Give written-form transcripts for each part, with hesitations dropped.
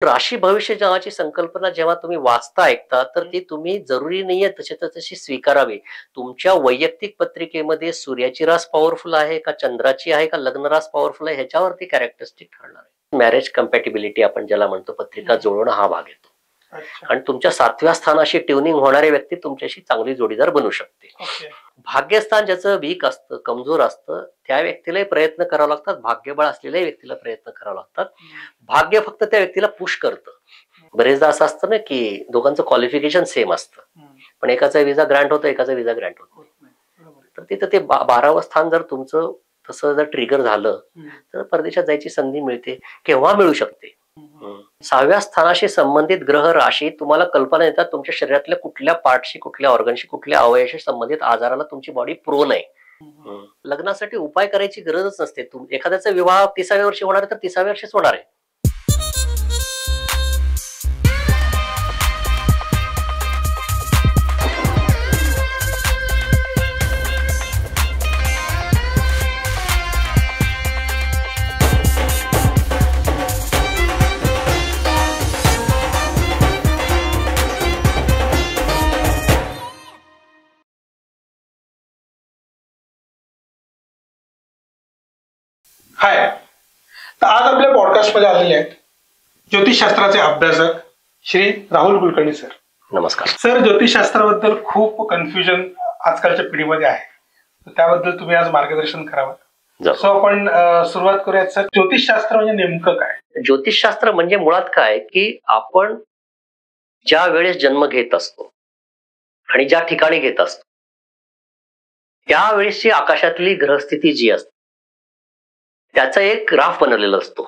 राशी भविष्य नावाची संकल्पना जेव्हा तुम्ही वाचता ऐकता तर ती तुम्ही जरुरी नाहीये तशी स्वीकारावी. तुमच्या वैयक्तिक पत्रिकेमध्ये सूर्याची रास पॉवरफुल आहे का चंद्राची आहे का लग्न रास पॉवरफुल आहे ह्याच्यावरती कॅरेक्टरिस्टिक ठरणार आहे. मॅरेज कम्पॅटिबिलिटी आपण ज्याला म्हणतो पत्रिका जुळवणं हा भाग येतो. आणि तुमच्या 7व्या स्थानाशी ट्युनिंग होणारी व्यक्ती तुमच्याशी चांगली जोडीदार बनू शकते. भाग्यस्थान ज्याचं वीक असतं कमजोर असतं त्या व्यक्तीलाही प्रयत्न करावे लागतात. भाग्यबळ असलेल्याही व्यक्तीला प्रयत्न करावे लागतात. भाग्य फक्त त्या व्यक्तीला पुश करतं. बरेचदा असं असतं ना की दोघांचं क्वालिफिकेशन सेम असतं पण एकाचा विजा ग्रँट होतो एकाचा विजा ग्रँट होत नाही. तर तिथं ते 12वं स्थान जर तुमचं तसं जर ट्रिगर झालं तर परदेशात जायची संधी मिळते. केव्हा मिळू शकते. 6व्या स्थानाशी संबंधित ग्रह राशी तुम्हाला कल्पना येतात तुमच्या शरीरातल्या कुठल्या पार्टशी कुठल्या ऑर्गनशी कुठल्या अवयवाशी संबंधित आजाराला तुमची बॉडी प्रोन आहे. लग्नासाठी उपाय करायची गरजच नसते. एखाद्याचा विवाह 30व्या वर्षी होणार आहे तर 30व्या वर्षीच होणार आहे. हाय, तर आज आपल्या पॉडकास्ट मध्ये आलेले आहेत ज्योतिषशास्त्राचे अभ्यासक श्री राहुल कुलकर्णी सर. नमस्कार सर. ज्योतिषशास्त्राबद्दल खूप कन्फ्युजन आजकालच्या पिढीमध्ये आहे, तर त्याबद्दल तुम्ही आज मार्गदर्शन करावं. सो आपण सुरुवात करूयात सर. ज्योतिषशास्त्र म्हणजे नेमकं काय? ज्योतिषशास्त्र म्हणजे मुळात काय की आपण ज्या वेळेस जन्म घेत असतो आणि ज्या ठिकाणी घेत असतो त्यावेळेसची आकाशातली ग्रहस्थिती जी असते त्याचा एक ग्राफ बनवलेला असतो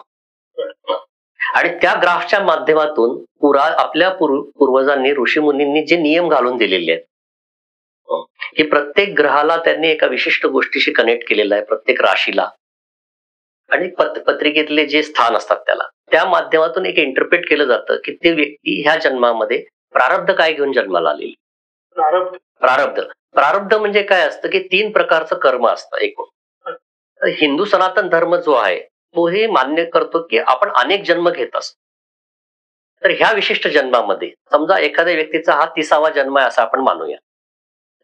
आणि त्या ग्राफच्या माध्यमातून आपल्या पूर्वजांनी ऋषीमुनींनी जे नियम घालून दिलेले आहेत की प्रत्येक ग्रहाला त्यांनी एका विशिष्ट गोष्टीशी कनेक्ट केलेला आहे. प्रत्येक राशीला आणि पत्रिकेतले जे स्थान असतात त्याला त्या माध्यमातून एक इंटरप्रेट केलं जातं की ते व्यक्ती ह्या जन्मामध्ये प्रारब्ध काय घेऊन जन्माला आलेली. प्रारब्ध म्हणजे काय असतं की 3 प्रकारचं कर्म असतं एकूण. हिंदू सनातन धर्म जो आहे तो हे मान्य करतो की आपण अनेक जन्म घेत असतो. तर ह्या विशिष्ट जन्मामध्ये समजा एखाद्या व्यक्तीचा हा 30वा जन्म आहे असं आपण मानूया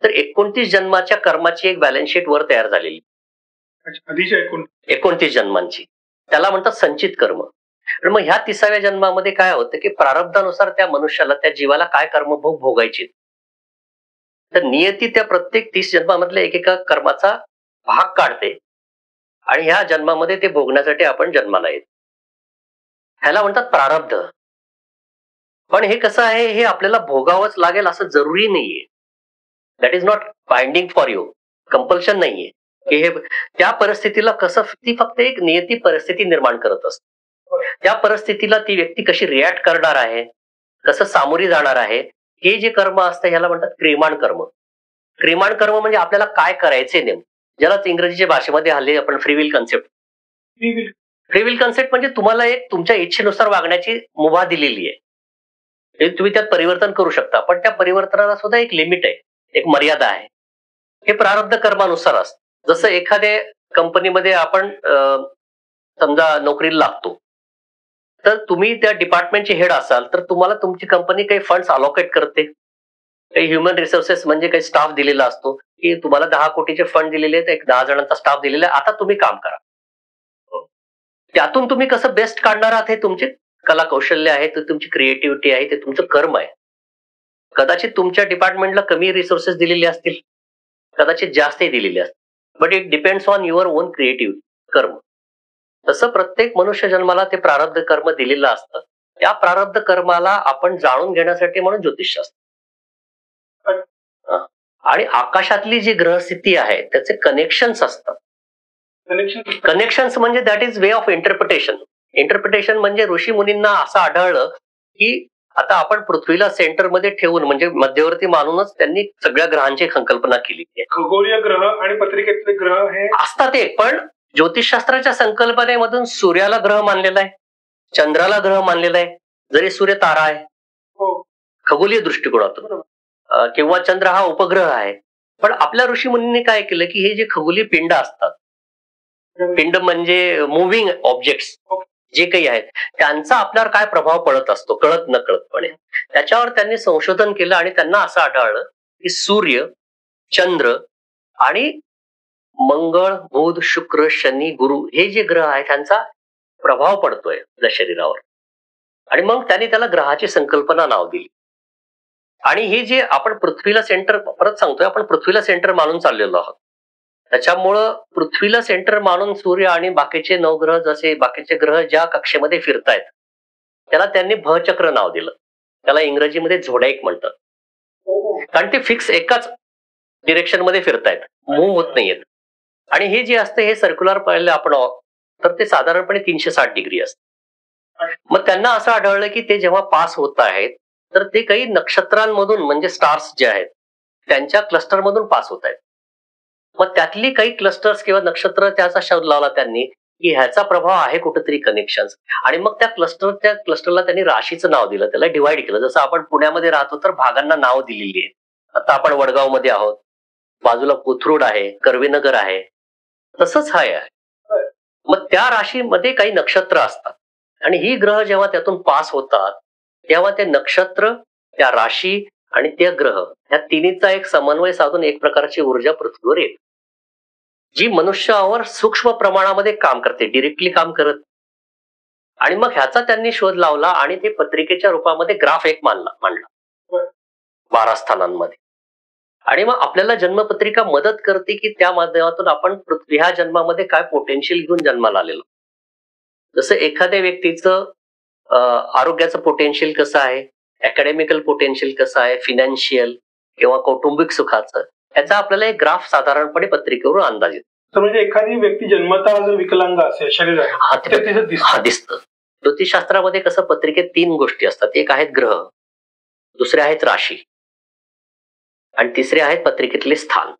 तर 29 जन्माच्या कर्माची एक बॅलन्स शीट वर तयार झालेली. 29 जन्मांची त्याला म्हणतात संचित कर्म. तर मग ह्या 30व्या जन्मामध्ये काय होतं की प्रारब्धानुसार त्या मनुष्याला त्या जीवाला काय कर्मभोग भोगायचे तर नियती त्या प्रत्येक 30 जन्मामधल्या एकेका कर्माचा भाग काढते आणि ह्या जन्मामध्ये ते भोगण्यासाठी आपण जन्माला येतो. ह्याला म्हणतात प्रारब्ध. पण हे कसं आहे हे आपल्याला भोगावंच लागेल असं जरुरी नाहीये. That is not binding for you. Compulsion नाहीये की हे त्या परिस्थितीला कसं ती फक्त एक नियती परिस्थिती निर्माण करत असते. त्या परिस्थितीला ती व्यक्ती कशी रिॲक्ट करणार आहे कसं सामोरी जाणार आहे हे जे कर्म असतं ह्याला म्हणतात क्रियमाण कर्म. क्रियमाण कर्म म्हणजे आपल्याला काय करायचे नेमकं ज्यालाच इंग्रजीच्या भाषेमध्ये हल्ली आपण फ्रीविल कन्सेप्ट. फ्रीविल कन्सेप्ट म्हणजे तुम्हाला एक तुमच्या इच्छेनुसार वागण्याची मुभा दिलेली आहे. तुम्ही त्यात परिवर्तन करू शकता पण त्या परिवर्तनाला सुद्धा एक लिमिट आहे एक मर्यादा आहे. हे प्रारब्ध कर्मानुसार असतं. जसं एखाद्या कंपनीमध्ये आपण समजा नोकरीला लागतो तर तुम्ही त्या डिपार्टमेंटचे हेड असाल तर तुम्हाला तुमची कंपनी काही फंड्स अलोकेट करते. काही ह्युमन रिसोर्सेस म्हणजे काही स्टाफ दिलेला असतो की तुम्हाला 10 कोटीचे फंड दिलेले आहेत. एक 10 जणांचा स्टाफ दिलेला आहे. आता तुम्ही काम करा. त्यातून तुम्ही कसं बेस्ट काढणार आहात हे तुमचे कला कौशल्य आहे ते तुमची क्रिएटिव्हिटी आहे ते तुमचं कर्म आहे. कदाचित तुमच्या डिपार्टमेंटला कमी रिसोर्सेस दिलेले असतील कदाचित जास्तही दिलेले असतील but it depends on your on creative कर्म. तसं प्रत्येक मनुष्य जन्माला ते प्रारब्ध कर्म दिलेलं असतं. त्या प्रारब्ध कर्माला आपण जाणून घेण्यासाठी म्हणून ज्योतिषशास्त्र. आणि आकाशातली जी ग्रहस्थिती आहे त्याचे कनेक्शन्स असतात. कनेक्शन्स म्हणजे that is way of interpretation. Interpretation म्हणजे ऋषी मुनींना असं आढळलं की आता आपण पृथ्वीला सेंटरमध्ये ठेवून म्हणजे मध्यवर्ती मानूनच त्यांनी सगळ्या ग्रहांची संकल्पना केली. खगोलीय ग्रह आणि पत्रिकेतले ग्रह हे असतात एक पण ज्योतिषशास्त्राच्या संकल्पनेमधून सूर्याला ग्रह मानलेला आहे चंद्राला ग्रह मानलेला आहे जरी सूर्य तारा आहे खगोलीय दृष्टिकोनातून किंवा चंद्र हा उपग्रह आहे. पण आपल्या ऋषीमुनींनी काय केलं की हे जे खगोलीय पिंड असतात पिंड म्हणजे मुव्हिंग ऑब्जेक्ट्स जे काही आहेत त्यांचा आपल्यावर काय प्रभाव पडत असतो कळत न कळतपणे, त्याच्यावर त्यांनी संशोधन केलं आणि त्यांना असं आढळलं की सूर्य, चंद्र आणि मंगळ, बुध, शुक्र, शनी, गुरु हे जे ग्रह आहेत त्यांचा प्रभाव पडतोय आपल्या शरीरावर. आणि मग त्यांनी त्याला ग्रहाची संकल्पना नाव दिली. आणि हे जे आपण पृथ्वीला सेंटर, परत सांगतोय, आपण पृथ्वीला सेंटर मानून चाललेलो आहोत. त्याच्यामुळं पृथ्वीला सेंटर मानून सूर्य आणि बाकीचे नवग्रह, जसे बाकीचे ग्रह ज्या कक्षेमध्ये फिरतायत त्याला त्यांनी भचक्र नाव दिलं. त्याला इंग्रजीमध्ये झोडॅक म्हणतात. कारण ते फिक्स एकाच डिरेक्शन मध्ये फिरतायत, मूव्ह होत नाहीयेत. आणि हे जे असतं हे सर्क्युलर पाहिलं आपण तर ते साधारणपणे 360 डिग्री असतं. मग त्यांना असं आढळलं की ते जेव्हा पास होत आहेत तर ते काही नक्षत्रांमधून, म्हणजे स्टार्स जे आहेत त्यांच्या क्लस्टर मधून पास होत आहेत. मग त्यातली काही क्लस्टर्स किंवा नक्षत्र त्याचा शोध लावला त्यांनी की ह्याचा प्रभाव आहे कुठेतरी कनेक्शन. आणि मग त्या क्लस्टरला त्यांनी राशीचं नाव दिलं, त्याला डिवाइड केलं. जसं आपण पुण्यामध्ये राहतो तर भागांना नाव दिलेली आहे. आता आपण वडगाव मध्ये आहोत, बाजूला कोथरूड आहे, कर्वेनगर आहे, तसंच हा आहे. मग त्या राशीमध्ये काही नक्षत्र असतात आणि ही ग्रह जेव्हा त्यातून पास होतात तेव्हा ते नक्षत्र, त्या राशी आणि ते ग्रह या तिन्हीचा एक समन्वय साधून एक प्रकारची ऊर्जा पृथ्वीवर येते, जी मनुष्यावर सूक्ष्म प्रमाणामध्ये काम करते, डिरेक्टली काम करत. आणि मग ह्याचा त्यांनी शोध लावला आणि ते पत्रिकेच्या रूपामध्ये ग्राफ एक मांडला 12 स्थानांमध्ये. आणि मग आपल्याला जन्मपत्रिका मदत करते की त्या माध्यमातून आपण पृथ्वी ह्या जन्मामध्ये काय पोटेन्शियल घेऊन जन्माला आलेलो. जसं एखाद्या व्यक्तीचं आरोग्याचं पोटेन्शियल कसं आहे, अकॅडमिकल पोटेन्शियल कसं आहे, फिनान्शियल किंवा कौटुंबिक सुखाचं, याचा आपल्याला एक ग्राफ साधारणपणे पत्रिकेवरून अंदाज येतो. तर म्हणजे एखादी व्यक्ती जन्मतः जर विकलांग असेल शरीरात दिसतं. ज्योतिषशास्त्रामध्ये कसं पत्रिकेत 3 गोष्टी असतात. एक आहेत ग्रह, दुसरे आहेत राशी आणि तिसरे आहेत पत्रिकेतले स्थान.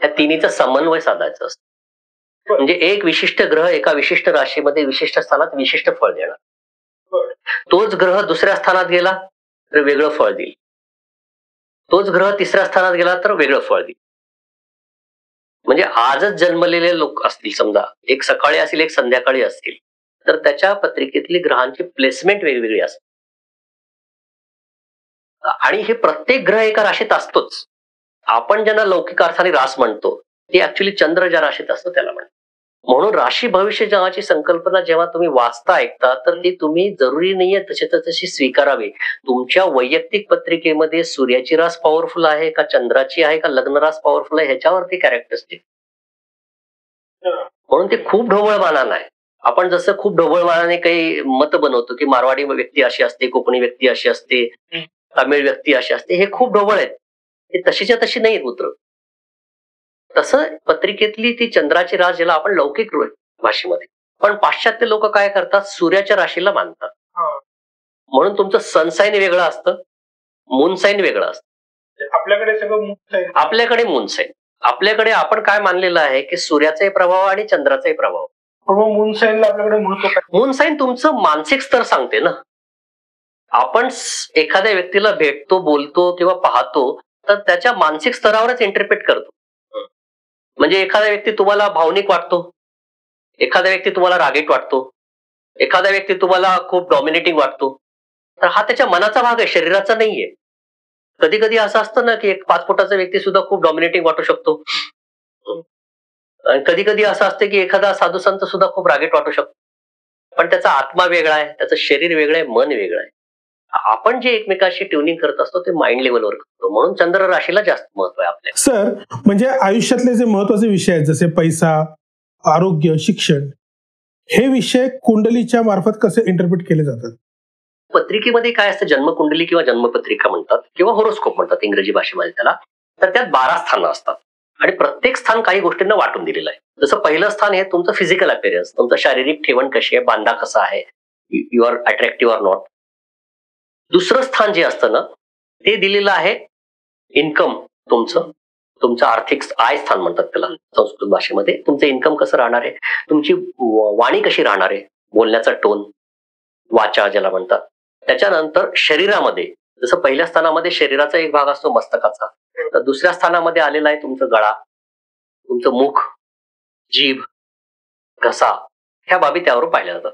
या तिन्हीचा समन्वय साधायचा असतो. म्हणजे एक विशिष्ट ग्रह एका विशिष्ट राशीमध्ये विशिष्ट स्थानात विशिष्ट फळ देणार. तोच ग्रह दुसऱ्या स्थानात गेला तर वेगळं फळ देईल, तोच ग्रह तिसऱ्या स्थानात गेला तर वेगळं फळ देईल. म्हणजे आजच जन्मलेले लोक असतील, समजा एक सकाळी असेल एक संध्याकाळी असतील, तर त्याच्या पत्रिकेतली ग्रहांची प्लेसमेंट वेगवेगळी असते. आणि हे प्रत्येक ग्रह एका राशीत असतोच. आपण ज्यांना लौकिक अर्थाने रास म्हणतो ते ऍक्च्युली चंद्र ज्या राशीत असतो त्याला म्हणतो. म्हणून राशी भविष्य जगाची संकल्पना जेव्हा तुम्ही वाचता ऐकता तर ती तुम्ही जरुरी नाहीये तशी स्वीकारावी. तुमच्या वैयक्तिक पत्रिकेमध्ये सूर्याची रास पॉवरफुल आहे का, चंद्राची आहे का, लग्न रास पॉवरफुल आहे, ह्याच्यावरती कॅरेक्टरिस्टिक. म्हणून ते खूप ढोबळमानानं आहे. आपण जसं खूप ढोबळमानाने काही मत बनवतो की मारवाडी व्यक्ती अशी असते, कोकणी व्यक्ती अशी असते, तामिळ व्यक्ती अशी असते, हे खूप ढोबळ आहेत. ते तशीच्या तशी नाहीत उतरत. तसं पत्रिकेतली ती चंद्राची रास ज्याला आपण लौकिक भाषेमध्ये, पण पाश्चात्य लोक काय करतात, सूर्याच्या राशीला मानतात. म्हणून तुमचं सनसाईन वेगळं असतं, मूनसाईन वेगळं असतं. आपल्याकडे सगळं आपल्याकडे मूनसाईन, आपल्याकडे आपण काय मानलेलं आहे की सूर्याचाही प्रभाव आणि चंद्राचाही प्रभाव. मूनसाईनला आपल्याकडे महत्व काय? मूनसाईन तुमचं मानसिक स्तर सांगते ना. आपण एखाद्या व्यक्तीला भेटतो, बोलतो किंवा पाहतो तर त्याच्या मानसिक स्तरावरच इंटरप्रेट करतो. म्हणजे एखादा व्यक्ती तुम्हाला भावनिक वाटतो, एखादा व्यक्ती तुम्हाला रागीट वाटतो, एखादा व्यक्ती तुम्हाला खूप डॉमिनेटिंग वाटतो, तर हा त्याच्या मनाचा भाग आहे, शरीराचा नाहीये. कधी कधी असं असतं ना की एक 5 फुटाचा व्यक्ती सुद्धा खूप डॉमिनेटिंग वाटू शकतो. आणि कधी कधी असं असतं की एखादा साधू संत सुद्धा खूप रागीट वाटू शकतो. पण त्याचा आत्मा वेगळा आहे, त्याचं शरीर वेगळं आहे, मन वेगळं आहे. आपण जे एकमेकाशी ट्युनिंग करत असतो ते माइंड लेवलवर करतो. म्हणून चंद्र राशीला जास्त महत्व आहे आपल्या. सर, म्हणजे आयुष्यातले जे महत्वाचे विषय आहेत जसे पैसा, आरोग्य, शिक्षण, हे विषय कुंडलीच्या मार्फत कसे इंटरप्रेट केले जातात? पत्रिकेमध्ये काय असतं, जन्मकुंडली किंवा जन्मपत्रिका म्हणतात किंवा होरोस्कोप म्हणतात इंग्रजी भाषेमध्ये त्याला. तर त्यात 12 स्थानं असतात आणि प्रत्येक स्थान काही गोष्टींना वाटून दिलेलं आहे. जसं पहिलं स्थान हे तुमचं फिजिकल अपीअरन्स, तुमचं शारीरिक ठेवण कशी आहे, बांधा कसा आहे, you are attractive or not. दुसरं स्थान जे असतं ना ते दिलेलं आहे इन्कम, तुमचं आर्थिक आय स्थान म्हणतात त्याला संस्कृत भाषेमध्ये. तुमचं इन्कम कसं राहणार आहे, तुमची वाणी कशी राहणार आहे, बोलण्याचा टोन, वाचा ज्याला म्हणतात. त्याच्यानंतर शरीरामध्ये जसं पहिल्या स्थानामध्ये शरीराचा एक भाग असतो मस्तकाचा, तर दुसऱ्या स्थानामध्ये आलेला आहे तुमचं गळा, तुमचं मुख, जीभ, घसा, ह्या बाबी त्यावर पाहिल्या जातात.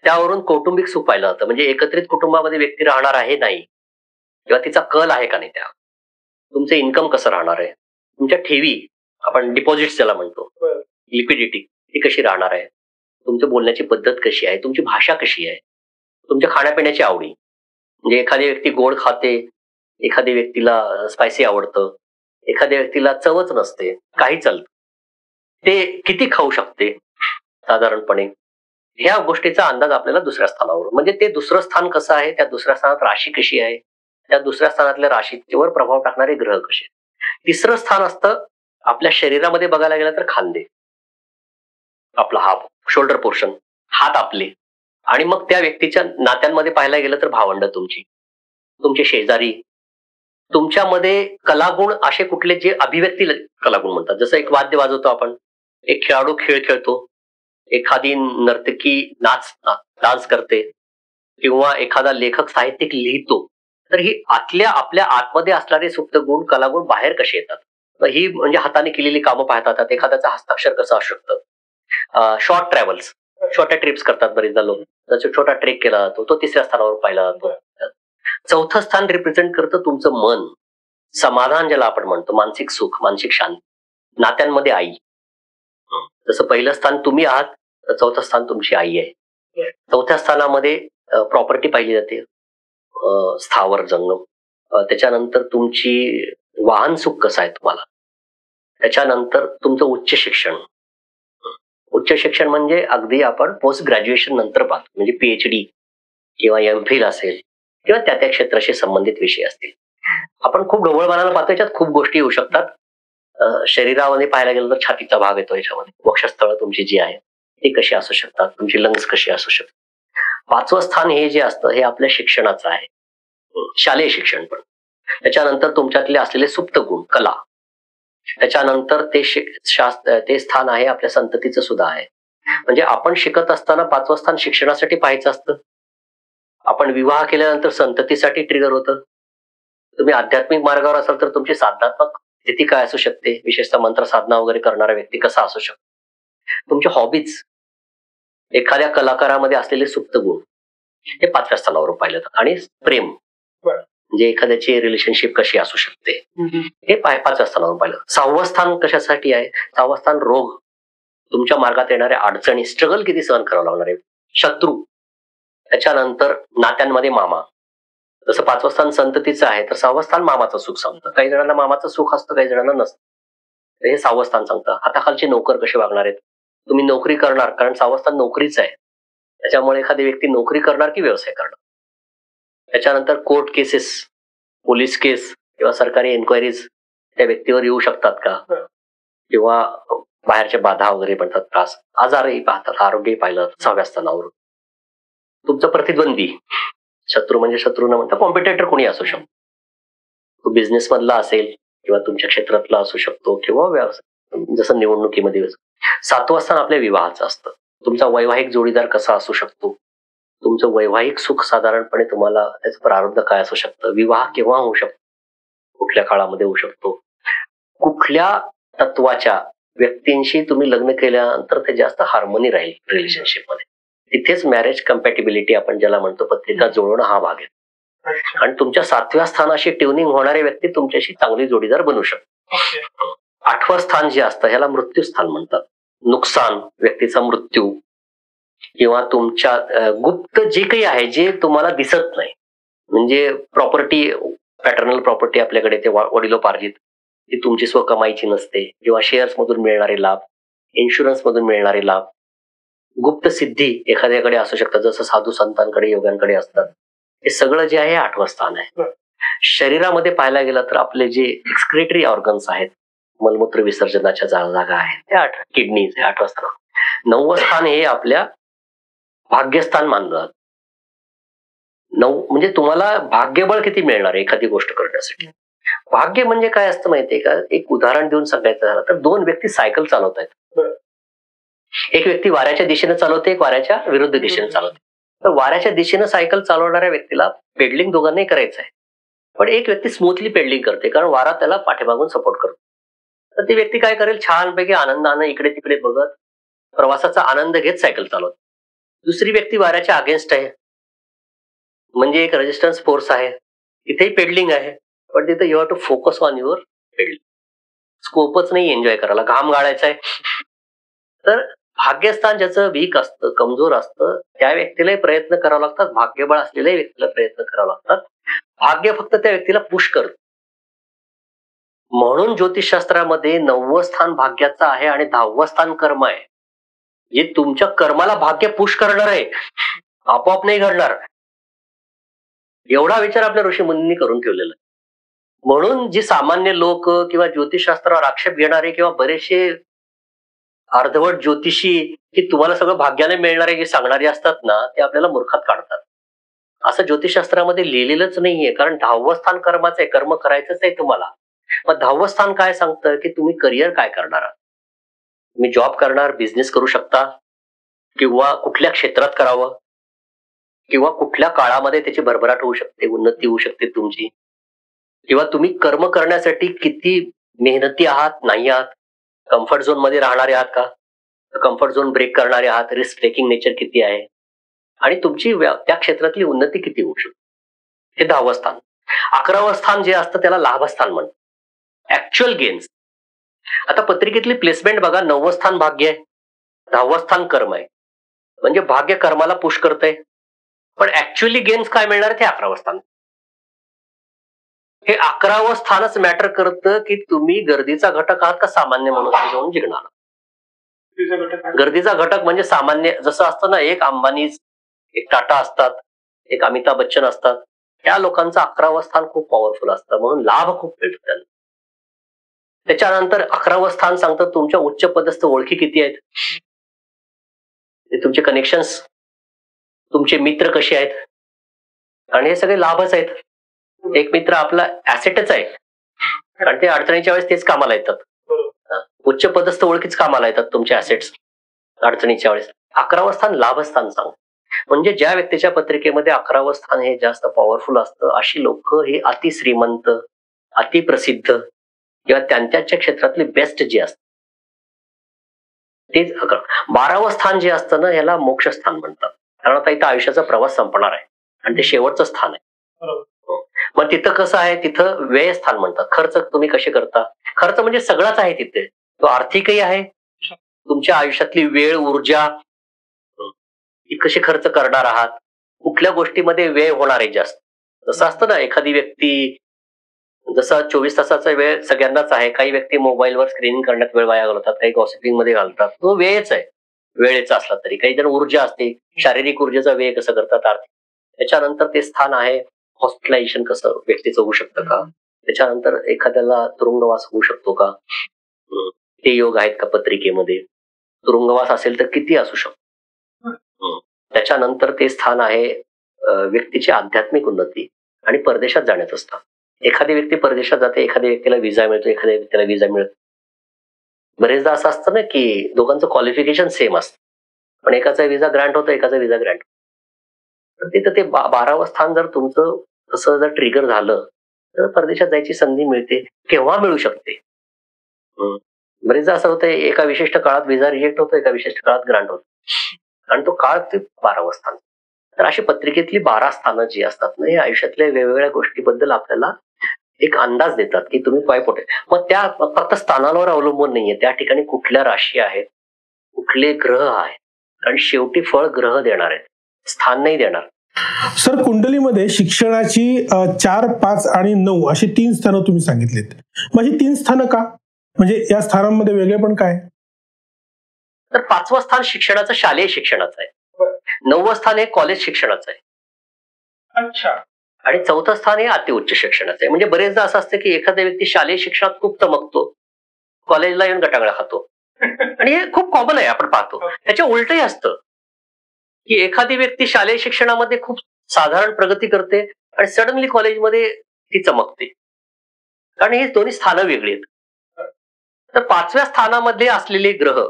त्यावरून कौटुंबिक सुख पाहिलं जातं. म्हणजे एकत्रित कुटुंबामध्ये व्यक्ती राहणार आहे नाही किंवा तिचा कल आहे का नाही, त्या तुमचं इन्कम कसं राहणार आहे, तुमच्या ठेवी आपण डिपॉझिट्स ज्याला म्हणतो, लिक्विडिटी ती कशी राहणार आहे, तुमची बोलण्याची पद्धत कशी आहे, तुमची भाषा कशी आहे, तुमच्या खाण्यापिण्याची आवडी. म्हणजे एखादी व्यक्ती गोड खाते, एखाद्या व्यक्तीला स्पायसी आवडतं, एखाद्या व्यक्तीला चवच नसते, काही चालतं, ते किती खाऊ शकते साधारणपणे, ह्या गोष्टीचा अंदाज आपल्याला दुसऱ्या स्थानावर. म्हणजे ते दुसरं स्थान कसं आहे, त्या दुसऱ्या स्थानात राशी कशी आहे, त्या दुसऱ्या स्थानातल्या राशीवर प्रभाव टाकणारे ग्रह कसे. तिसरं स्थान असतं आपल्या शरीरामध्ये बघायला गेलं तर खांदे, आपला हा शोल्डर पोर्शन, हात आपले. आणि मग त्या व्यक्तीच्या नात्यांमध्ये पाहायला गेलं तर भावंड तुमची, तुमचे शेजारी, तुमच्यामध्ये कलागुण असे कुठले जे अभिव्यक्ती कलागुण म्हणतात. जसं एक वाद्य वाजवतो आपण, एक खेळाडू खेळ खेळतो, एखादी नर्तकी डान्स करते, किंवा एखादा लेखक साहित्यिक लिहितो. तर ही आपल्या आतमध्ये असणारे सुप्त गुण कलागुण बाहेर कसे येतात. ही म्हणजे हाताने केलेली कामं पाहता येतात, एखाद्याचं हस्ताक्षर कसं असू शकतं. शॉर्ट ट्रॅव्हल्स, छोट्या ट्रिप्स करतात बरेचदा लोक, जसं छोटा ट्रेक केला जातो तो तिसऱ्या स्थानावर पाहिला जातो. चौथं स्थान रिप्रेझेंट करतं तुमचं मन, समाधान ज्याला आपण म्हणतो, मानसिक सुख, मानसिक शांती, नात्यांमध्ये आई. जसं पहिलं स्थान तुम्ही आहात, चौथं स्थान तुमची आई आहे. चौथ्या स्थानामध्ये प्रॉपर्टी पाहिली जाते, स्थावर जंगम. त्याच्यानंतर तुमची वाहन सुख कसं आहे तुम्हाला, त्याच्यानंतर तुमचं उच्च शिक्षण. उच्च शिक्षण म्हणजे अगदी आपण पोस्ट ग्रॅज्युएशन नंतर पाहतो, म्हणजे पीएचडी किंवा एमफिल असेल किंवा त्या क्षेत्राशी संबंधित विषय असतील. आपण खूप ढोबळमानाला पाहतो, याच्यात खूप गोष्टी येऊ शकतात. शरीरामध्ये पाहायला गेलं तर छातीचा भाग येतो याच्यामध्ये, वक्षस्थळ तुमची जी आहे ती कशी असू शकतात, तुमची लंग्स कशी असू शकतात. पाचवं स्थान हे जे असतं हे आपल्या शिक्षणाचं आहे, शालेय शिक्षण. पण त्याच्यानंतर तुमच्यातले असलेले सुप्त गुण, कला. त्याच्यानंतर ते स्थान आहे आपल्या संततीचं सुद्धा आहे. म्हणजे आपण शिकत असताना पाचवं स्थान शिक्षणासाठी पाहायचं असतं. आपण विवाह केल्यानंतर संततीसाठी ट्रिगर होतं. तुम्ही आध्यात्मिक मार्गावर असाल तर तुमची साधनात्मक स्थिती काय असू शकते, विशेषतः मंत्र साधना वगैरे करणारा व्यक्ती कसा असू शकतो. तुमचे हॉबीज, एखाद्या कलाकारामध्ये असलेले सुप्त गुण हे पाचव्या स्थानावर पाहिलं जातं. आणि प्रेम म्हणजे एखाद्याची रिलेशनशिप कशी असू शकते हे पाचव्या स्थानावर पाहिलं. सहावं स्थान कशासाठी आहे, सहावं स्थान रोग, तुमच्या मार्गात येणाऱ्या अडचणी, स्ट्रगल किती सहन करावं लागणार आहे, शत्रू. त्याच्यानंतर नात्यांमध्ये मामा. जसं पाचवं स्थान संततीचं आहे तर सहावं स्थान मामाचं सुख सांगतं. काही जणांना मामाचं सुख असतं, काही जणांना नसतं. हे सहावं स्थान सांगतं. हाताखालचे नोकर कसे वागणार आहेत, तुम्ही नोकरी करणार, कारण सहावं स्थान नोकरीच आहे, त्याच्यामुळे एखादी व्यक्ती नोकरी करणार की व्यवसाय करणार. त्याच्यानंतर कोर्ट केसेस, पोलीस केस किंवा सरकारी एन्क्वायरीज त्या व्यक्तीवर येऊ शकतात का, किंवा बाहेरच्या बाधा वगैरे म्हणतात, त्रास, आजारही पाहतात, आरोग्यही पाहिलं सहाव्या स्थानावर. तुमचं प्रतिद्वंदी, शत्रू म्हणजे शत्रू न म्हणता कॉम्पिटेटर कोणी असू शकतो. तो बिझनेस मधला असेल किंवा तुमच्या क्षेत्रातला असू शकतो किंवा व्यवसाय, जसं निवडणुकीमध्ये. सातवं स्थान आपल्या विवाहाचं असतं. तुमचा वैवाहिक जोडीदार कसा असू शकतो, तुमचं वैवाहिक सुख साधारणपणे तुम्हाला त्याचं प्रारब्ध काय असू शकतं, विवाह केव्हा होऊ शकतो, कुठल्या काळामध्ये होऊ शकतो, कुठल्या तत्वाच्या व्यक्तींशी तुम्ही लग्न केल्यानंतर ते जास्त हार्मोनी राहील रिलेशनशिप मध्ये. तिथेच मॅरेज कम्पॅटिबिलिटी आपण ज्याला म्हणतो, पत्रिका जुळवणं हा भाग आहे. आणि तुमच्या सातव्या स्थानाशी ट्युनिंग होणारे व्यक्ती तुमच्याशी चांगली जोडीदार बनू शकतो. आठवं स्थान जे असतं ह्याला मृत्यू स्थान म्हणतात. नुकसान, व्यक्तीचा मृत्यू, किंवा तुमच्या गुप्त जे काही आहे जे तुम्हाला दिसत नाही, म्हणजे प्रॉपर्टी, पॅटर्नल प्रॉपर्टी आपल्याकडे ते वडिलोपार्जित, ती तुमची स्वकमाईची नसते, किंवा शेअर्स मधून मिळणारे लाभ, इन्शुरन्स मधून मिळणारे लाभ, गुप्त सिद्धी एखाद्याकडे असू शकतात, जसं साधू संतांकडे, योगांकडे असतात. हे सगळं जे आहे आठवं स्थान आहे. शरीरामध्ये पाहायला गेलं तर आपले जे एक्सक्रेटरी ऑर्गन्स आहेत, मलमूत्र विसर्जनाच्या जागा आहेत, त्या किडनीज हे आठवं स्थान. नववं स्थान हे आपल्या भाग्यस्थान मानलं. म्हणजे तुम्हाला भाग्यबळ किती मिळणार आहे एखादी गोष्ट करण्यासाठी. भाग्य म्हणजे काय असतं माहितीये का, एक उदाहरण देऊन सांगायचं झालं तर दोन व्यक्ती सायकल चालवत आहेत. एक व्यक्ती वाऱ्याच्या दिशेने चालवते, एक वाऱ्याच्या विरुद्ध दिशेने चालवते. तर वाऱ्याच्या दिशेने सायकल चालवणाऱ्या व्यक्तीला पेडलिंग दोघांनाही करायचं आहे, पण एक व्यक्ती स्मूथली पेडलिंग करते कारण वारा त्याला पाठीमागून सपोर्ट करतो. तर ती व्यक्ती काय करेल, छानपैकी आनंदानं इकडे तिकडे बघत प्रवासाचा आनंद घेत सायकल चालवते. दुसरी व्यक्ती वाऱ्याच्या अगेन्स्ट आहे, म्हणजे एक रेजिस्टन्स फोर्स आहे, तिथेही पेडलिंग आहे, पण तिथे you have to focus on your pedalling. स्कोपच नाही एन्जॉय करायला, घाम गाळायचा आहे. तर भाग्यस्थान ज्याचं वीक असतं, कमजोर असतं, त्या व्यक्तीलाही प्रयत्न करावे लागतात, भाग्यबळ असलेल्याही व्यक्तीला प्रयत्न करावे लागतात. भाग्य फक्त त्या व्यक्तीला पुश करत. म्हणून ज्योतिषशास्त्रामध्ये 9वं स्थान भाग्याचं आहे आणि 10वं स्थान कर्म आहे. जे तुमच्या कर्माला भाग्य पुश करणार आहे, आपोआप नाही घडणार. एवढा विचार आपल्या ऋषीमुनींनी करून ठेवलेला आहे. म्हणून जी सामान्य लोक किंवा ज्योतिषशास्त्रावर आक्षेप घेणारे किंवा बरेचसे अर्धवट ज्योतिषी की तुम्हाला सगळं भाग्याने मिळणारे जे सांगणारे असतात ना, ते आपल्याला मूर्खात काढतात. असं ज्योतिषशास्त्रामध्ये लिहिलेलंच नाहीये, कारण 10वं स्थान कर्माचं आहे, कर्म करायचंच आहे तुम्हाला. मग 10वं स्थान काय सांगतं की तुम्ही करिअर काय करणार आहात. तुम्ही जॉब करणार, बिझनेस करू शकता, किंवा कुठल्या क्षेत्रात करावं, किंवा कुठल्या काळामध्ये त्याची भरभराट होऊ शकते, उन्नती होऊ शकते तुमची, किंवा तुम्ही कर्म करण्यासाठी किती मेहनती आहात, नाही आहात, कम्फर्ट झोन मध्ये राहणारे आहात का, कम्फर्ट झोन ब्रेक करणारे आहात, रिस्क टेकिंग नेचर किती आहे, आणि तुमची त्या क्षेत्रातली उन्नती किती होऊ शकते. हे 10वं स्थान. 11वं स्थान जे असतं त्याला लाभस्थान म्हणतात, ऍक्च्युअल गेन्स. आता पत्रिकेतली प्लेसमेंट बघा, 9वं स्थान भाग्य आहे, 10वं स्थान कर्म आहे, म्हणजे भाग्य कर्माला पुश करतंय, पण ऍक्च्युअली गेन्स काय मिळणार ते 11वं स्थान. हे 11वं स्थानच मॅटर करतं की तुम्ही गर्दीचा घटक आहात का सामान्य मनुष्य घेऊन जिंकणार. गर्दीचा घटक म्हणजे सामान्य, जसं असतं ना, एक अंबानी, एक टाटा असतात, एक अमिताभ बच्चन असतात, त्या लोकांचं 11वं स्थान खूप पॉवरफुल असतं, म्हणून लाभ खूप मिळतो त्यांना. त्याच्यानंतर 11वं स्थान सांगतं तुमच्या उच्च पदस्थ ओळखी किती आहेत, तुमचे कनेक्शन्स, तुमचे मित्र कसे आहेत, आणि हे सगळे लाभच आहेत. एक मित्र आपला ऍसेटच आहे, कारण ते अडचणीच्या वेळेस तेच कामाला येतात. उच्च पदस्थ ओळखीच कामाला येतात तुमचे ऍसेट्स अडचणीच्या वेळेस. 11वं स्थान लाभस्थान सांग, म्हणजे ज्या व्यक्तीच्या पत्रिकेमध्ये 11वं स्थान हे जास्त पॉवरफुल असतं, अशी लोक हे अति श्रीमंत, अति प्रसिद्ध किंवा त्यांच्या क्षेत्रातले बेस्ट जे असतात तेच. 12वं स्थान जे असतं ना, याला मोक्षस्थान म्हणतात, कारण आता इथं आयुष्याचा प्रवास संपणार आहे आणि ते शेवटचं स्थान आहे. मग तिथं कसं आहे, तिथं व्यय स्थान म्हणतात. खर्च तुम्ही कसे करता, खर्च म्हणजे सगळाच आहे तिथे, तो आर्थिकही आहे, तुमच्या आयुष्यातली वेळ, ऊर्जा कशी खर्च करणार आहात, कुठल्या गोष्टीमध्ये वेळ होणार आहे जास्त. जसं असतं ना, एखादी व्यक्ती, जसा 24 तासाचा वेळ सगळ्यांनाच आहे, काही व्यक्ती मोबाईलवर स्क्रीनिंग करण्यात वेळ वाया घालवतात, काही गॉसिपिंग मध्ये घालतात, तो वेळच आहे, वेळेचा असला तरी. काही जण ऊर्जा असते, शारीरिक ऊर्जेचा वेळ कसं करतात, आर्थिक. त्याच्यानंतर ते स्थान आहे हॉस्पिटलायझेशन कसं व्यक्तीचं होऊ शकतं का, त्याच्यानंतर एखाद्याला तुरुंगवास होऊ शकतो का, ते योग आहेत का पत्रिकेमध्ये, तुरुंगवास असेल तर किती असू शकतो. त्याच्यानंतर ते स्थान आहे व्यक्तीची आध्यात्मिक उन्नती आणि परदेशात जाण्याचं स्थान. एखादी व्यक्ती परदेशात जाते, एखाद्या व्यक्तीला विजा मिळतो, एखाद्या व्यक्तीला विजा मिळतो. बरेचदा असं असतं ना की दोघांचं क्वालिफिकेशन सेम असतं, पण एकाचा विजा ग्रँट होतो, एकाचा विजा ग्रँट. तर तिथं ते 12वं स्थान जर तुमचं तसं जर ट्रिगर झालं तर परदेशात जायची संधी मिळते, केव्हा मिळू शकते. बरेचदा असं होतं, एका विशिष्ट काळात विजा रिजेक्ट होतो, एका विशिष्ट काळात ग्रांट होतो, आणि तो काळ ते 12वं स्थान. तर अशी पत्रिकेतली 12 स्थानं जी असतात ना, हे आयुष्यातल्या वेगवेगळ्या गोष्टीबद्दल आपल्याला एक अंदाज देतात की तुम्ही काय पोटे. मग त्या फक्त स्थानांवर अवलंबून नाहीये, त्या ठिकाणी कुठल्या राशी आहेत, कुठले ग्रह आहेत, कारण शेवटी फळ ग्रह देणार आहेत, स्थान नाही देणार. सर, कुंडलीमध्ये शिक्षणाची 4, 5 आणि 9 अशी 3 स्थानं तुम्ही सांगितलीत. माझी 3 स्थानं का, म्हणजे या स्थानांमध्ये वेगळे पण काय? तर 5वं स्थान शिक्षणाचं, शालेय शिक्षणाचं आहे. 9वं स्थान हे कॉलेज शिक्षणाचं आहे. अच्छा. आणि 4थं स्थान हे अतिउच्च शिक्षणाचं आहे. म्हणजे बरेचदा असं असतं की एखादा व्यक्ती शालेय शिक्षणात खूप चमकतो, कॉलेजला येऊन गटांगळा खातो, आणि हे खूप कॉमन आहे, आपण पाहतो. त्याच्या उलटही असतं की एखादी व्यक्ती शालेय शिक्षणामध्ये खूप साधारण प्रगती करते आणि सडनली कॉलेजमध्ये ती चमकते, कारण ही दोन्ही स्थानं वेगळी आहेत. तर 5व्या स्थानामध्ये असलेले ग्रह,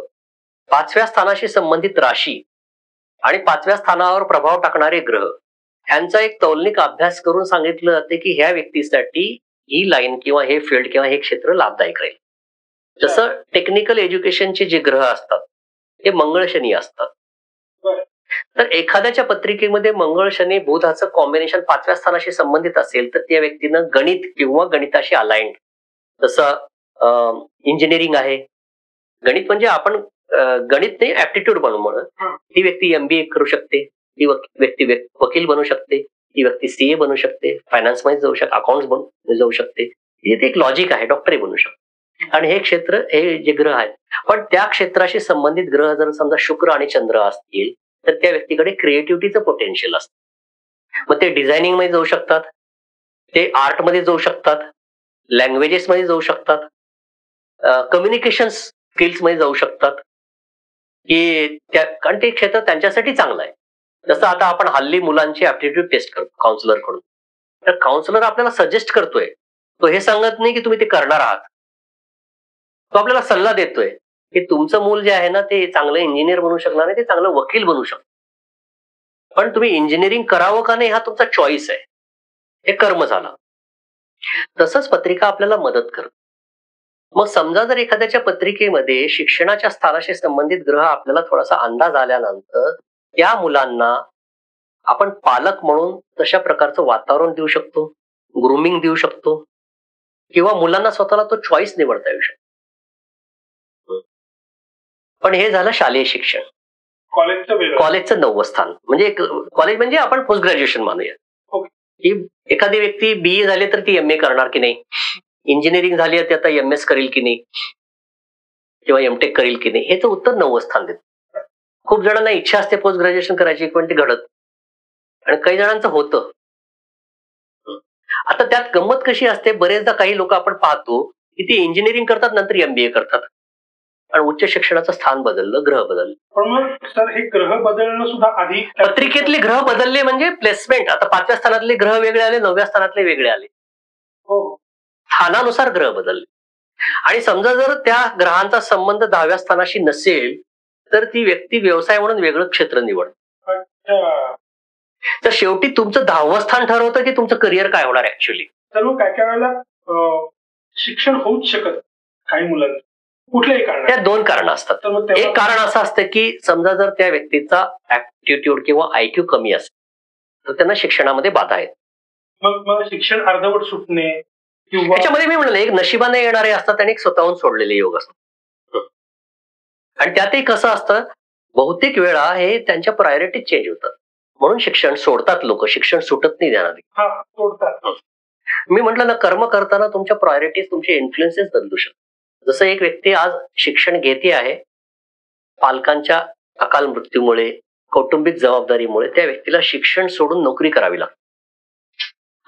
5व्या स्थानाशी संबंधित राशी आणि 5व्या स्थानावर प्रभाव टाकणारे ग्रह यांचा एक तौलनिक अभ्यास करून सांगितलं जाते की ह्या व्यक्तीसाठी ही लाईन किंवा हे फील्ड किंवा हे क्षेत्र लाभदायक राहील. जसं टेक्निकल एज्युकेशनचे जे ग्रह असतात ते मंगळ शनी असतात, तर एखाद्याच्या पत्रिकेमध्ये मंगळ शनी बुधाचं कॉम्बिनेशन 5व्या स्थानाशी संबंधित असेल तर त्या व्यक्तीनं गणित किंवा गणिताशी अलाइंड, जसं इंजिनिअरिंग आहे, गणित म्हणजे आपण गणित नाही ऍप्टिट्यूड बनवू म्हणून, ती व्यक्ती MBA करू शकते, ती व्यक्ती वकील बनू शकते, ती व्यक्ती CA बनू शकते, फायनान्स मध्ये जाऊ शकते, अकाउंट्स जाऊ शकते, इथे एक लॉजिक आहे, डॉक्टरही बनू शकते. आणि हे क्षेत्र, हे जे ग्रह आहेत, पण त्या क्षेत्राशी संबंधित ग्रह जर समजा शुक्र आणि चंद्र असतील तर त्या व्यक्तीकडे क्रिएटिव्हिटीचं पोटेन्शियल असतं. मग ते डिझायनिंग मध्ये जाऊ शकतात, ते आर्ट मध्ये जाऊ शकतात, लँग्वेजेस मध्ये जाऊ शकतात, कम्युनिकेशन स्किल्स मध्ये जाऊ शकतात, की कारण ते क्षेत्र त्यांच्यासाठी चांगलं आहे. जसं आता आपण हल्ली मुलांची ऍप्टिट्यूड टेस्ट करतो काउन्सिलर कडून, तर काउन्सिलर आपल्याला सजेस्ट करतोय, तो हे सांगत नाही की तुम्ही ते करणार आहात, तो आपल्याला सल्ला देतोय की तुमचं मूल जे आहे ना ते चांगलं इंजिनियर बनू शकणार नाही, ते चांगलं वकील बनू शकतं, पण तुम्ही इंजिनिअरिंग करावं का नाही हा तुमचा चॉईस आहे, हे कर्म झालं. तसंच पत्रिका आपल्याला मदत करते. मग समजा जर एखाद्याच्या पत्रिकेमध्ये शिक्षणाच्या स्थानाशी संबंधित ग्रह आपल्याला थोडासा अंदाज आल्यानंतर त्या मुलांना आपण पालक म्हणून तशा प्रकारचं वातावरण देऊ शकतो, ग्रूमिंग देऊ शकतो, किंवा मुलांना स्वतःला तो चॉईस निवडता येऊ शकतो. पण हे झालं शालेय शिक्षण. कॉलेजचं 9वं स्थान म्हणजे कॉलेज म्हणजे आपण पोस्ट ग्रॅज्युएशन मानूया, की एखादी व्यक्ती BA झाली तर ती MA करणार की नाही, इंजिनिअरिंग झाली तर आता MS करेल की नाही, किंवा MTech करेल की नाही, हेच उत्तर 9वं स्थान देतं. खूप जणांना इच्छा असते पोस्ट ग्रॅज्युएशन करायची पण ते घडत, आणि काही जणांचं होतं. आता त्यात गंमत कशी असते, बरेचदा काही लोक आपण पाहतो की ते इंजिनिअरिंग करतात नंतर MBA करतात, आणि उच्च शिक्षणाचं स्थान बदललं, ग्रह बदललं. पण मग सर हे ग्रह बदलणं सुद्धा आधी पत्रिकेतले ग्रह बदलले म्हणजे प्लेसमेंट, आता 5व्या स्थानातले ग्रह वेगळे आले, 9व्या स्थानातले वेगळे आले, स्थानानुसार ग्रह बदलले. आणि समजा जर त्या ग्रहांचा संबंध 10व्या स्थानाशी नसेल तर ती व्यक्ती व्यवसाय म्हणून वेगळं क्षेत्र निवड. तर शेवटी तुमचं 10वं स्थान ठरवतं की तुमचं करिअर काय होणार ऍक्च्युअली. तर मग काय काय वेळेला शिक्षण होऊच शकत काही मुलांचं कुठल्याही कारण, त्या 2 कारण असतात. एक कारण असं असतं की समजा जर त्या व्यक्तीचा ऍप्टिट्यूड किंवा IQ कमी असेल तर त्यांना शिक्षणामध्ये बाधा आहेत. मग शिक्षण अर्धवट सुटणे, त्याच्यामध्ये मी म्हणलं एक नशिबाने येणारे असतात आणि एक स्वतःहून सोडलेले योग असतात. आणि त्यातही कसं असतं, बहुतेक वेळा हे त्यांच्या प्रायोरिटी चेंज होतात, म्हणून शिक्षण सोडतात लोक, शिक्षण सुटत नाही देणार. मी म्हटलं ना, कर्म करताना तुमच्या प्रायोरिटीज, तुमचे इन्फ्लुएन्सेस बदलू शकतात. जसं एक व्यक्ती आज शिक्षण घेते आहे, पालकांच्या अकाल मृत्यूमुळे, कौटुंबिक जबाबदारीमुळे त्या व्यक्तीला शिक्षण सोडून नोकरी करावी लागते.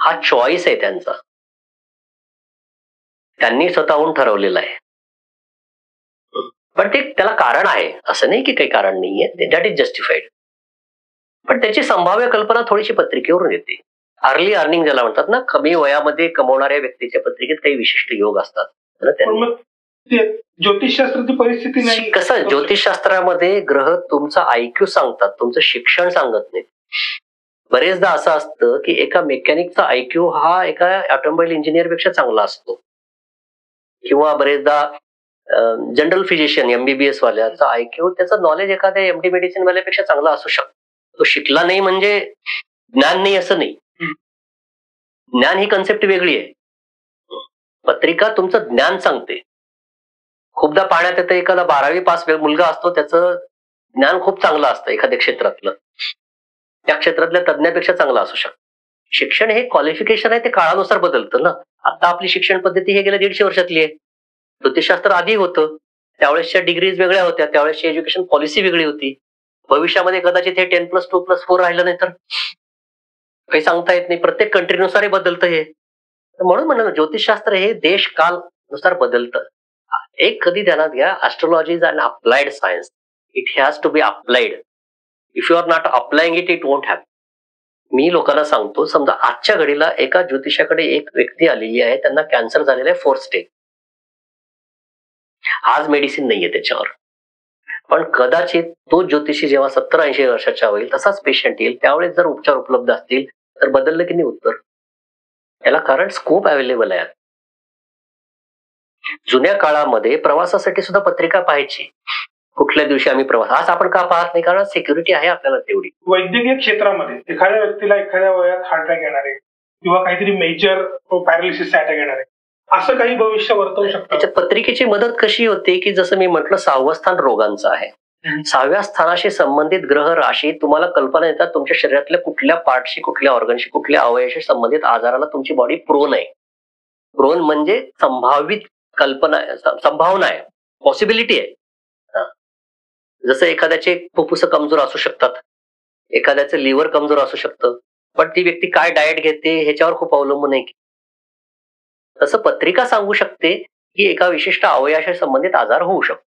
हा चॉईस आहे त्यांचा, त्यांनी स्वतःहून ठरवलेला आहे. पण ते त्याला कारण आहे, असं नाही की काही कारण नाहीये, दॅट इज जस्टिफाईड. पण त्याची संभाव्य कल्पना थोडीशी पत्रिकेवरून येते. अर्ली अर्निंग ज्याला म्हणतात ना, कमी वयामध्ये कमवणाऱ्या व्यक्तीच्या पत्रिकेत काही विशिष्ट योग असतात. ज्योतिषशास्त्राची परिस्थिती नाही. कसं ज्योतिषशास्त्रामध्ये ग्रह तुमचा IQ सांगतात, तुमचं शिक्षण सांगत नाही. बरेचदा असं असतं की एका मेकॅनिकचा IQ हा एका ऑटोमोबाईल इंजिनियर पेक्षा चांगला असतो, किंवा बरेचदा जनरल फिजिशियन MBBS वाल्याचा IQ, त्याचं नॉलेज एखाद्या MD मेडिसिन वाल्यापेक्षा चांगला असू शकतो. तो शिकला नाही म्हणजे ज्ञान नाही असं नाही, ज्ञान ही कन्सेप्ट वेगळी आहे. पत्रिका तुमचं ज्ञान सांगते. खूपदा पाहण्यात येतं एखादा 12वी पास मुलगा असतो, त्याचं ज्ञान खूप चांगलं असतं एखाद्या क्षेत्रातलं, त्या क्षेत्रातल्या तज्ञापेक्षा चांगलं असू शकतं. शिक्षण हे क्वालिफिकेशन आहे, ते काळानुसार बदलतं ना. आता आपली शिक्षण पद्धती हे गेल्या 150 वर्षातली आहे. ज्योतिषशास्त्र आधी होतं, त्यावेळेसच्या डिग्रीज वेगळ्या होत्या, त्यावेळेसची एज्युकेशन पॉलिसी वेगळी होती. भविष्यामध्ये कदाचित हे 10+2+4 राहिलं नाही तर काही सांगता येत नाही. प्रत्येक कंट्रीनुसार हे बदलतं हे. म्हणून म्हणलं ज्योतिषशास्त्र हे देश काल नुसार बदलतं. एक कधी ध्यानात घ्या, astrology is an applied science. It has to be applied. If you are not applying it, it won't happen. मी लोकांना सांगतो, समजा आजच्या घडीला एका ज्योतिषाकडे एक व्यक्ती आलेली आहे, त्यांना कॅन्सर झालेला आहे 4th स्टेज. आज मेडिसिन नाहीये त्याच्यावर, पण कदाचित तो ज्योतिषी जेव्हा 70-80 वर्षाचा होईल तसाच पेशंट येईल, त्यावेळेस जर उपचार उपलब्ध असतील तर बदललं की नाही उत्तर. याला कारण स्कोप अवेलेबल आहे. जुन्या काळामध्ये प्रवासासाठी सुद्धा पत्रिका पाहायची. कुठल्या दिवशी आम्ही प्रवास, आज आपण का पाहत नाही? कारण सिक्युरिटी आहे आपल्याला तेवढी. वैद्यकीय क्षेत्रामध्ये एखाद्या व्यक्तीला एखाद्या वयात हार्ट अटॅक येणार आहे किंवा काहीतरी मेजर पॅरालिसिस अटॅक येणार आहे, असं काही भविष्य वर्तवू शकतं? त्याच्या पत्रिकेची मदत कशी होते की जसं मी म्हटलं 6वं स्थान रोगांचं आहे. 6व्या स्थानाशी संबंधित ग्रह राशी तुम्हाला कल्पना येतात तुमच्या शरीरातल्या कुठल्या पार्टशी, कुठल्या ऑर्गनशी, कुठल्या अवयवाशी संबंधित आजाराला तुमची बॉडी प्रोन आहे. प्रोन म्हणजे संभावित कल्पना, संभावना आहे, पॉसिबिलिटी आहे. जसं एखाद्याचे फुफ्फुस कमजोर असू शकतात, एखाद्याचं लिव्हर कमजोर असू शकतं, पण ती व्यक्ती काय डाएट घेते ह्याच्यावर खूप अवलंबून आहे. तसं पत्रिका सांगू शकते की एका विशिष्ट अवयवाशी संबंधित आजार होऊ शकतो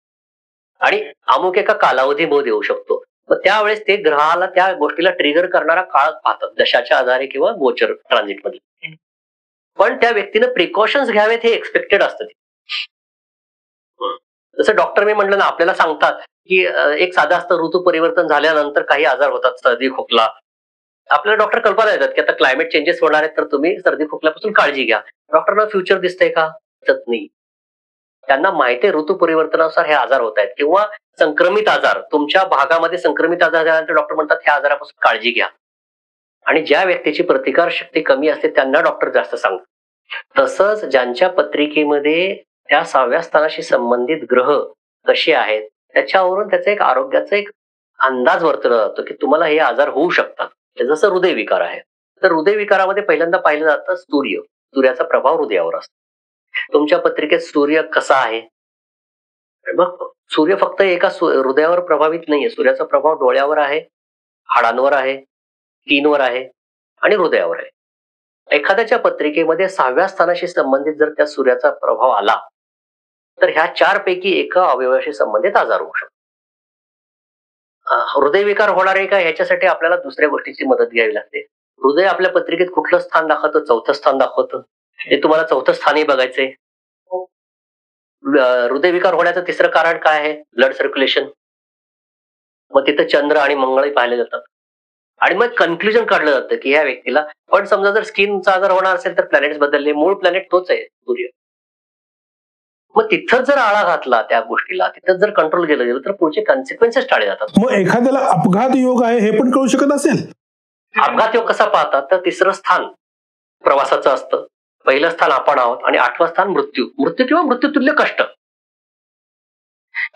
आणि अमुक एका कालावधीमध्ये येऊ शकतो. मग त्यावेळेस ते ग्रहाला त्या गोष्टीला ट्रिगर करणारा काळ पाहतात, दशाच्या आधारे किंवा गोचर ट्रान्झिट मध्ये. पण त्या व्यक्तीनं प्रिकॉशन्स घ्यावेत हे एक्सपेक्टेड असतं. जसं डॉक्टर मी म्हटलं ना, आपल्याला सांगतात की एक साधं असतं, ऋतू परिवर्तन झाल्यानंतर काही आजार होतात, सर्दी खोकला. आपल्याला डॉक्टर कल्पना देतात की आता क्लायमेट चेंजेस होणार आहेत तर तुम्ही सर्दी खोकल्यापासून काळजी घ्या. डॉक्टरना फ्युचर दिसतंय का? दिसत नाही. त्यांना माहिती आहे ऋतू परिवर्तनानुसार हे आजार होत आहेत किंवा संक्रमित आजार, तुमच्या भागामध्ये संक्रमित आजार झाल्यानंतर डॉक्टर म्हणतात ह्या आजारापासून काळजी घ्या. आणि ज्या व्यक्तीची प्रतिकार शक्ती कमी असते त्यांना डॉक्टर जास्त सांगतात. तसंच ज्यांच्या पत्रिकेमध्ये त्या 6व्या स्थानाशी संबंधित ग्रह कसे आहेत त्याच्यावरून त्याचा एक आरोग्याचा एक अंदाज वर्तवला जातो की तुम्हाला हे आजार होऊ शकतात. जसं हृदयविकार आहे, तर हृदयविकारामध्ये पहिल्यांदा पाहिलं जातं सूर्याचा प्रभाव हृदयावर असतो. तुमच्या पत्रिकेत सूर्य कसा आहे? मग सूर्य फक्त एका हृदयावर प्रभावित नाहीये, सूर्याचा प्रभाव डोळ्यावर आहे, हाडांवर आहे, स्किनवर आहे आणि हृदयावर आहे. एखाद्याच्या पत्रिकेमध्ये 6व्या स्थानाशी संबंधित जर त्या सूर्याचा प्रभाव आला तर ह्या 4 पैकी एका अवयवाशी संबंधित आजार होऊ शकतो. हृदयविकार होणार आहे का ह्याच्यासाठी आपल्याला दुसऱ्या गोष्टीची मदत घ्यावी लागते. हृदय आपल्या पत्रिकेत कुठलं स्थान दाखवतं? 4थं स्थान दाखवतं. हे तुम्हाला 4थं स्थानही बघायचंय. हृदयविकार होण्याचं तिसरं कारण काय आहे? Blood circulation. मग तिथं चंद्र आणि मंगळही पाहिले जातात आणि मग कन्क्ल्युजन काढलं जातं की ह्या व्यक्तीला, पण समजा जर स्किनचा आजार होणार असेल तर प्लॅनेट्स बदलले, मूळ प्लॅनेट तोच आहे सूर्य. मग तिथं जर आळा घातला त्या गोष्टीला, तिथं जर कंट्रोल केलं गेलं तर पुढचे कॉन्सिक्वेन्सेस टाळले जातात. मग एखाद्याला अपघात योग आहे हे पण कळू शकत असेल? अपघात योग कसा पाहतात तर 3रं स्थान प्रवासाचं असतं, 1लं स्थान आपण आहोत आणि 8वं स्थान मृत्यू किंवा मृत्यूतुल्य कष्ट.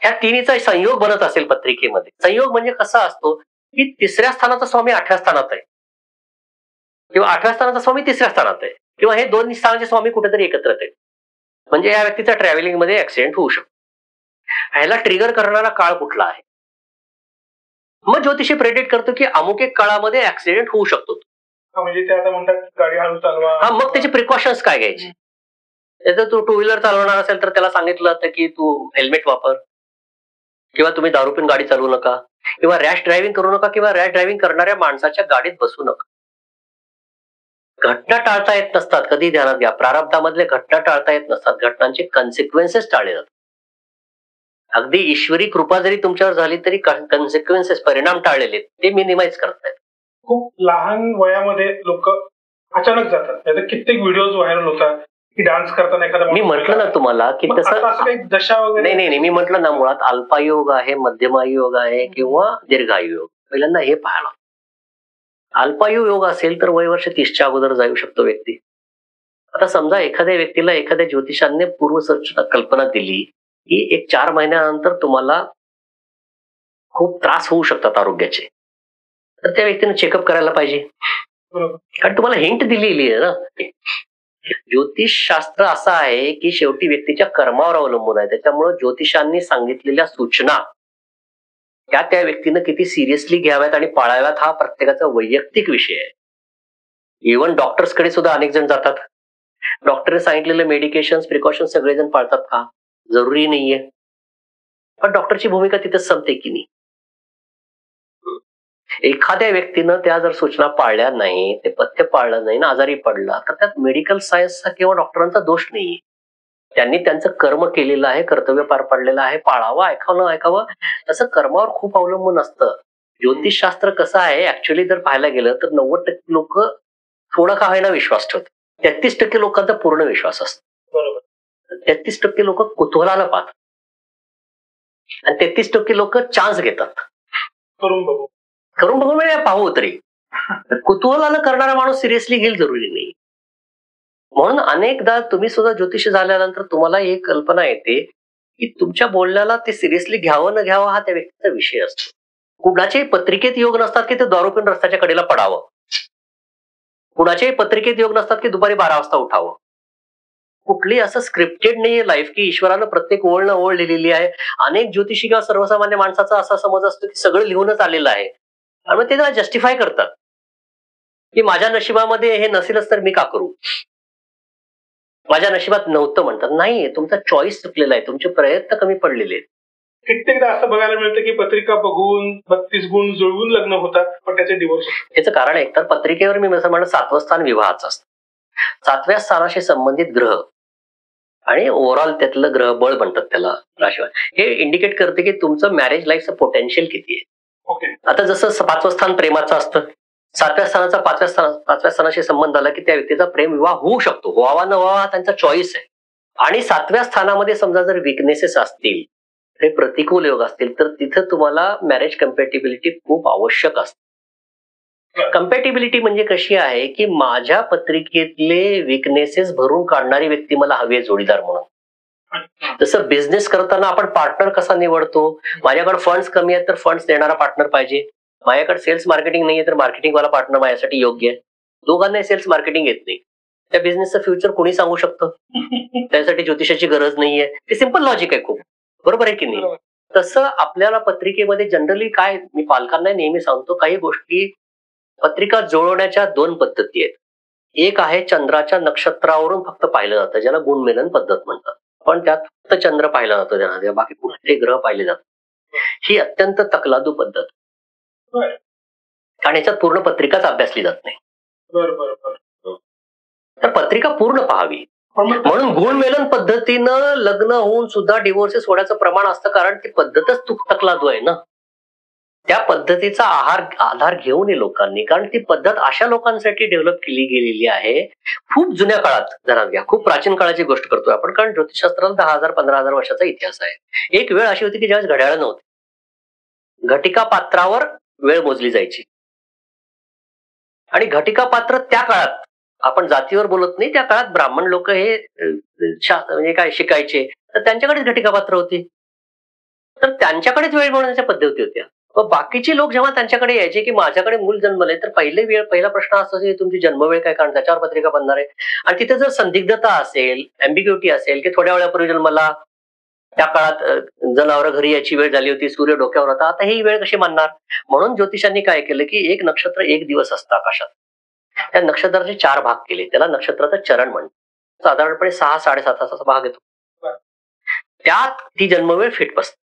ह्या तिन्हीचा संयोग बनत असेल पत्रिकेमध्ये. संयोग म्हणजे कसा असतो की 3ऱ्या स्थानाचा स्वामी 8व्या स्थानात आहे किंवा 8व्या स्थानाचा स्वामी 3ऱ्या स्थानात आहे किंवा हे 2 स्थानाचे स्वामी कुठेतरी एकत्र आहेत. म्हणजे या व्यक्तीचा ट्रॅव्हलिंग मध्ये ऍक्सिडेंट होऊ शकतो. ह्याला ट्रिगर करणारा काळ कुठला आहे? मग ज्योतिषी प्रेडिक्ट करतो की अमुक एक काळामध्ये ऍक्सिडेंट होऊ शकतो. म्हणजे ते आता म्हणतात गाडी हळू चालवा. हा, मग त्याचे प्रिकॉशन्स काय घ्यायचे? जर तू 2 व्हीलर चालवणार असेल तर त्याला सांगितलं जातं की तू हेल्मेट वापर किंवा तुम्ही दारू पिऊन गाडी चालवू नका किंवा रॅश ड्रायव्हिंग करू नका किंवा रॅश ड्रायव्हिंग करणाऱ्या माणसाच्या गाडीत बसू नका. घटना टाळता येत नसतात, कधी ध्यानात घ्या. प्रारब्धामधले घटना टाळता येत नसतात, घटनांचे कॉन्सिक्वेन्सेस टाळले जातात. अगदी ईश्वरी कृपा जरी तुमच्यावर झाली तरी कॉन्सिक्वेन्सेस, परिणाम टाळलेले ते मिनिमाइज करतायत. खूप लहान वयामध्ये लोक अचानक जातात. कित्येक व्हिडिओज व्हायरल होतात की डान्स करताना एखादा, मी म्हटलं ना तुम्हाला की तसं काही दशा वगैरे नाही, मी म्हटलं ना मुळात अल्पायुयोग आहे, मध्यमायू योग आहे किंवा दीर्घायू योग. पहिल्यांदा हे पाहायला. अल्पायू योग असेल तर वय वर्ष 30च्या अगोदर जाऊ शकतो व्यक्ती. आता समजा एखाद्या व्यक्तीला एखाद्या ज्योतिषांनी पूर्वसूचना कल्पना दिली की एक 4 महिन्यानंतर तुम्हाला खूप त्रास होऊ शकतात आरोग्याचे, तर त्या व्यक्तीने चेकअप करायला पाहिजे. कारण तुम्हाला हिंट दिलेली आहे ना. ज्योतिष शास्त्र असं आहे की शेवटी व्यक्तीच्या कर्मावर अवलंबून आहे. त्याच्यामुळे ज्योतिषांनी सांगितलेल्या सूचना त्या व्यक्तीनं किती सिरियसली घ्याव्यात आणि पाळाव्यात हा प्रत्येकाचा वैयक्तिक विषय आहे. इव्हन डॉक्टर्सकडे सुद्धा अनेक जण जातात. डॉक्टरने सांगितलेले मेडिकेशन, प्रिकॉशन सगळेजण पाळतात का? जरुरी नाहीये. पण डॉक्टरची भूमिका तिथेच संपते की नाही. एखाद्या व्यक्तीनं त्या जर सूचना पाळल्या नाही, ते पथ्य पाळलं नाही ना, आजारी पडला तर त्यात मेडिकल सायन्सचा किंवा डॉक्टरांचा दोष नाहीये. त्यांनी त्यांचं कर्म केलेलं आहे, कर्तव्य पार पाडलेलं आहे, पाळावं, ऐकावं. तसं कर्मावर खूप अवलंबून असतं. ज्योतिषशास्त्र कसं आहे, ऍक्च्युअली जर पाहायला गेलं तर 90% लोक थोडा का होईना विश्वास ठेवतात. 33% लोकांचा पूर्ण विश्वास असतो. बरोबर. 33% लोक कुतूहलानं पाहतात. आणि 33% लोक चान्स घेतात. करून बघू म्हणजे पाहू तरी. कुतूहलानं करणारा माणूस सिरियसली घेईल जरुरी नाही. म्हणून अनेकदा तुम्ही सुद्धा ज्योतिष झाल्यानंतर तुम्हाला एक कल्पना येते की तुमच्या बोलण्याला ते सिरियसली घ्यावं न घ्यावं हा त्या व्यक्तीचा विषय असतो. कुणाच्याही पत्रिकेत योग नसतात की ते दारू पिऊन रस्त्याच्या कडेला पडावं. कुणाच्याही पत्रिकेत योग नसतात की दुपारी 12 वाजता उठावं. कुठली असं स्क्रिप्टेड नाहीये लाईफ की ईश्वरानं प्रत्येक ओळ न ओळ लिहिलेली आहे. अनेक ज्योतिषी किंवा सर्वसामान्य माणसाचा असा समज असतो की सगळं लिहूनच आलेलं आहे आणि मग ते त्याला जस्टिफाय करतात की माझ्या नशिबामध्ये हे नसेलच तर मी का करू. माझ्या नशिबात नव्हतं म्हणतात. नाही, तुमचा चॉईस चुकलेला आहे, तुमचे प्रयत्न कमी पडलेले आहेत. कित्येकदा असं बघायला मिळतं की पत्रिका बघून 32 गुण जुळवून लग्न होतात पण त्याचे डिवोर्स होतात. याचं कारण एक तर पत्रिकेवर मी असं म्हणलं 7वं स्थान विवाहाचं असतं. 7व्या स्थानाशी संबंधित ग्रह आणि ओव्हरऑल त्यातलं ग्रह बळ म्हणतात त्याला राशीवर, हे इंडिकेट करते की तुमचं मॅरेज लाईफचं पोटेन्शियल किती आहे. ओके. आता जसं 5वं स्थान प्रेमाचं असतं, 7व्या स्थानाचा 5व्या स्थानाशी संबंध आला की त्या व्यक्तीचा प्रेम विवाह होऊ शकतो. व्हावा न व्हावा त्यांचा चॉईस आहे. आणि 7व्या स्थानामध्ये समजा जर विकनेसेस असतील, हे प्रतिकूल योग असतील तर तिथं तुम्हाला मॅरेज कम्पॅटिबिलिटी खूप आवश्यक असते. कम्पॅटिबिलिटी म्हणजे कशी आहे की माझ्या पत्रिकेतले विकनेसेस भरून काढणारी व्यक्ती मला हवी आहे जोडीदार म्हणून. जसं बिझनेस करताना आपण पार्टनर कसा निवडतो, माझ्याकडे फंड्स कमी आहेत तर फंड्स देणारा पार्टनर पाहिजे, माझ्याकडे सेल्स मार्केटिंग नाहीये तर मार्केटिंग वाला पार्टनर माझ्यासाठी योग्य आहे. दोघांनाही सेल्स मार्केटिंग येत नाही, त्या बिझनेसचं फ्युचर कोणी सांगू शकतं. त्यासाठी ज्योतिषाची गरज नाहीये. ते सिंपल लॉजिक आहे खूप, बरोबर आहे की नाही. तसं आपल्याला पत्रिकेमध्ये जनरली काय, मी पालकांना नेहमी सांगतो, काही गोष्टी पत्रिका जुळवण्याच्या 2 पद्धती आहेत. एक आहे चंद्राच्या नक्षत्रावरून फक्त पाहिलं जातं, ज्याला गुणमेलन पद्धत म्हणतात. पण त्यात फक्त चंद्र पाहिला जातो, त्यांना बाकी कुठले ग्रह पाहिले जातात. ही अत्यंत तकलादू पद्धत, कारण याच्यात पूर्ण पत्रिकाच अभ्यासली जात नाही. तर पत्रिका पूर्ण पाहावी. म्हणून गुणमेलन पद्धतीनं लग्न होऊन सुद्धा डिवोर्सेस होण्याचं प्रमाण असतं, कारण ती पद्धतच तकलादू आहे ना. त्या पद्धतीचा आधार घेऊ नये लोकांनी, कारण ती पद्धत अशा लोकांसाठी डेव्हलप केली गेलेली आहे. खूप जुन्या काळात, जरा घ्या, खूप प्राचीन काळाची गोष्ट करतोय आपण, कारण ज्योतिषशास्त्राला 10,000-15,000 वर्षाचा इतिहास आहे. एक वेळ अशी होती की ज्यावेळेस घड्याळ नव्हते, घटिका पात्रावर वेळ मोजली जायची. आणि घटिका पात्र त्या काळात, आपण जातीवर बोलत नाही, त्या काळात ब्राह्मण लोक हे म्हणजे काय शिकायचे, तर त्यांच्याकडेच घटिका पात्र होती, तर त्यांच्याकडेच वेळ मोजण्याच्या पद्धती होत्या. बाकीचे लोक जेव्हा त्यांच्याकडे यायचे की माझ्याकडे मूल जन्मलंय, तर पहिला प्रश्न असा की तुमची जन्मवेळ काय, कारण त्याच्यावर पत्रिका बनणार आहे. आणि तिथे जर संदिग्धता असेल, अँबिग्युटी असेल की थोड्या वेळापूर्वी जन्मला, त्या काळात जनावर घरी याची वेळ झाली होती, सूर्य डोक्यावर होता, आता ही वेळ कशी मानणार. म्हणून ज्योतिषांनी काय केलं की एक नक्षत्र एक दिवस असतं आकाशात, त्या नक्षत्राचे 4 भाग केले, त्याला नक्षत्राचं चरण म्हणतात. साधारणपणे 6-7.5 तासाचा भाग येतो, त्यात ती जन्मवेळ फिट बसते.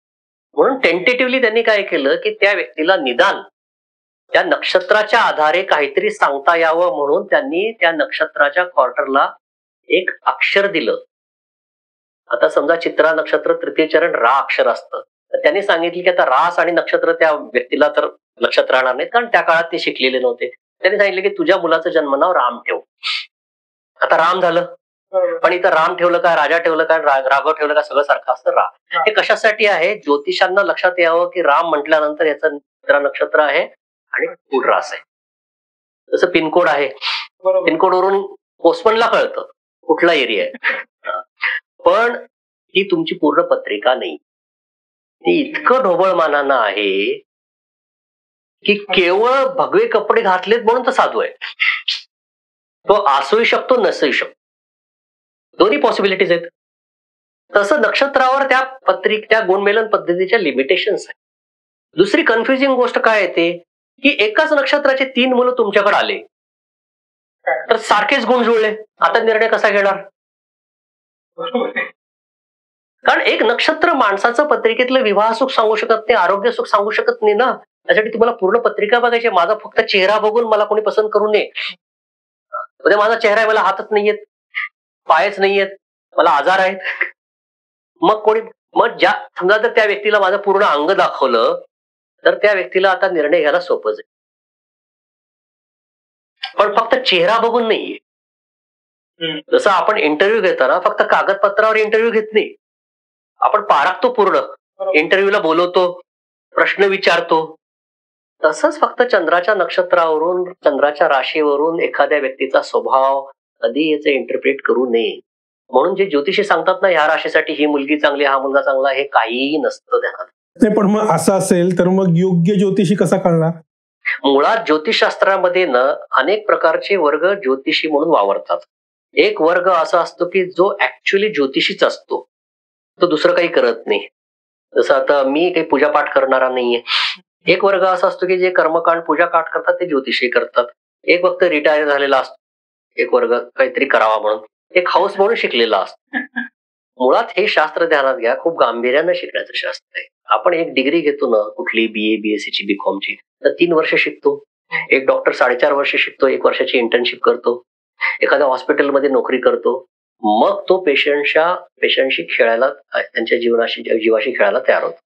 म्हणून टेंटेटिव्हली त्यांनी काय केलं की त्या व्यक्तीला निदान त्या नक्षत्राच्या आधारे काहीतरी सांगता यावं, म्हणून त्यांनी त्या नक्षत्राच्या क्वार्टरला एक अक्षर दिलं. आता समजा चित्रा नक्षत्र 3य चरण रा अक्षर असतं, तर त्यांनी सांगितलं की आता रास आणि नक्षत्र त्या व्यक्तीला तर लक्षात राहणार नाही, कारण त्या काळात ते शिकलेले नव्हते. त्यांनी सांगितलं की तुझ्या मुलाचं जन्मनाव राम ठेव. आता राम झालं, पण इथं राम ठेवलं काय, राजा ठेवलं काय, राघव ठेवलं काय, सगळं सारखं असतं. हे कशासाठी आहे, ज्योतिषांना लक्षात यावं की राम म्हटल्यानंतर याचं नक्षत्र आहे आणि पुढ रास आहे. जसं पिनकोड आहे, पिनकोड वरून पोस्टमनला कळतं कुठला एरिया आहे, पण ती तुमची पूर्ण पत्रिका नाही. ती इतकं ढोबळमानानं आहे की केवळ भगवे कपडे घातलेत म्हणून तो साधू आहे. तो असूही शकतो, नसूही शकतो, दोन्ही पॉसिबिलिटीज आहेत. तसं नक्षत्रावर त्या गुणमेलन पद्धतीच्या लिमिटेशन्स आहेत. दुसरी कन्फ्युजिंग गोष्ट काय येते की एकाच नक्षत्राचे 3 मुलं तुमच्याकडे आले, तर सारखेच गुण जुळले, आता निर्णय कसा घेणार. कारण एक नक्षत्र माणसाचं पत्रिकेतलं विवाह सुख सांगू शकत नाही, आरोग्य सुख सांगू शकत नाही ना. त्यासाठी तुम्हाला पूर्ण पत्रिका बघायची. माझा फक्त चेहरा बघून मला कोणी पसंत करू नये. माझा चेहरा आहे, मला हातच नाहीयेत, पायच नाहीयेत, मला आजार आहेत, मग ज्या समजा जर त्या व्यक्तीला माझं पूर्ण अंग दाखवलं तर त्या व्यक्तीला आता निर्णय घ्यायला सोपंच आहे. पण फक्त चेहरा बघून नाहीये. जसं आपण इंटरव्ह्यू घेताना फक्त कागदपत्रावर इंटरव्ह्यू घेत नाही, आपण पारखतो पूर्ण इंटरव्ह्यूला बोलवतो, प्रश्न विचारतो. तसंच फक्त चंद्राच्या नक्षत्रावरून, चंद्राच्या राशीवरून एखाद्या व्यक्तीचा स्वभाव कधी याचे इंटरप्रेट करू नये. म्हणून जे ज्योतिषी सांगतात ना, ह्या राशीसाठी ही मुलगी चांगली, हा मुलगा चांगला, हे काहीही नसतं ध्यानात. नाही, पण मग असं असेल तर मग योग्य ज्योतिषी कसा कळणार? मुळात ज्योतिषशास्त्रामध्ये ना अनेक प्रकारचे वर्ग ज्योतिषी म्हणून वावरतात. एक वर्ग असा असतो की जो ऍक्च्युअली ज्योतिषीच असतो, तो दुसरं काही करत नाही. जसं आता मी काही पूजापाठ करणारा नाहीये. एक वर्ग असा असतो की जे कर्मकांड पूजा पाठ करतात ते ज्योतिषी करतात. एक फक्त रिटायर झालेला असतो, एक वर्ग काहीतरी करावा म्हणून, एक हाऊस म्हणून शिकलेला असतो. मुळात हे शास्त्र ध्यानात घ्या, खूप गांभीर्यानं शिकण्याचं शास्त्र आहे. आपण एक डिग्री घेतो ना, कुठली BA BSc ची BCom ची, तर 3 वर्ष शिकतो. एक डॉक्टर 4.5 वर्ष शिकतो, 1 वर्षाची इंटर्नशिप करतो, एखाद्या हॉस्पिटलमध्ये नोकरी करतो, मग तो पेशंटशी खेळायला, त्यांच्या जीवाशी खेळायला तयार होतो.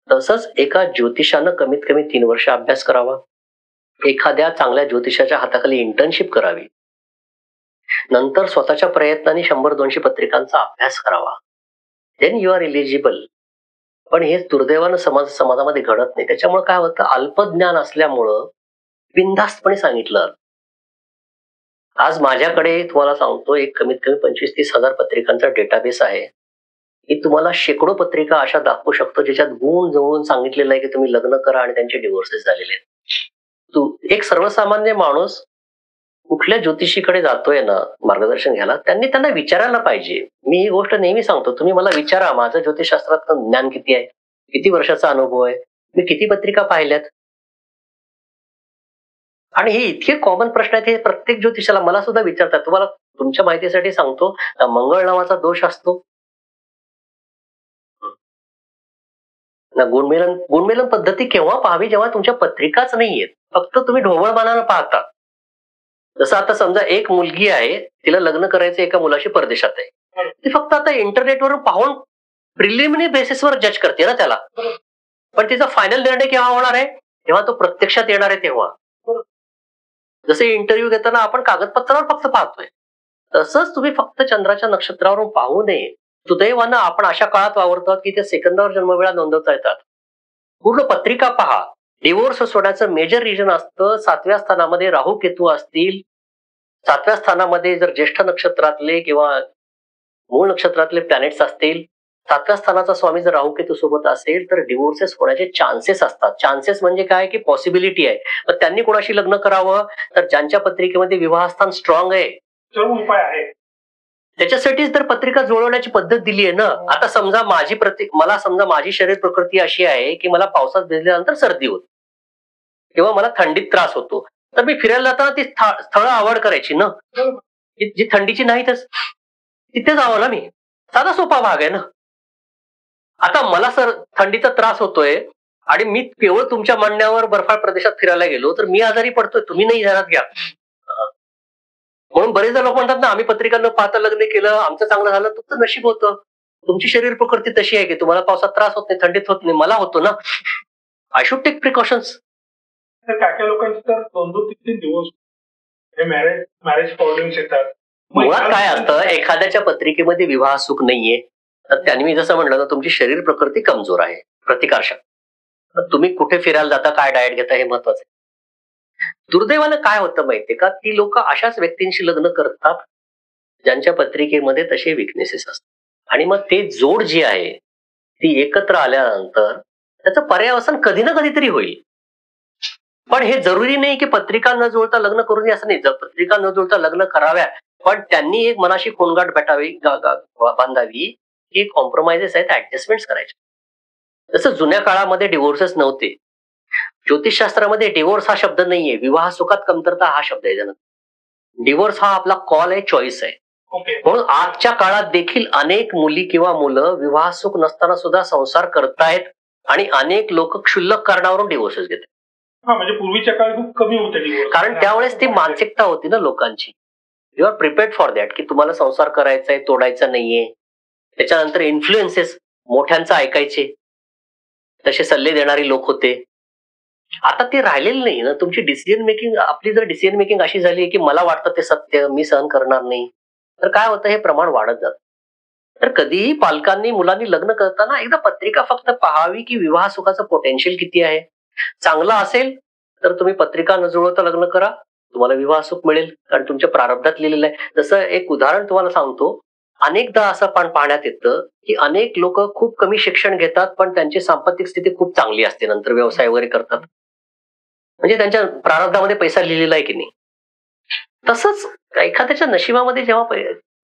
तसंच एका ज्योतिषानं कमीत कमी 3 वर्ष अभ्यास करावा, एखाद्या चांगल्या ज्योतिषाच्या हाताखाली इंटर्नशिप करावी, नंतर स्वतःच्या प्रयत्नांनी 100-200 पत्रिकांचा अभ्यास करावा, देन यू आर एलिजिबल. पण हे दुर्दैवानं समाजामध्ये घडत नाही. त्याच्यामुळे काय होतं, अल्पज्ञान असल्यामुळं बिनधास्तपणे सांगितलं. आज माझ्याकडे तुम्हाला सांगतो, एक कमीत कमी 25-30 हजार पत्रिकांचा डेटाबेस आहे. मी तुम्हाला शेकडो पत्रिका अशा दाखवू शकतो ज्याच्यात गुण जवळून सांगितलेलं आहे की तुम्ही लग्न करा आणि त्यांचे डिव्होर्सेस झालेले आहेत. एक सर्वसामान्य माणूस कुठल्या ज्योतिषीकडे जातोय ना मार्गदर्शन घ्यायला, त्यांना विचारायला पाहिजे. मी ही गोष्ट नेहमी सांगतो, तुम्ही मला विचारा माझं ज्योतिषशास्त्रात ज्ञान किती आहे, किती वर्षाचा अनुभव आहे, मी किती पत्रिका पाहिल्यात. आणि हे इतके कॉमन प्रश्न आहेत, हे प्रत्येक ज्योतिषाला मला सुद्धा विचारतात. तुम्हाला तुमच्या माहितीसाठी सांगतो, मंगळ नावाचा दोष असतो ना. गुणमेलन पद्धती केव्हा पाहावी, जेव्हा तुमच्या पत्रिकाच नाहीयेत, फक्त तुम्ही ढोबळमानानं पाहता. जसं आता समजा एक मुलगी आहे, तिला लग्न करायचं एका मुलाशी परदेशात आहे, ती फक्त आता इंटरनेटवर पाहून प्रिलिमिनरी बेसिसवर जज करते ना त्याला, पण तिचा फायनल निर्णय केव्हा होणार आहे, तेव्हा तो प्रत्यक्षात येणार आहे तेव्हा. जसे इंटरव्ह्यू घेताना आपण कागदपत्रावर फक्त पाहतोय, तसंच तुम्ही फक्त चंद्राच्या नक्षत्रावरून पाहू नये. सुदैवानं आपण अशा काळात वावरतो की त्या सेकंदावर जन्मवेळा नोंदवता येतात. पूर्ण पत्रिका पहा. डिवोर्स सोडायचं मेजर रिजन असतं 7व्या स्थानामध्ये राहू केतू असतील, 7व्या स्थानामध्ये जर ज्येष्ठ नक्षत्रातले किंवा मूळ नक्षत्रातले प्लॅनेट्स असतील, 7व्या स्थानाचा स्वामी जर राहू केतू सोबत असेल तर डिवोर्सेस होण्याचे चान्सेस असतात. चान्सेस म्हणजे काय की पॉसिबिलिटी आहे. पण त्यांनी कोणाशी लग्न करावं, तर ज्यांच्या पत्रिकेमध्ये विवाहस्थान स्ट्रॉंग आहे, उपाय आहे. त्याच्यासाठीच तर पत्रिका जुळवण्याची पद्धत दिली आहे ना. आता समजा मला समजा माझी शरीर प्रकृती अशी आहे की मला पावसात भिजल्यानंतर सर्दी होते किंवा मला थंडीत त्रास होतो, तर मी फिरायला जाताना ती स्थळं आवड करायची ना, जी थंडीची नाही तर तिथे जावं ना मी. साधा सोपा भाग आहे ना. आता मला थंडीचा त्रास होतोय आणि मी केवळ तुमच्या म्हणण्यावर बर्फाळ प्रदेशात फिरायला गेलो तर मी आजारी पडतोय, तुम्ही नाही ध्यानात घ्या. म्हणून बरेचदा लोक म्हणतात ना, आम्ही पत्रिका न पाहता लग्न केलं, आमचं चांगलं झालं. तुमचं नशीब होतं, तुमची शरीर प्रकृती तशी आहे की तुम्हाला पावसात त्रास होत नाही, थंडीत होत नाही. मला होतो ना. I should take precautions. काय लोकांचे तर 2-3 दिवस मॅरेज प्रॉब्लेम्स येतात. मुळात काय असतं, एखाद्याच्या पत्रिकेमध्ये विवाह सुख नाहीये, तर त्यांनी मी जसं म्हणलं ना, तुमची शरीर प्रकृती कमजोर आहे, प्रतिकारशक्ती. तुम्ही कुठे फिरायला जाता, काय डाएट घेता, हे महत्वाचं आहे. दुर्दैवानं काय होतं माहितीये का, ती लोक अशाच व्यक्तींशी लग्न करतात ज्यांच्या पत्रिकेमध्ये तसे विकनेसेस असतात, आणि मग ते जोड जी आहे ती एकत्र आल्यानंतर त्याचं पर्यावसन कधी ना कधीतरी होईल. पण हे जरुरी नाही की पत्रिका न जुळता लग्न करू नये असं नाही. जर पत्रिका न जुळता लग्न कराव्या, पण त्यांनी एक मनाशी कोणगाठ बांधावी की कॉम्प्रोमाइजेस आहेत, ऍडजस्टमेंट्स करायचे. जसं जुन्या काळामध्ये डिव्होर्सेस नव्हते. ज्योतिषशास्त्रामध्ये डिव्होर्स हा शब्द नाहीये, विवाह सुखात कमतरता हा शब्द आहे. डिव्होर्स हा आपला कॉल आहे, चॉईस आहे. म्हणून आजच्या काळात देखील अनेक मुली किंवा मुलं विवाह सुख नसताना सुद्धा संसार करतायत आणि अनेक लोक क्षुल्लक कारणावरून डिव्होर्सेस घेतात. म्हणजे पूर्वीच्या काळात खूप कमी होते डिव्होर्स, कारण त्यावेळेस ती मानसिकता होती ना लोकांची. You are prepared for that की तुम्हाला संसार करायचा आहे, तोडायचा नाहीये. त्याच्यानंतर इन्फ्लुएन्सेस मोठ्यांचं ऐकायचे, तसे सल्ले देणारी लोक होते. आता ते राहिलेलं नाही ना. तुमची डिसिजन मेकिंग, आपली जर डिसिजन मेकिंग अशी झाली की मला वाटतं ते सत्य, मी सहन करणार नाही, तर काय होतं, हे प्रमाण वाढत जातं. तर कधीही पालकांनी मुलांनी लग्न करताना एकदा पत्रिका फक्त पाहावी की विवाह सुखाचं पोटेन्शियल किती आहे. चांगलं असेल तर तुम्ही पत्रिका न जुळवता लग्न करा, तुम्हाला विवाह सुख मिळेल, कारण तुमच्या प्रारब्धात लिहिलेलं आहे. जसं एक उदाहरण तुम्हाला सांगतो, अनेकदा असं पण पाहण्यात येतं की अनेक लोक खूप कमी शिक्षण घेतात पण त्यांची सांपत्तिक स्थिती खूप चांगली असते, नंतर व्यवसाय वगैरे करतात. म्हणजे त्यांच्या प्रारब्धामध्ये पैसा लिहिलेला आहे की नाही. तसंच एखाद्याच्या नशिबामध्ये जेव्हा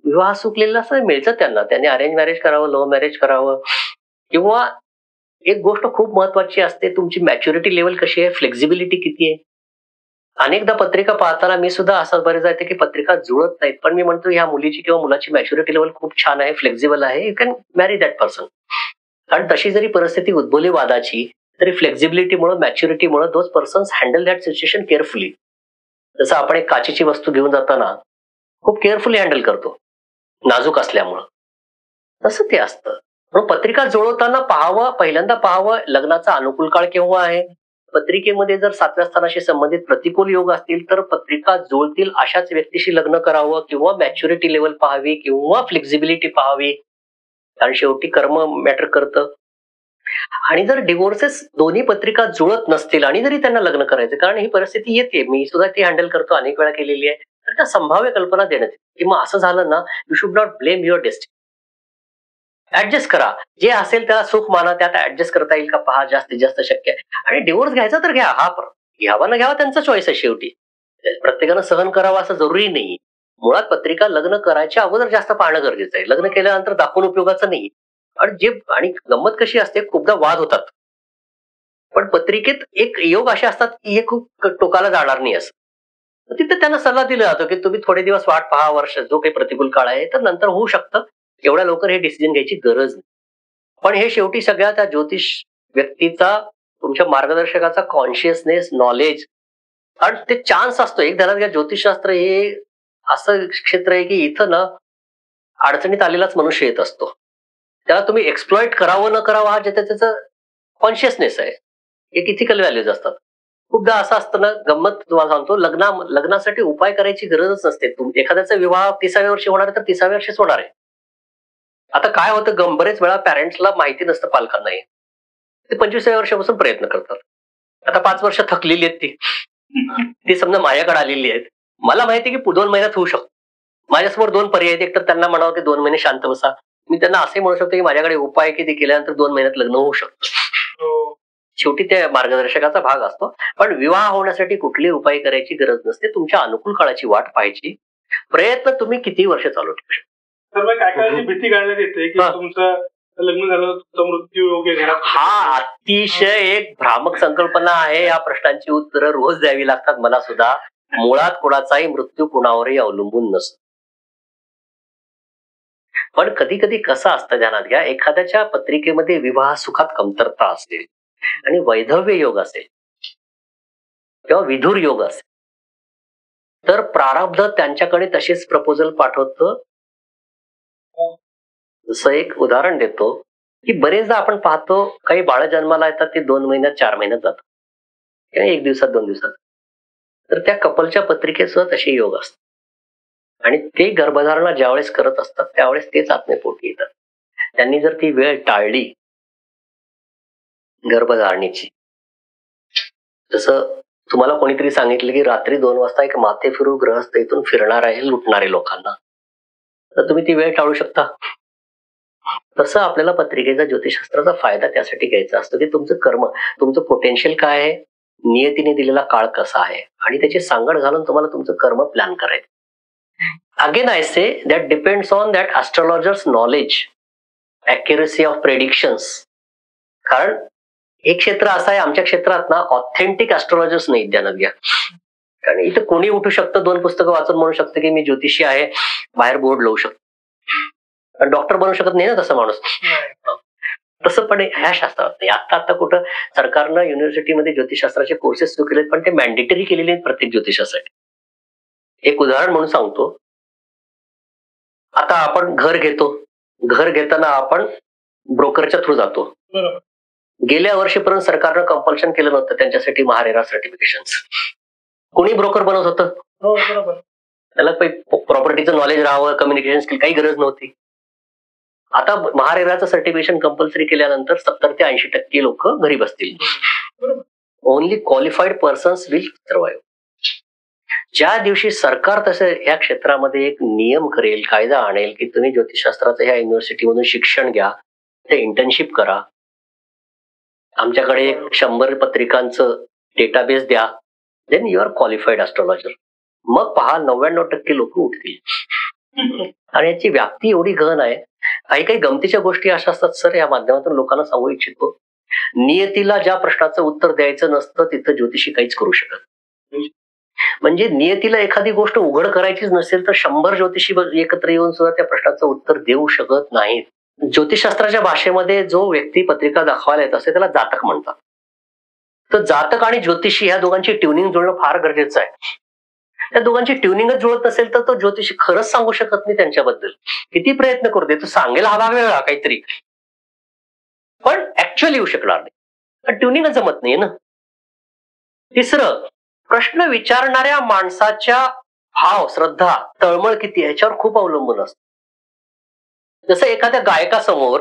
विवाह सुख लिहिलेलं असं मिळतं त्यांना, त्यांनी अरेंज मॅरेज करावं, लव्ह मॅरेज करावं, किंवा एक गोष्ट खूप महत्वाची असते, तुमची मॅच्युरिटी लेवल कशी आहे, फ्लेक्झिबिलिटी किती आहे. अनेकदा पत्रिका पाहताना मी सुद्धा असं बरेच येते की पत्रिका जुळत नाहीत, पण मी म्हणतो ह्या मुलीची किंवा मुलाची मॅच्युरिटी लेवल खूप छान आहे, फ्लेक्झिबल आहे, you can marry that person. कारण तशी जरी परिस्थिती उद्भवली वादाची, तरी फ्लेक्झिबिलिटीमुळे, मॅच्युरिटीमुळे those persons handle that situation carefully. जसं आपण एक काचेची वस्तू घेऊन जाताना खूप केअरफुली हँडल करतो, नाजूक असल्यामुळं, तसं ते असतं. म्हणून पत्रिका जुळवताना पहिल्यांदा पाहावं लग्नाचा अनुकूल काळ केव्हा आहे. पत्रिकेमध्ये जर 7व्या स्थानाशी संबंधित प्रतिकूल योग असतील तर पत्रिका जुळतील अशाच व्यक्तीशी लग्न करावं, किंवा मॅच्युरिटी लेवल पाहावी, किंवा फ्लेक्झिबिलिटी पाहावी, कारण शेवटी कर्म मॅटर करतं. आणि जर डिव्होर्सेस दोन्ही पत्रिका जुळत नसतील आणि जरी त्यांना लग्न करायचं, कारण ही परिस्थिती येते, मी सुद्धा ती हँडल करतो, अनेक वेळा केलेली आहे, तर त्या संभाव्य कल्पना देण्यात की मग असं झालं ना, you should not blame your destiny. Adjust करा, जे असेल त्याला सुख माना, त्यात ऍडजस्ट करता येईल का पहा, जास्तीत जास्त शक्य आहे. आणि डिव्होर्स घ्यायचा तर घ्या, घ्यावा ना घ्यावा त्यांचा चॉईस आहे शेवटी, प्रत्येकानं सहन करावं असं जरुरी नाही. मुळात पत्रिका लग्न करायच्या अगोदर जास्त पाहणं गरजेचं आहे, लग्न केल्यानंतर दाखवून उपयोगाचं नाही. आणि गंमत कशी असते, खूपदा वाद होतात, पण पत्रिकेत एक योग असे असतात की हे खूप टोकाला जाणार नाही असं. तिथे त्यांना सल्ला दिला जातो की तुम्ही थोडे दिवस वाट पहा, वर्ष जो काही प्रतिकूल काळ आहे, तर नंतर होऊ शकतं, एवढ्या लवकर हे डिसिजन घ्यायची गरज नाही. पण हे शेवटी सगळ्या त्या ज्योतिष व्यक्तीचा, तुमच्या मार्गदर्शकाचा कॉन्शियसनेस, नॉलेज, आणि ते चान्स असतो. एक धरात घ्या, ज्योतिषशास्त्र हे असं क्षेत्र आहे की इथं ना अडचणीत आलेलाच मनुष्य येत असतो, त्याला तुम्ही एक्सप्लॉइट करावं न करावं हा त्याचं कॉन्शियसनेस आहे, एक इथिकल व्हॅल्यूज असतात. खूपदा असं असतं ना, गंमत तुम्हाला सांगतो, लग्नासाठी उपाय करायची गरजच नसते. एखाद्याचा विवाह 30व्या वर्षी होणार आहे तर 30व्या वर्षीच होणार आहे. आता काय होतं, बरेच वेळा पॅरेंट्सला माहिती नसतं, पालकांनाही, ते 25व्या वर्षापासून प्रयत्न करतात. आता 5 वर्ष थकलेली आहेत ती समजा माझ्याकडे आलेली आहेत, मला माहिती आहे की 2 महिन्यात होऊ शकतो. माझ्यासमोर 2 पर्याय आहेत, एक तर त्यांना म्हणावं की 2 महिने शांत बसा, मी त्यांना असे म्हणू शकतो की माझ्याकडे उपाय किती केल्यानंतर 2 महिन्यात लग्न होऊ शकतं. शेवटी त्या मार्गदर्शकाचा भाग असतो. पण विवाह होण्यासाठी कुठले उपाय करायची गरज नसते, तुमच्या अनुकूल काळाची वाट पाहायची, प्रयत्न तुम्ही किती वर्ष चालू ठेवू शकता. तर मग काय काय भीती घालण्यात येते की तुमचं लग्न झालं, तुमचा मृत्यू योग्य घरात. हा अतिशय एक भ्रामक संकल्पना आहे. या प्रश्नांची उत्तरं रोज द्यावी लागतात मला सुद्धा. मुळात कोणाचाही मृत्यू कुणावरही अवलंबून नसतो. पण कधी कधी कसं असतं, ध्यानात घ्या, एखाद्याच्या पत्रिकेमध्ये विवाह सुखात कमतरता असेल आणि वैधव्य योग असेल किंवा विधुर योग असेल, तर प्रारब्ध त्यांच्याकडे तसेच प्रपोजल पाठवतं. जसं एक उदाहरण देतो की बरेचदा आपण पाहतो, काही बाळ जन्माला येतात, ते 2 महिन्यात 4 महिन्यात जातात किंवा 1 दिवसात 2 दिवसात, तर त्या कपलच्या पत्रिकेत सुद्धा तसे योग असतात. आणि ते गर्भधारणा ज्यावेळेस करत असतात त्यावेळेस तेच आत्मेपोटी येतात. त्यांनी जर ती वेळ टाळली गर्भधारणेची, जसं तुम्हाला कोणीतरी सांगितलं की रात्री 2 वाजता एक माथे फिरू ग्रहस्थ इथून फिरणार आहे लुटणारे लोकांना, तर तुम्ही ती वेळ टाळू शकता. तसं आपल्याला पत्रिकेचा, ज्योतिषशास्त्राचा फायदा त्यासाठी घ्यायचा असतो की तुमचं कर्म, तुमचं पोटेन्शियल काय आहे, नियतीने दिलेला काळ कसा आहे, आणि त्याची सांगड घालून तुम्हाला तुमचं कर्म प्लॅन करायचं. Again I say that depends on that astrologer's knowledge, accuracy of predictions. कारण एक क्षेत्र असं आहे, आमच्या क्षेत्रात ना ऑथेंटिक ऍस्ट्रॉलॉजर्स नाही, ध्यानात घ्या. कारण इथं कोणी उठू शकतं, 2 पुस्तकं वाचून म्हणू शकतं की मी ज्योतिषी आहे, बाहेर बोर्ड लावू शकतो. डॉक्टर बनू शकत नाही ना तसं माणूस. तसं पण ह्या शास्त्रात नाही. आता कुठं सरकारनं युनिव्हर्सिटीमध्ये ज्योतिषशास्त्राचे कोर्सेस सुरू केलेत, पण ते मॅन्डेटरी केलेले आहेत प्रत्येक ज्योतिषासाठी. एक उदाहरण म्हणून सांगतो, आता आपण घर घेतो, घर घेताना आपण ब्रोकरच्या थ्रू जातो. गेल्या वर्षीपर्यंत सरकारनं कंपल्शन केलं नव्हतं त्यांच्यासाठी महारेरा सर्टिफिकेशन. कोणी ब्रोकर बनवत होतं, त्याला काही प्रॉपर्टीचं नॉलेज राहावं, कम्युनिकेशन स्किल, काही गरज नव्हती. आता महारेराचं सर्टिफिकेशन कंपल्सरी केल्यानंतर 70 ते 80% लोक घरी बसतील. Only qualified persons will survive. ज्या दिवशी सरकार तसं या क्षेत्रामध्ये एक नियम करेल, कायदा आणेल की तुम्ही ज्योतिषशास्त्राचं ह्या युनिव्हर्सिटीमधून शिक्षण घ्या, ते इंटर्नशिप करा, आमच्याकडे 100 पत्रिकांचं डेटाबेस द्या, then you are qualified astrologer. मग पहा 99% लोक उठतील. आणि याची व्याप्ती एवढी गहन आहे. काही काही गमतीच्या गोष्टी अशा असतात सर, या माध्यमातून लोकांना सांगू इच्छितो. नियतीला ज्या प्रश्नाचं उत्तर द्यायचं नसतं तिथं ज्योतिषी काहीच करू शकत. म्हणजे नियतीला एखादी गोष्ट उघड करायचीच नसेल तर 100 ज्योतिषी एकत्र येऊन सुद्धा त्या प्रश्नाचं उत्तर देऊ शकत नाहीत. ज्योतिषशास्त्राच्या भाषेमध्ये जो व्यक्ती पत्रिका दाखवायला येत असते त्याला जातक म्हणतात. तर जातक आणि ज्योतिषी ह्या दोघांची ट्युनिंग जुळणं फार गरजेचं आहे. त्या दोघांची ट्युनिंगच जुळत नसेल तर तो ज्योतिषी खरंच सांगू शकत नाही त्यांच्याबद्दल. किती प्रयत्न करू दे, तो सांगेल हा भाग वेगळा काहीतरी, पण ऍक्च्युअली येऊ शकणार नाही, ट्युनिंगच जमत नाही ना. तिसरं, प्रश्न विचारणाऱ्या माणसाच्या भाव, श्रद्धा, तळमळ किती याच्यावर खूप अवलंबून असतं. जसं एखाद्या गायकासमोर,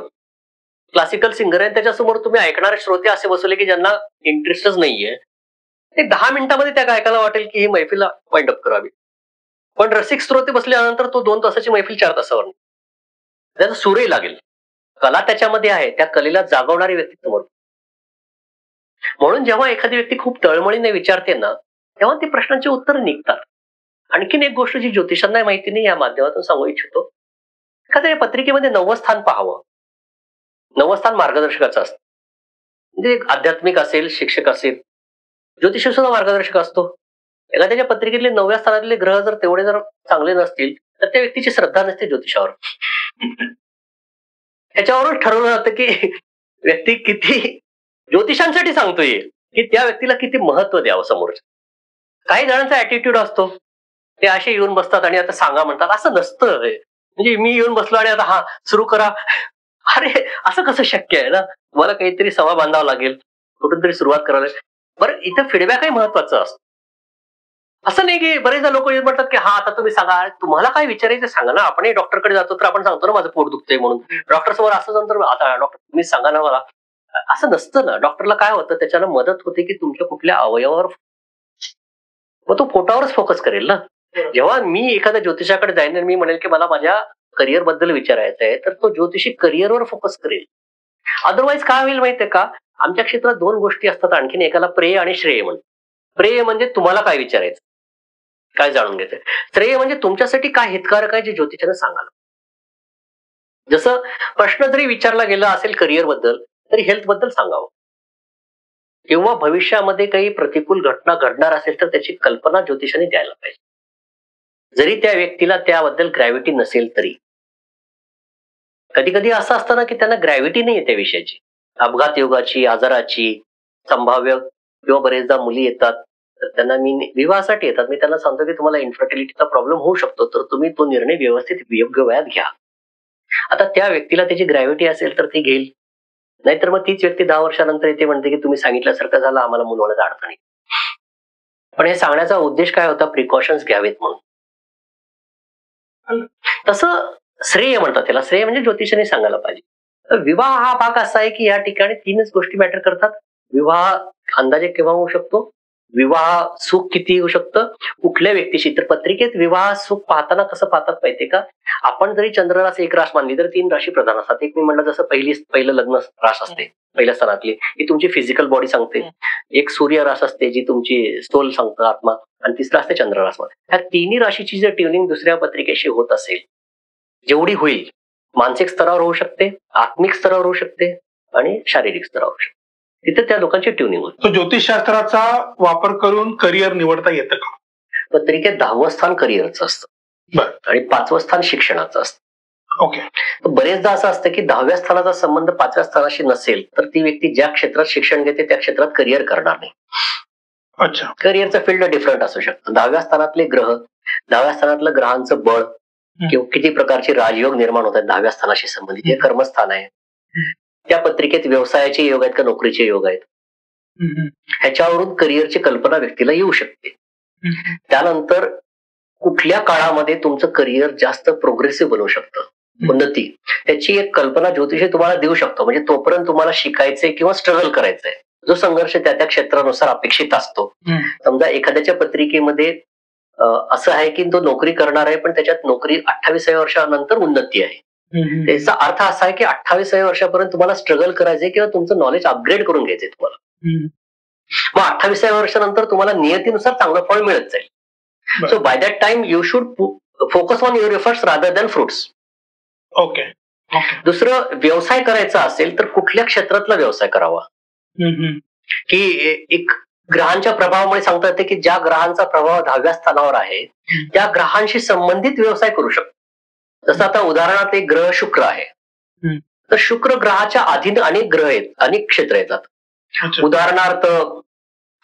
क्लासिकल सिंगर आहे, त्याच्यासमोर तुम्ही ऐकणारे श्रोते असे बसवले की ज्यांना इंटरेस्टच नाहीये, ते 10 मिनिटांमध्ये त्या गायकाला वाटेल की ही मैफिल वाइंड अप करावी. पण रसिक श्रोते बसल्यानंतर तो 2 तासाची मैफिल 4 तासावर, त्याचा सूरही लागेल. कला त्याच्यामध्ये आहे, त्या कलेला जागवणारी व्यक्ती समोर. म्हणून जेव्हा एखादी व्यक्ती खूप तळमळीने विचारते ना, तेव्हा ती प्रश्नांची उत्तर निघतात. आणखीन एक गोष्ट जी ज्योतिषांना माहिती नाही, या माध्यमातून सांगू इच्छितो. एखाद्या पत्रिकेमध्ये 90 स्थान पाहावं. 90 स्थान मार्गदर्शकाचं असतं. म्हणजे आध्यात्मिक असेल, शिक्षक असेल, ज्योतिष सुद्धा मार्गदर्शक असतो. एखाद्याच्या पत्रिकेतले 9व्या स्थानातले ग्रह जर तेवढे जर चांगले नसतील तर त्या व्यक्तीची श्रद्धा नसते ज्योतिषावर. त्याच्यावरून ठरवलं जातं की व्यक्ती किती, ज्योतिषांसाठी सांगतोय की त्या व्यक्तीला किती महत्व द्यावं समोरच्या. काही जणांचा ऍटिट्यूड असतो, ते असे येऊन बसतात आणि आता सांगा म्हणतात. असं नसतं. म्हणजे मी येऊन बसलो आणि आता हा सुरू करा, अरे असं कसं शक्य आहे ना. तुम्हाला काहीतरी सवा बांधावा लागेल, कुठून तरी सुरुवात करायला. बरं, इथं फीडबॅकही महत्वाचं असतं. असं नाही की बरेचदा लोक म्हणतात की हा आता तुम्ही सांगा, तुम्हाला काय विचारायचं सांगा ना. आपणही डॉक्टरकडे जातो तर आपण सांगतो ना माझं पोट दुखतंय म्हणून. डॉक्टर समोर असं नंतर आता डॉक्टर तुम्ही सांगा ना मला, असं नसतं ना. डॉक्टरला काय होतं, त्याच्यानं मदत होते की तुमच्या कुठल्या अवयवावर, मग तो पोटावरच फोकस करेल ना. जेव्हा मी एखाद्या ज्योतिषाकडे जाईन आणि मी म्हणेल की मला माझ्या करिअर बद्दल विचारायचं आहे, तर तो ज्योतिषी करिअरवर फोकस करेल. अदरवाईज काय होईल माहितीये का, आमच्या क्षेत्रात 2 गोष्टी असतात आणखीन, एकाला प्रेय आणि श्रेय म्हणतात. प्रेय म्हणजे तुम्हाला काय विचारायचं, काय जाणून घ्यायचं. श्रेय म्हणजे तुमच्यासाठी काय हितकारक आहे जे ज्योतिषाने सांगाल. जसं प्रश्न जरी विचारला गेला असेल करिअर बद्दल, तरी हेल्थ बद्दल सांगावं. किंवा भविष्यामध्ये काही प्रतिकूल घटना घडणार असेल तर त्याची कल्पना ज्योतिषाने द्यायला पाहिजे, जरी त्या व्यक्तीला त्याबद्दल ग्रॅव्हिटी नसेल तरी. कधी कधी असं असतं ना की त्यांना ग्रॅव्हिटी नाही त्या विषयाची, अपघात योगाची, आजाराची, संभाव्य, किंवा बरेचदा मुली येतात तर त्यांना मी विवाहासाठी येतात, मी त्यांना सांगतो की तुम्हाला इन्फर्टिलिटीचा प्रॉब्लेम होऊ शकतो, तर तुम्ही तो निर्णय व्यवस्थित योग्य वयात घ्या. आता त्या व्यक्तीला त्याची ग्रॅव्हिटी असेल तर ती घेईल, नाहीतर मग तीच व्यक्ती 10 वर्षानंतर येते, म्हणते की तुम्ही सांगितल्यासारखं झालं, आम्हाला मूल होण्याचा अडचणी. पण हे सांगण्याचा उद्देश काय होता, प्रिकॉशन्स घ्यावेत म्हणून. तसं श्रेय म्हणतात त्याला. श्रेय म्हणजे ज्योतिषाने सांगायला पाहिजे. विवाह हा भाग असा आहे की या ठिकाणी 3च गोष्टी मॅटर करतात. विवाह अंदाजे केव्हा होऊ शकतो, विवाह सुख किती होऊ शकतं, कुठल्या व्यक्तीशी. तर पत्रिकेत विवाह सुख पाहताना कसं पाहतात माहितीये का, आपण जरी चंद्ररास 1 रास मानली तर 3 राशी प्रधान असतात. एक मी म्हणलं जसं पहिलं लग्न रास असते पहिल्या स्थानातली, ही तुमची फिजिकल बॉडी सांगते. एक सूर्य रास असते जी तुमची सोल सांगतं, आत्मा. आणि तिसरा असते चंद्र रास. ह्या 3ही राशीची जर ट्युनिंग दुसऱ्या पत्रिकेशी होत असेल, जेवढी होईल, मानसिक स्तरावर होऊ शकते, आत्मिक स्तरावर होऊ शकते आणि शारीरिक स्तरावर होऊ शकते, तिथे त्या लोकांची ट्युनिंग होते. ज्योतिषशास्त्राचा वापर करून करिअर निवडता येतं का? पत्रिकेत 10वं स्थान करिअरचं असतं आणि 5वं स्थान शिक्षणाचं असतं. ओके. बरेचदा असं असतं की 10व्या स्थानाचा संबंध 5व्या स्थानाशी नसेल तर ती व्यक्ती ज्या क्षेत्रात शिक्षण घेते त्या क्षेत्रात करिअर करणार नाही. अच्छा. करिअरचं फील्ड डिफरंट असू शकतं. 10व्या स्थानातले ग्रह, 10व्या स्थानातलं ग्रहांचं बळ, किंवा किती प्रकारचे राजयोग निर्माण होत आहेत 10व्या स्थानाशी संबंधित, हे कर्मस्थान आहे. त्या पत्रिकेत व्यवसायाचे योग आहेत का नोकरीचे योग आहेत, ह्याच्यावरून करिअरची कल्पना व्यक्तीला येऊ शकते. त्यानंतर कुठल्या काळामध्ये तुमचं करिअर जास्त प्रोग्रेसिव्ह बनवू शकतं, उन्नती, त्याची एक कल्पना ज्योतिषी तुम्हाला देऊ शकतो. म्हणजे तोपर्यंत तुम्हाला शिकायचंय किंवा स्ट्रगल करायचंय, जो संघर्ष त्या त्या क्षेत्रानुसार अपेक्षित असतो. समजा एखाद्याच्या पत्रिकेमध्ये असं आहे की तो नोकरी करणार आहे, पण त्याच्यात नोकरी 28व्या वर्षानंतर उन्नती आहे. त्याचा अर्थ असा आहे की 28व्या वर्षापर्यंत तुम्हाला स्ट्रगल करायचंय किंवा तुमचं नॉलेज अपग्रेड करून घ्यायचंय तुम्हाला. मग 28व्या वर्षानंतर तुम्हाला नियतीनुसार चांगलं फळ मिळत जाईल. So by that time you should focus on your efforts rather than fruits. Okay. दुसरं, व्यवसाय करायचा असेल तर कुठल्या क्षेत्रातला व्यवसाय करावा, की एक ग्रहांच्या प्रभावामुळे सांगता येते की ज्या ग्रहांचा प्रभाव 10व्या स्थानावर आहे त्या ग्रहांशी संबंधित व्यवसाय करू शकतो. जसं आता उदाहरणार्थ एक ग्रह शुक्र आहे, तर शुक्र ग्रहाच्या अधीन अनेक ग्रह आहेत, अनेक क्षेत्र येतात. उदाहरणार्थ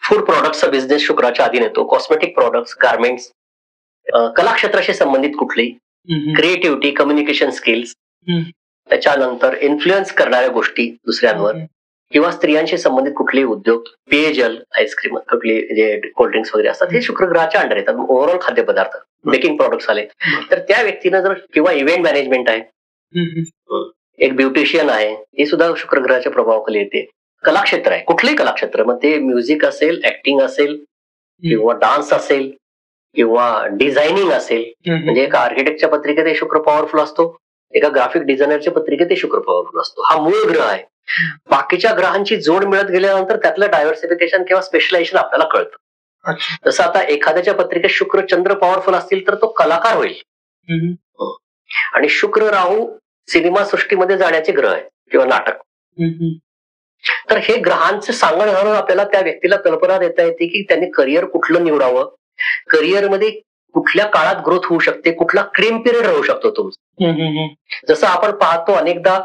फूड प्रोडक्टचा बिझनेस शुक्राच्या अधीन येतो, कॉस्मेटिक प्रोडक्ट्स, गार्मेंट्स, कला क्षेत्राशी संबंधित कुठली, क्रिएटिव्हिटी, कम्युनिकेशन स्किल्स, त्याच्यानंतर इन्फ्लुएन्स करणाऱ्या गोष्टी दुसऱ्यांवर, किंवा स्त्रियांशी संबंधित कुठले उद्योग, पेयजल, आईस्क्रीम, कुठले जे कोल्ड्रिंक्स वगैरे असतात हे शुक्र ग्रहाच्या अंडर येतात. ओव्हरऑल खाद्यपदार्थ, बेकिंग प्रोडक्ट्स आले तर त्या व्यक्तीनं जर, किंवा इव्हेंट मॅनेजमेंट आहे, एक ब्युटिशियन आहे, हे सुद्धा शुक्र ग्रहाच्या प्रभावाखाली येते. कलाक्षेत्र आहे, कुठलंही कलाक्षेत्र, मग ते म्युझिक असेल, ऍक्टिंग असेल, किंवा डान्स असेल, किंवा डिझायनिंग असेल. म्हणजे एका आर्किटेक्टच्या पत्रिकेत हे शुक्र पॉवरफुल असतो, एका ग्राफिक डिझायनरच्या पत्रिकेत हे शुक्र पॉवरफुल असतो. हा मूळ ग्रह आहे. बाकीच्या ग्रहांची जोड मिळत गेल्यानंतर त्यातलं डायव्हर्सिफिकेशन किंवा स्पेशलायझेशन आपल्याला कळतं. जसं आता एखाद्याच्या पत्रिकेत शुक्र चंद्र पॉवरफुल असतील तर तो कलाकार होईल, आणि शुक्र राहू सिनेमा सृष्टीमध्ये जाण्याचे ग्रह आहे किंवा नाटक. तर हे ग्रहांचं सांगण घालून आपल्याला त्या व्यक्तीला कल्पना देता येते की त्यांनी करिअर कुठलं निवडावं, करिअरमध्ये कुठल्या काळात ग्रोथ होऊ शकते, कुठला क्रीम पिरियड राहू शकतो तुमचा. जसं आपण पाहतो अनेकदा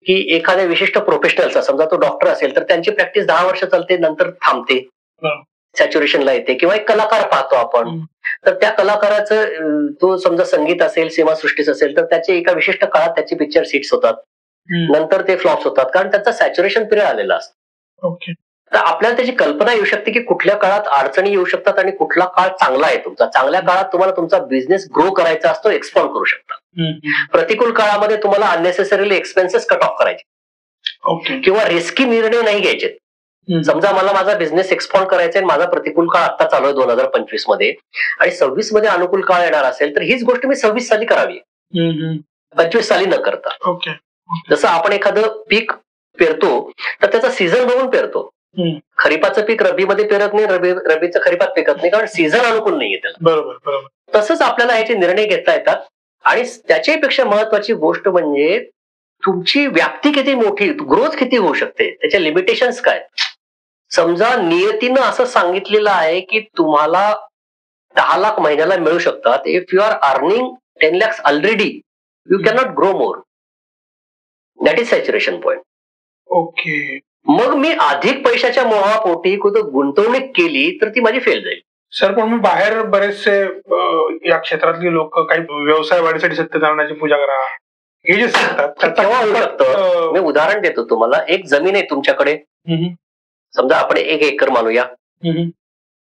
की एखाद्या विशिष्ट प्रोफेशनलचा, समजा तो डॉक्टर असेल तर त्यांची प्रॅक्टिस 10 वर्ष चालते, नंतर थांबते, सॅच्युरेशनला येते. किंवा एक कलाकार पाहतो आपण, तर त्या कलाकाराचं, तो समजा संगीत असेल, सीमासृष्टीच असेल, तर त्याचे एका विशिष्ट काळात त्याचे पिक्चर हिट्स होतात, नंतर ते फ्लॉप्स होतात, कारण त्याचा सॅच्युरेशन पिरियड आलेला असतो. तर आपल्याला त्याची कल्पना येऊ शकते की कुठल्या काळात अडचणी येऊ शकतात आणि कुठला काळ चांगला आहे तुमचा. चांगल्या काळात तुम्हाला तुमचा बिझनेस ग्रो करायचा असतो, एक्सपांड करू शकता. प्रतिकूल काळामध्ये तुम्हाला अननेसेसरीली एक्सपेन्सेस कट ऑफ करायचे किंवा रिस्की निर्णय नाही घ्यायचे. समजा मला माझा बिझनेस एक्सपांड करायचा आहे, माझा प्रतिकूल काळ आता चालू आहे 2025 मध्ये, आणि 26 मध्ये अनुकूल काळ येणार असेल तर हीच गोष्ट मी 26 साली करावी, 25 साली न करता. जसं आपण एखादं पीक पेरतो तर त्याचा सीझन बघून पेरतो. खरीपाचं पीक रब्बीमध्ये पेरत नाही, रब्बीचं खरीपात पेरत नाही, कारण सीझन अनुकूल नाहीये त्याला. बरोबर. तसंच आपल्याला याचे निर्णय घेता येतात. आणि त्याच्यापेक्षा महत्वाची गोष्ट म्हणजे तुमची व्याप्ती किती मोठी, ग्रोथ किती होऊ शकते, त्याच्या लिमिटेशन्स काय. समजा नियतीनं असं सांगितलेलं आहे की तुम्हाला 10 लाख महिन्याला मिळू शकतात. If you are earning 10 lakhs already, you cannot grow more. That is saturation point. Okay. मग मी अधिक पैशाच्या मोहापोटी कुठं गुंतवणूक केली तर ती माझी फेल जाईल. सर, पण मी बाहेर बरेचसे या क्षेत्रातली लोक काही व्यवसाय वाढीसाठी सत्यनारायणाची पूजा करा हे जे सांगतात, तेव्हा होऊ शकतं. मी उदाहरण देतो तुम्हाला. एक जमीन आहे तुमच्याकडे, समजा आपण 1 एकर मानूया.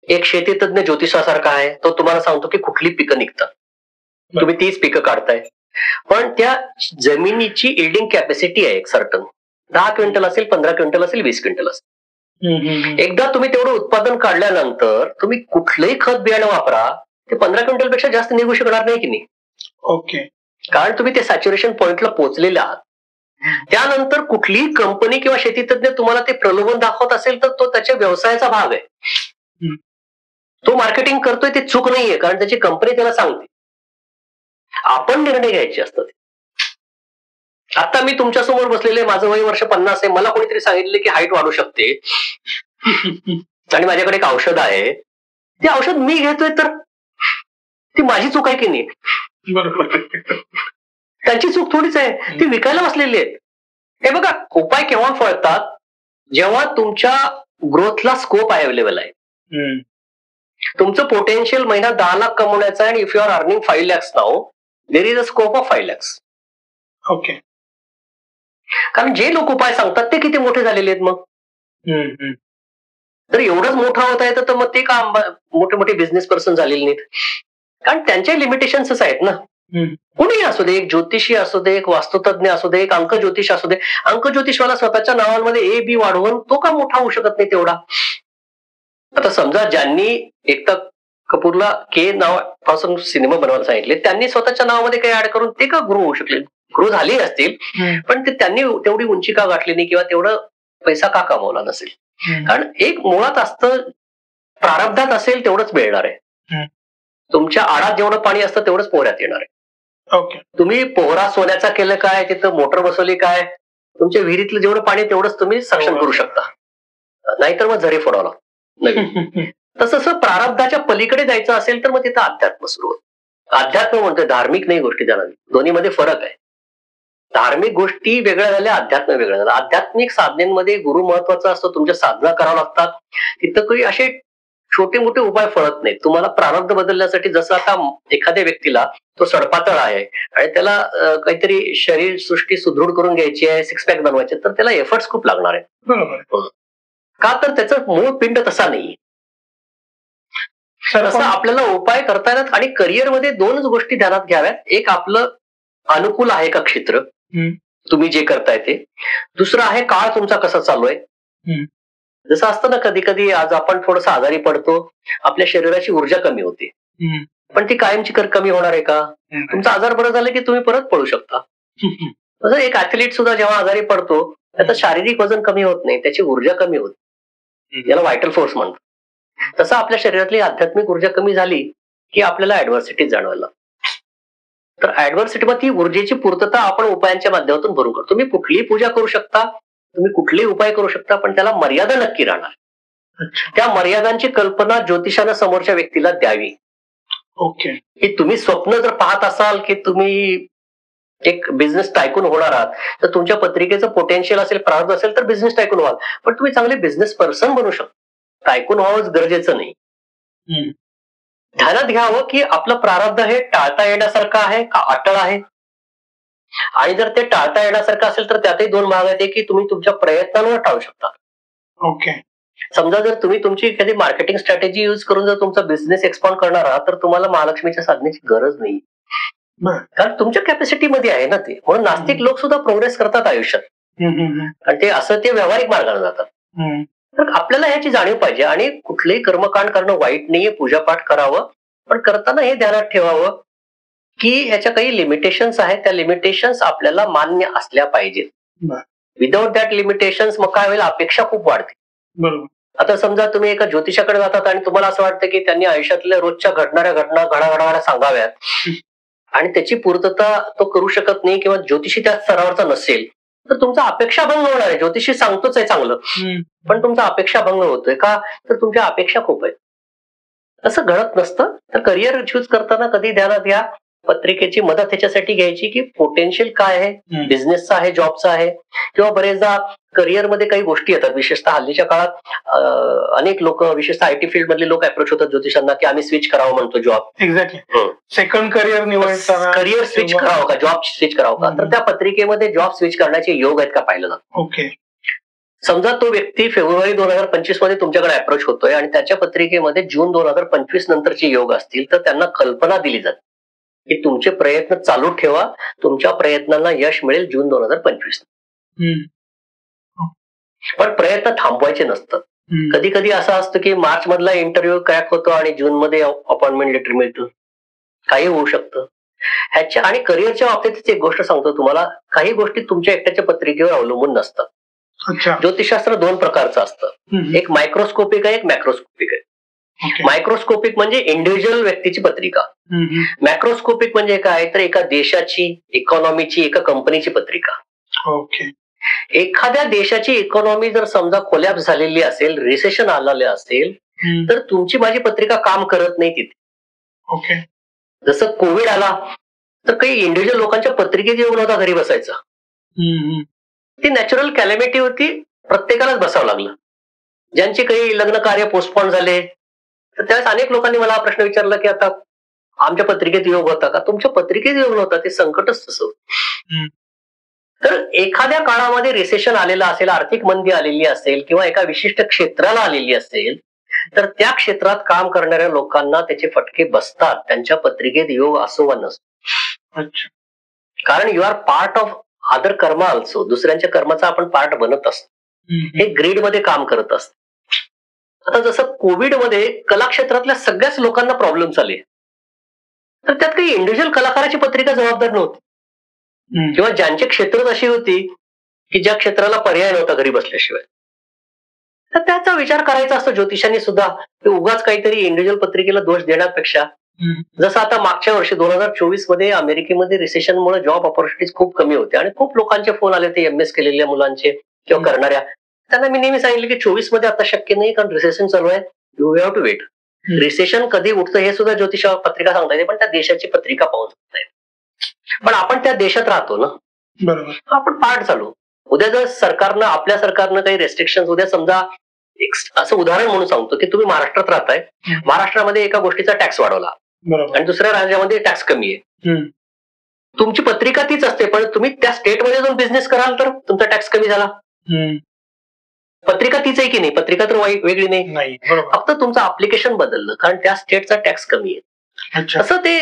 एक शेती तज्ञ ज्योतिषासारखा आहे, तो तुम्हाला सांगतो की कुठली पिकं निघतात, तुम्ही तीच पिकं काढताय. पण त्या जमिनीची इल्डिंग कॅपॅसिटी आहे एक सर्टन, 10 क्विंटल असेल, 15 क्विंटल असेल, 20 क्विंटल असेल. एकदा तुम्ही तेवढं उत्पादन काढल्यानंतर तुम्ही कुठलंही खत बियाणं वापरा, ते 15 क्विंटल पेक्षा जास्त निघू शकणार नाही की नाही. ओके. कारण तुम्ही ते सॅच्युरेशन पॉइंटला पोहोचलेले आहात. त्यानंतर कुठलीही कंपनी किंवा शेतीतज्ञ तुम्हाला ते प्रलोभन दाखवत असेल तर तो त्याच्या व्यवसायाचा भाग आहे. तो मार्केटिंग करतोय ते चूक नाहीये, कारण त्याची कंपनी त्याला सांगते. आपण निर्णय घ्यायचे असतात. आता मी तुमच्या समोर बसलेले, माझं वय वर्ष 50 आहे, मला कोणीतरी सांगितले की हाईट वाढू शकते आणि माझ्याकडे एक औषध आहे, ते औषध मी घेतोय तर ती माझी चूक आहे की नाही. बरोबर. त्यांची चूक थोडीच आहे, ती विकायला बसलेली आहेत. हे बघा, उपाय केव्हा फळतात, जेव्हा तुमच्या ग्रोथला स्कोप अवेलेबल आहे. तुमचं पोटेन्शियल महिना 10 लाख कमवण्याचा आहे, आणि if you are earning 5 lakhs now, there is a scope of 5 lakhs. Okay. कारण जे लोक उपाय सांगतात ते किती मोठे झालेले आहेत. मग तर एवढंच मोठा होता येतं तर मग ते का मोठे मोठे बिझनेस पर्सन झालेले नाहीत, कारण त्यांच्या लिमिटेशन्स आहेत ना. कोणी असू दे, एक ज्योतिषी असू दे, एक वास्तुतज्ञ असू दे, एक अंक ज्योतिष असू दे, अंक ज्योतिषवाला स्वतःच्या नावांमध्ये ए बी वाढवून तो का मोठा होऊ शकत नाही तेवढा? आता समजा ज्यांनी एकता कपूरला के नावापासून सिनेमा बनवायला सांगितले, त्यांनी स्वतःच्या नावामध्ये काही ऍड करून ते का गुरु होऊ शकले? गुरु झाले असतील, पण ते त्यांनी तेवढी उंची का गाठली नाही किंवा तेवढं पैसा का कमवला नसेल? कारण एक मुळात असतं, प्रारब्धात असेल तेवढंच मिळणार आहे. तुमच्या आडात जेवढं पाणी असतं तेवढंच पोहऱ्यात येणार आहे. ओके. तुम्ही पोहरा सोन्याचा केलं काय, तिथं मोटर बसवली काय, तुमच्या विहिरीतलं जेवढं पाणी तेवढंच तुम्ही सक्षम करू शकता, नाहीतर मग झरे फोडावला नवीन. तसं प्रारब्धाच्या पलीकडे जायचं असेल तर मग तिथं अध्यात्म सुरू होतं. अध्यात्म म्हणतोय, धार्मिक नाही गोष्टी जाणार, दोन्हीमध्ये फरक आहे. धार्मिक गोष्टी वेगळ्या झाल्या, अध्यात्म वेगळं झालं. आध्यात्मिक साधनेमध्ये गुरु महत्वाचा असतो, तुमच्या साधना कराव्या लागतात. तिथं काही असे छोटे मोठे उपाय फळत नाहीत. तुम्हाला प्रारब्ध बदलण्यासाठी जसं आता एखाद्या व्यक्तीला तो सडपातळ आहे आणि त्याला काहीतरी शरीर सृष्टी सुदृढ करून घ्यायची आहे, सिक्स पॅक बनवायचे, तर त्याला एफर्ट्स खूप लागणार आहे. बरोबर. का तर त्याचा मूळ पिंड तसा नाही. तसं आपल्याला उपाय करता येतात. आणि करिअरमध्ये दोनच गोष्टी ध्यानात घ्याव्यात. एक, आपलं अनुकूल आहे का क्षेत्र, तुम्ही जे करताय ते. दुसरं आहे, काळ तुमचा कसा चालू आहे. जसं असतं ना, कधी कधी आज आपण थोडंसं आजारी पडतो, आपल्या शरीराची ऊर्जा कमी होते, पण ती कायमची कमी होणार आहे का? तुमचा आजार बरं झालं की तुम्ही परत पडू शकता. तसं एक ऍथलीट सुद्धा जेव्हा आजारी पडतो, त्याचं शारीरिक वजन कमी होत नाही, त्याची ऊर्जा कमी होते, याला व्हायटल फोर्स म्हणतो. तसं आपल्या शरीरातली आध्यात्मिक ऊर्जा कमी झाली की आपल्याला ऍडव्हर्सिटी जाणवायला. तर ऍडव्हर्सिटी ती ऊर्जेची पूर्तता आपण उपायांच्या माध्यमातून भरून करतो. तुम्ही कुठलीही पूजा करू शकता, तुम्ही कुठलेही उपाय करू शकता, पण त्याला मर्यादा नक्की राहणार. त्या मर्यादांची कल्पना ज्योतिषानं समोरच्या व्यक्तीला द्यावी. ओके. की तुम्ही स्वप्न जर पाहत असाल की तुम्ही एक बिझनेस टायकून होणार आहात, तर तुमच्या पत्रिकेचं पोटेन्शियल असेल, प्रारब्ध असेल तर बिझनेस टायकून व्हाल, पण तुम्ही चांगले बिझनेस पर्सन बनू शकता. टायकून व्हावंच गरजेचं नाही. ध्यानात घ्यावं की आपलं प्रारब्ध हे टाळता येण्यासारखं आहे का अटळ आहे. आणि जर ते टाळता येण्यासारखं असेल तर त्यातही दोन भाग आहेत, की तुम्ही तुमच्या प्रयत्नांवर टाळू शकता. ओके. समजा जर तुम्ही तुमची एखादी मार्केटिंग स्ट्रॅटेजी युज करून जर तुमचा बिझनेस एक्सपांड करणार आहात, तर तुम्हाला महालक्ष्मीच्या साधनेची गरज नाही, कारण तुमच्या कॅपॅसिटीमध्ये आहे ना ते. म्हणून नास्तिक लोक सुद्धा प्रोग्रेस करतात आयुष्यात, आणि ते असं ते व्यावहारिक मार्गाने जातात. तर आपल्याला ह्याची जाणीव पाहिजे. आणि कुठलेही कर्मकांड करणं वाईट नाहीये, पूजापाठ करावं, पण करताना हे ध्यानात ठेवावं की ह्याच्या काही लिमिटेशन्स आहेत, त्या लिमिटेशन्स आपल्याला मान्य असल्या पाहिजेत. विदाउट दॅट लिमिटेशन्स मग काय होईल, अपेक्षा खूप वाढते. बरोबर. आता समजा तुम्ही एका ज्योतिषाकडे जातात आणि तुम्हाला असं वाटतं की त्यांनी आयुष्यातल्या रोजच्या घडणाऱ्या घटना घडाघडाघडा सांगाव्यात, आणि त्याची पूर्तता तो करू शकत नाही किंवा ज्योतिषी त्या स्तरावरचा नसेल, तर तुमचा अपेक्षाभंग होणार आहे. ज्योतिषी सांगतोच आहे चांगलं, पण तुमचा अपेक्षाभंग होतोय का, तर तुमच्या अपेक्षा खूप आहेत. असं घडत नसतं. तर करिअर चूज करताना कधी ध्यानात घ्या, पत्रिकेची मदत ह्याच्यासाठी घ्यायची की पोटेन्शियल काय आहे, बिझनेसचा आहे, जॉबचा आहे, किंवा बरेचदा करिअरमध्ये काही गोष्टी येतात. विशेषतः हल्लीच्या काळात अनेक लोक, विशेषतः आयटी फील्ड मधले लोक अप्रोच होतात ज्योतिषांना की आम्ही स्विच करावं म्हणतो जॉब. एक्झॅक्टली. सेकंड करिअर निवडताना करिअर स्विच करावं का, जॉब स्विच करावं का, तर त्या पत्रिकेमध्ये जॉब स्विच करण्याचे योग आहेत का पाहिलं जातं. ओके. समजा तो व्यक्ती फेब्रुवारी 2025 मध्ये तुमच्याकडे अप्रोच होतोय आणि त्याच्या पत्रिकेमध्ये जून 2025 नंतरचे योग असतील, तर त्यांना कल्पना दिली जाते की तुमचे प्रयत्न चालू ठेवा, तुमच्या प्रयत्नांना यश मिळेल जून 2025. पण प्रयत्न थांबवायचे नसतात. कधी कधी असं असतं की मार्च मधला इंटरव्ह्यू क्रॅक होतो आणि जून मध्ये अपॉइंटमेंट लेटर मिळतं, काही होऊ शकतं ह्याच्या. आणि करिअरच्या बाबतीतच एक गोष्ट सांगतो तुम्हाला, काही गोष्टी तुमच्या एकट्याच्या पत्रिकेवर अवलंबून नसतात. ज्योतिषशास्त्र दोन प्रकारचं असतं, एक मायक्रोस्कोपिक आहे, एक मॅक्रोस्कोपिक आहे. मायक्रोस्कोपिक म्हणजे इंडिव्हिज्युअल व्यक्तीची पत्रिका. मॅक्रोस्कोपिक म्हणजे काय, तर एका देशाची, इकॉनॉमीची, एका कंपनीची पत्रिका. ओके. एखाद्या देशाची इकॉनॉमी जर समजा कोलॅप्स झालेली असेल, रिसेशन आलेलं असेल, तर तुमची माझी पत्रिका काम करत नाही तिथे. ओके. जसं कोविड आला तर काही इंडिव्हिज्युअल लोकांच्या पत्रिकेत येऊन होता घरी बसायचं, ती नॅचरल कॅलॅमिटी होती, प्रत्येकालाच बसावं लागलं. ज्यांचे काही लग्न कार्य पोस्टपोन झाले, तर त्यावेळेस अनेक लोकांनी मला हा प्रश्न विचारला की आता आमच्या पत्रिकेत योग होता का. तुमच्या पत्रिकेत योग नव्हता, ते संकटच तसं. तर एखाद्या काळामध्ये रिसेशन आलेलं असेल, आर्थिक मंदी आलेली असेल, किंवा एका विशिष्ट क्षेत्राला आलेली असेल, तर त्या क्षेत्रात काम करणाऱ्या लोकांना त्याचे फटके बसतात, त्यांच्या पत्रिकेत योग असो वा नसो. अच्छा. कारण you are part of other karma also. दुसऱ्यांच्या कर्माचा आपण पार्ट बनत असतो. हे ग्रीड मध्ये काम करत असत. आता जसं कोविडमध्ये कला क्षेत्रातल्या सगळ्याच लोकांना प्रॉब्लेम्स आले, तर त्यात काही इंडिव्हिज्युअल कलाकाराची पत्रिका जबाबदार नव्हती, किंवा ज्यांची क्षेत्र अशी होती की ज्या क्षेत्राला पर्याय नव्हता घरी बसल्याशिवाय, तर त्याचा विचार करायचा असतो ज्योतिषांनी सुद्धा. उगाच काहीतरी इंडिव्हिज्युअल पत्रिकेला दोष देण्यापेक्षा, जसं आता मागच्या वर्षी 2024 मध्ये अमेरिकेमध्ये रिसेशनमुळे जॉब ऑपॉर्च्युनिटीज खूप कमी होते आणि खूप लोकांचे फोन आले होते MS केलेल्या मुलांचे किंवा करणाऱ्या. त्यांना मी नेहमी सांगितलं की 24 मध्ये आता शक्य नाही, कारण रिसेशन चालू आहे. You have to wait. Recession कधी उठतं हे सुद्धा ज्योतिष पत्रिका सांगता येते, पण त्या देशाची पत्रिका पाहून सांगता येते. पण आपण त्या देशात राहतो ना, बरोबर. आपण पार्ट चालू. उद्या जर सरकारनं, आपल्या सरकारनं काही रेस्ट्रिक्शन, उद्या समजा एक असं उदाहरण म्हणून सांगतो की तुम्ही महाराष्ट्रात राहताय, महाराष्ट्रामध्ये एका गोष्टीचा टॅक्स वाढवला आणि दुसऱ्या राज्यामध्ये टॅक्स कमी आहे. तुमची पत्रिका तीच असते, पण तुम्ही त्या स्टेटमध्ये जाऊन बिझनेस कराल तर तुमचा टॅक्स कमी झाला. पत्रिका तीच आहे की नाही? पत्रिका तर वेगळी नाही, फक्त तुमचं अप्लिकेशन बदललं कारण त्या स्टेटचा टॅक्स कमी आहे. असं ते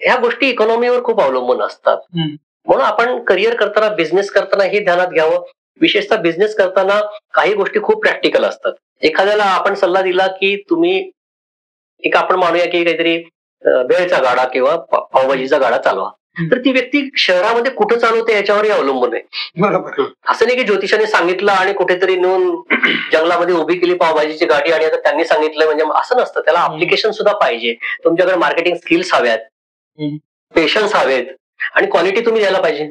ह्या गोष्टी इकॉनॉमीवर खूप अवलंबून असतात. म्हणून आपण करिअर करताना, बिझनेस करताना हे ध्यानात घ्यावं. विशेषतः बिझनेस करताना काही गोष्टी खूप प्रॅक्टिकल असतात. एखाद्याला आपण सल्ला दिला की तुम्ही एक, आपण मानूया की काहीतरी भेळचा गाडा किंवा पावभाजीचा गाडा चालवा, तर ती व्यक्ती शहरामध्ये कुठं चालवते याच्यावरही अवलंबून आहे. बरोबर. असं नाही की ज्योतिषाने सांगितलं आणि कुठेतरी नेऊन जंगलामध्ये उभी केली पावभाजीची गाडी आणि आता त्यांनी सांगितलं म्हणजे असं नसतं. त्याला अप्लिकेशन सुद्धा पाहिजे. तुमच्याकडे मार्केटिंग स्किल्स हव्यात, पेशन्स हवेत आणि क्वालिटी तुम्ही द्यायला पाहिजे.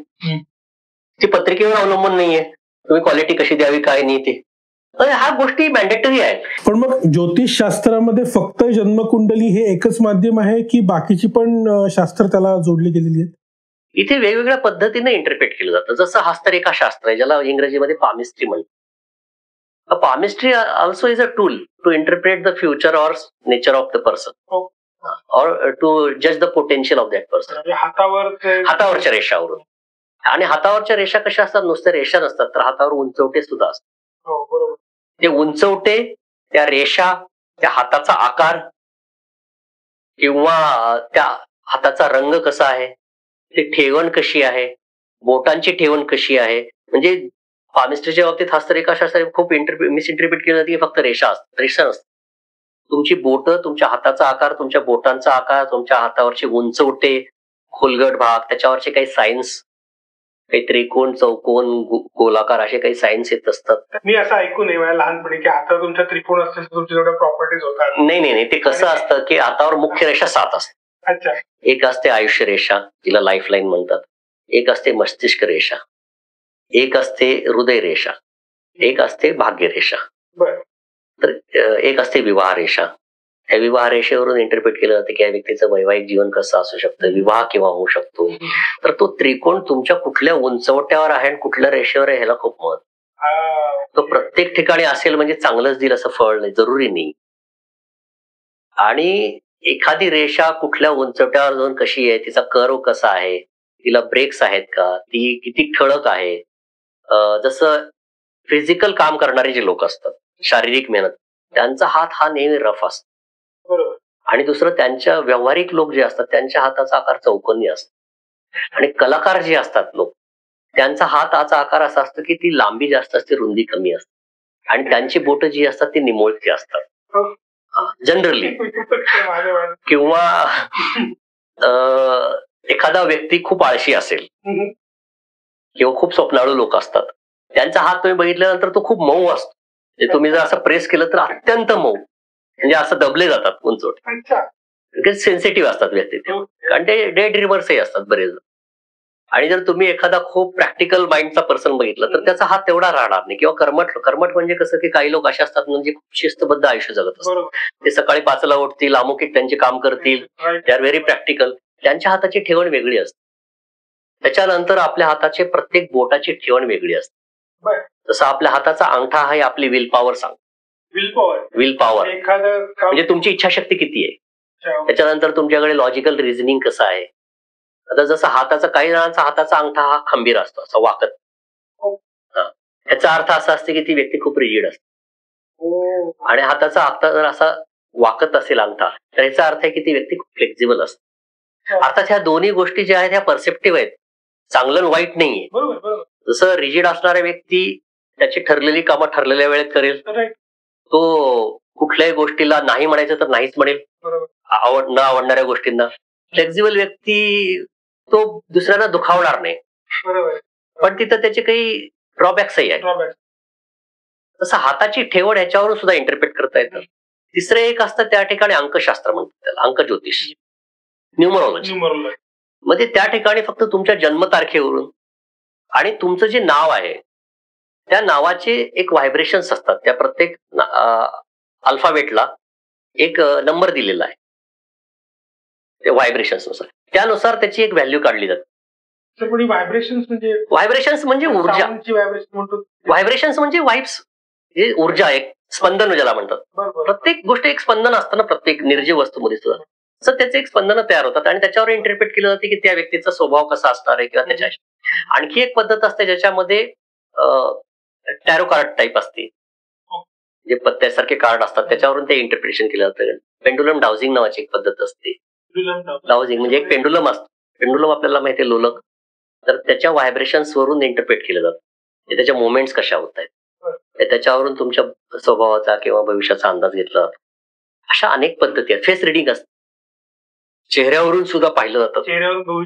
ती पत्रिकेवर अवलंबून नाहीये तुम्ही क्वालिटी कशी द्यावी काय नाही ते. ह्या गोष्टी मॅन्डेटरी आहेत. पण मग ज्योतिष शास्त्रामध्ये फक्त जन्मकुंडली हे एकच माध्यम आहे की बाकीची पण शास्त्र त्याला जोडली गेलेली आहेत? इथे वेगवेगळ्या पद्धतीने इंटरप्रेट केलं जातं. जसं हस्तरेखा शास्त्र आहे, ज्याला इंग्रजीमध्ये पामिस्ट्री म्हणतात. Palmistry also is a tool to interpret the future or nature of the person और टू जज the potential of that person. हातावरच्या रेषावरून. आणि हातावरच्या रेषा कशा असतात? नुसत्या रेषा नसतात, तर हातावर उंचवटे सुद्धा असतात. ते उंचवटे, त्या रेषा, त्या हाताचा आकार किंवा त्या हाताचा रंग कसा आहे, ते ठेवण कशी आहे, बोटांची ठेवण कशी आहे. म्हणजे पामिस्ट्रीच्या बाबतीत हस्तरेखाशास्त्र खूप मिसइंटरप्रिट केलं जाते की फक्त रेषा असतात. रेषा नसतात. तुमची बोट, तुमच्या हाताचा आकार, तुमच्या बोटांचा आकार, तुमच्या हातावरचे उंचवटे, खोलगट भाग, त्याच्यावरचे काही सायन्स, काही त्रिकोण, चौकोन, गोलाकार असे काही सायन्स येत असतात. मी असं ऐकून आहे लहानपणी की हातावर तुमच्या त्रिकोण असतील तर तुमच्या जेवढ्या प्रॉपर्टीज होतात. नाही, ते कसं असतं की हातावर मुख्य रेषा 7 असतात. अच्छा. एक असते आयुष्य रेषा, तिला लाईफलाईन म्हणतात. एक असते मस्तिष्क रेषा, एक असते हृदय रेषा, एक असते भाग्य रेषा, तर एक असते विवाह रेषा. त्या विवाह रेषेवरून इंटरप्रेट केलं जातं की या व्यक्तीचं वैवाहिक जीवन कसं असू शकतं, विवाह केव्हा होऊ शकतो. तर तो त्रिकोण तुमच्या कुठल्या उंचवट्यावर आहे आणि कुठल्या रेषेवर आहे ह्याला खूप महत्व. तो प्रत्येक ठिकाणी असेल म्हणजे चांगलंच दिल असं फळ नाही, जरुरी नाही. आणि एखादी रेषा कुठल्या उंचवट्यावर जाऊन कशी आहे, तिचा कर्व कसा आहे, तिला ब्रेक्स आहेत का, ती किती ठळक आहे. जसं फिजिकल काम करणारे जे लोक असतात, शारीरिक मेहनत, त्यांचा हात हा नेहमी रफ असतो. आणि दुसरं, त्यांच्या व्यावहारिक लोक जे असतात त्यांच्या हाताचा आकार चौकोनी असतो. आणि कलाकार जे असतात लोक, त्यांचा हाताचा आकार असा असतो की ती लांबी जास्त असते, रुंदी कमी असते. आणि त्यांची बोट जी असतात ती निमुळती असतात जनरली. किंवा एखादा व्यक्ती खूप आळशी असेल किंवा खूप स्वप्नाळू लोक असतात, त्यांचा हात तुम्ही बघितल्यानंतर तो खूप मऊ असतो. तुम्ही जर असं प्रेस केलं तर अत्यंत मऊ, म्हणजे असं दबले जातात उंचवटे. सेन्सिटिव्ह असतात व्यक्ती, कारण ते डे ड्रीमर्सही असतात बरेच. आणि जर तुम्ही एखादा खूप प्रॅक्टिकल माइंडचा पर्सन बघितला तर त्याचा हात तेवढा राहणार नाही. किंवा कर्मठ म्हणजे कसं की काही लोक असे असतात म्हणजे खूप शिस्तबद्ध आयुष्य जगत असतात. ते सकाळी 5ला उठतील, अमुकिक त्यांचे काम करतील, दे आर व्हेरी प्रॅक्टिकल. त्यांच्या हाताची ठेवण वेगळी असते. त्याच्यानंतर आपल्या हाताचे प्रत्येक बोटाची ठेवण वेगळी असते. जसं आपल्या हाताचा अंगठा आहे आपली विल पॉवर सांग. विल पॉवर म्हणजे तुमची इच्छाशक्ती किती आहे. त्याच्यानंतर तुमच्याकडे लॉजिकल रिझनिंग कसं आहे. आता जसं हाताचा, काही जणांचा हाताचा अंगठा हा खंबीर असतो, असा वाकत. याचा अर्थ असा असते की ती व्यक्ती खूप रिजिड असते. आणि हाताचा अंगठा जर असा वाकत असेल अंगठा, तर याचा अर्थ आहे की ती व्यक्ती खूप फ्लेक्झिबल असते. अर्थात ह्या दोन्ही गोष्टी ज्या आहेत ह्या परसेप्टिव्ह आहेत, चांगलं वाईट नाहीये. जसं रिजिड असणारा व्यक्ती त्याची ठरलेली कामं ठरलेल्या वेळेत करेल, तो कुठल्याही गोष्टीला नाही म्हणायचं तर नाहीच म्हणेल, न आवडणाऱ्या गोष्टींना. फ्लेक्झिबल व्यक्ती तो दुसऱ्यांना दुखावणार नाही, पण तिथं त्याचे काही ड्रॉबॅक्सही आहेत. तसं हाताची ठेवण ह्याच्यावरून सुद्धा इंटरप्रेट करता येतं. तिसरं एक असतं त्या ठिकाणी अंकशास्त्र म्हणतात त्याला, अंक ज्योतिष, न्यूमरोलॉजी. म्हणजे त्या ठिकाणी फक्त तुमच्या जन्मतारखेवरून आणि तुमचं जे नाव आहे त्या नावाचे एक व्हायब्रेशन्स असतात. त्या प्रत्येक अल्फाबेटला एक नंबर दिलेला आहे, ते व्हायब्रेशन्स नुसार, त्यानुसार त्याची एक व्हॅल्यू काढली जाते. व्हायब्रेशन्स म्हणजे ऊर्जा, व्हायब्रेशन्स म्हणजे वाइब्स, जे ऊर्जा, एक स्पंदन ज्याला म्हणतात. प्रत्येक गोष्ट एक स्पंदन असतं ना, प्रत्येक निर्जीव वस्तूमध्ये सुद्धा. तर त्याचे एक स्पंदन तयार होतात आणि त्याच्यावर इंटरप्रेट केलं जाते की त्या व्यक्तीचा स्वभाव कसा असणार आहे किंवा त्याच्या. आणखी एक पद्धत असते ज्याच्यामध्ये टॅरो कार्ड टाईप असते, जे पत्त्यासारखे कार्ड असतात, त्याच्यावरून ते इंटरप्रिटेशन केलं जातं. पेंडुलम डाउजिंग नावाची एक पद्धत असते. डाउजिंग म्हणजे एक पेंडुलम असतो, पेंडुलम आपल्याला माहिती आहे लोलक, तर त्याच्या व्हायब्रेशन्स वरून इंटरप्रेट केलं जातं, त्याच्या मुवमेंट्स कशा होत आहेत, त्याच्यावरून तुमच्या स्वभावाचा किंवा भविष्याचा अंदाज घेतला जातो. अशा अनेक पद्धती आहेत. फेस रिडिंग असते, चेहऱ्यावरून सुद्धा पाहिलं जातं,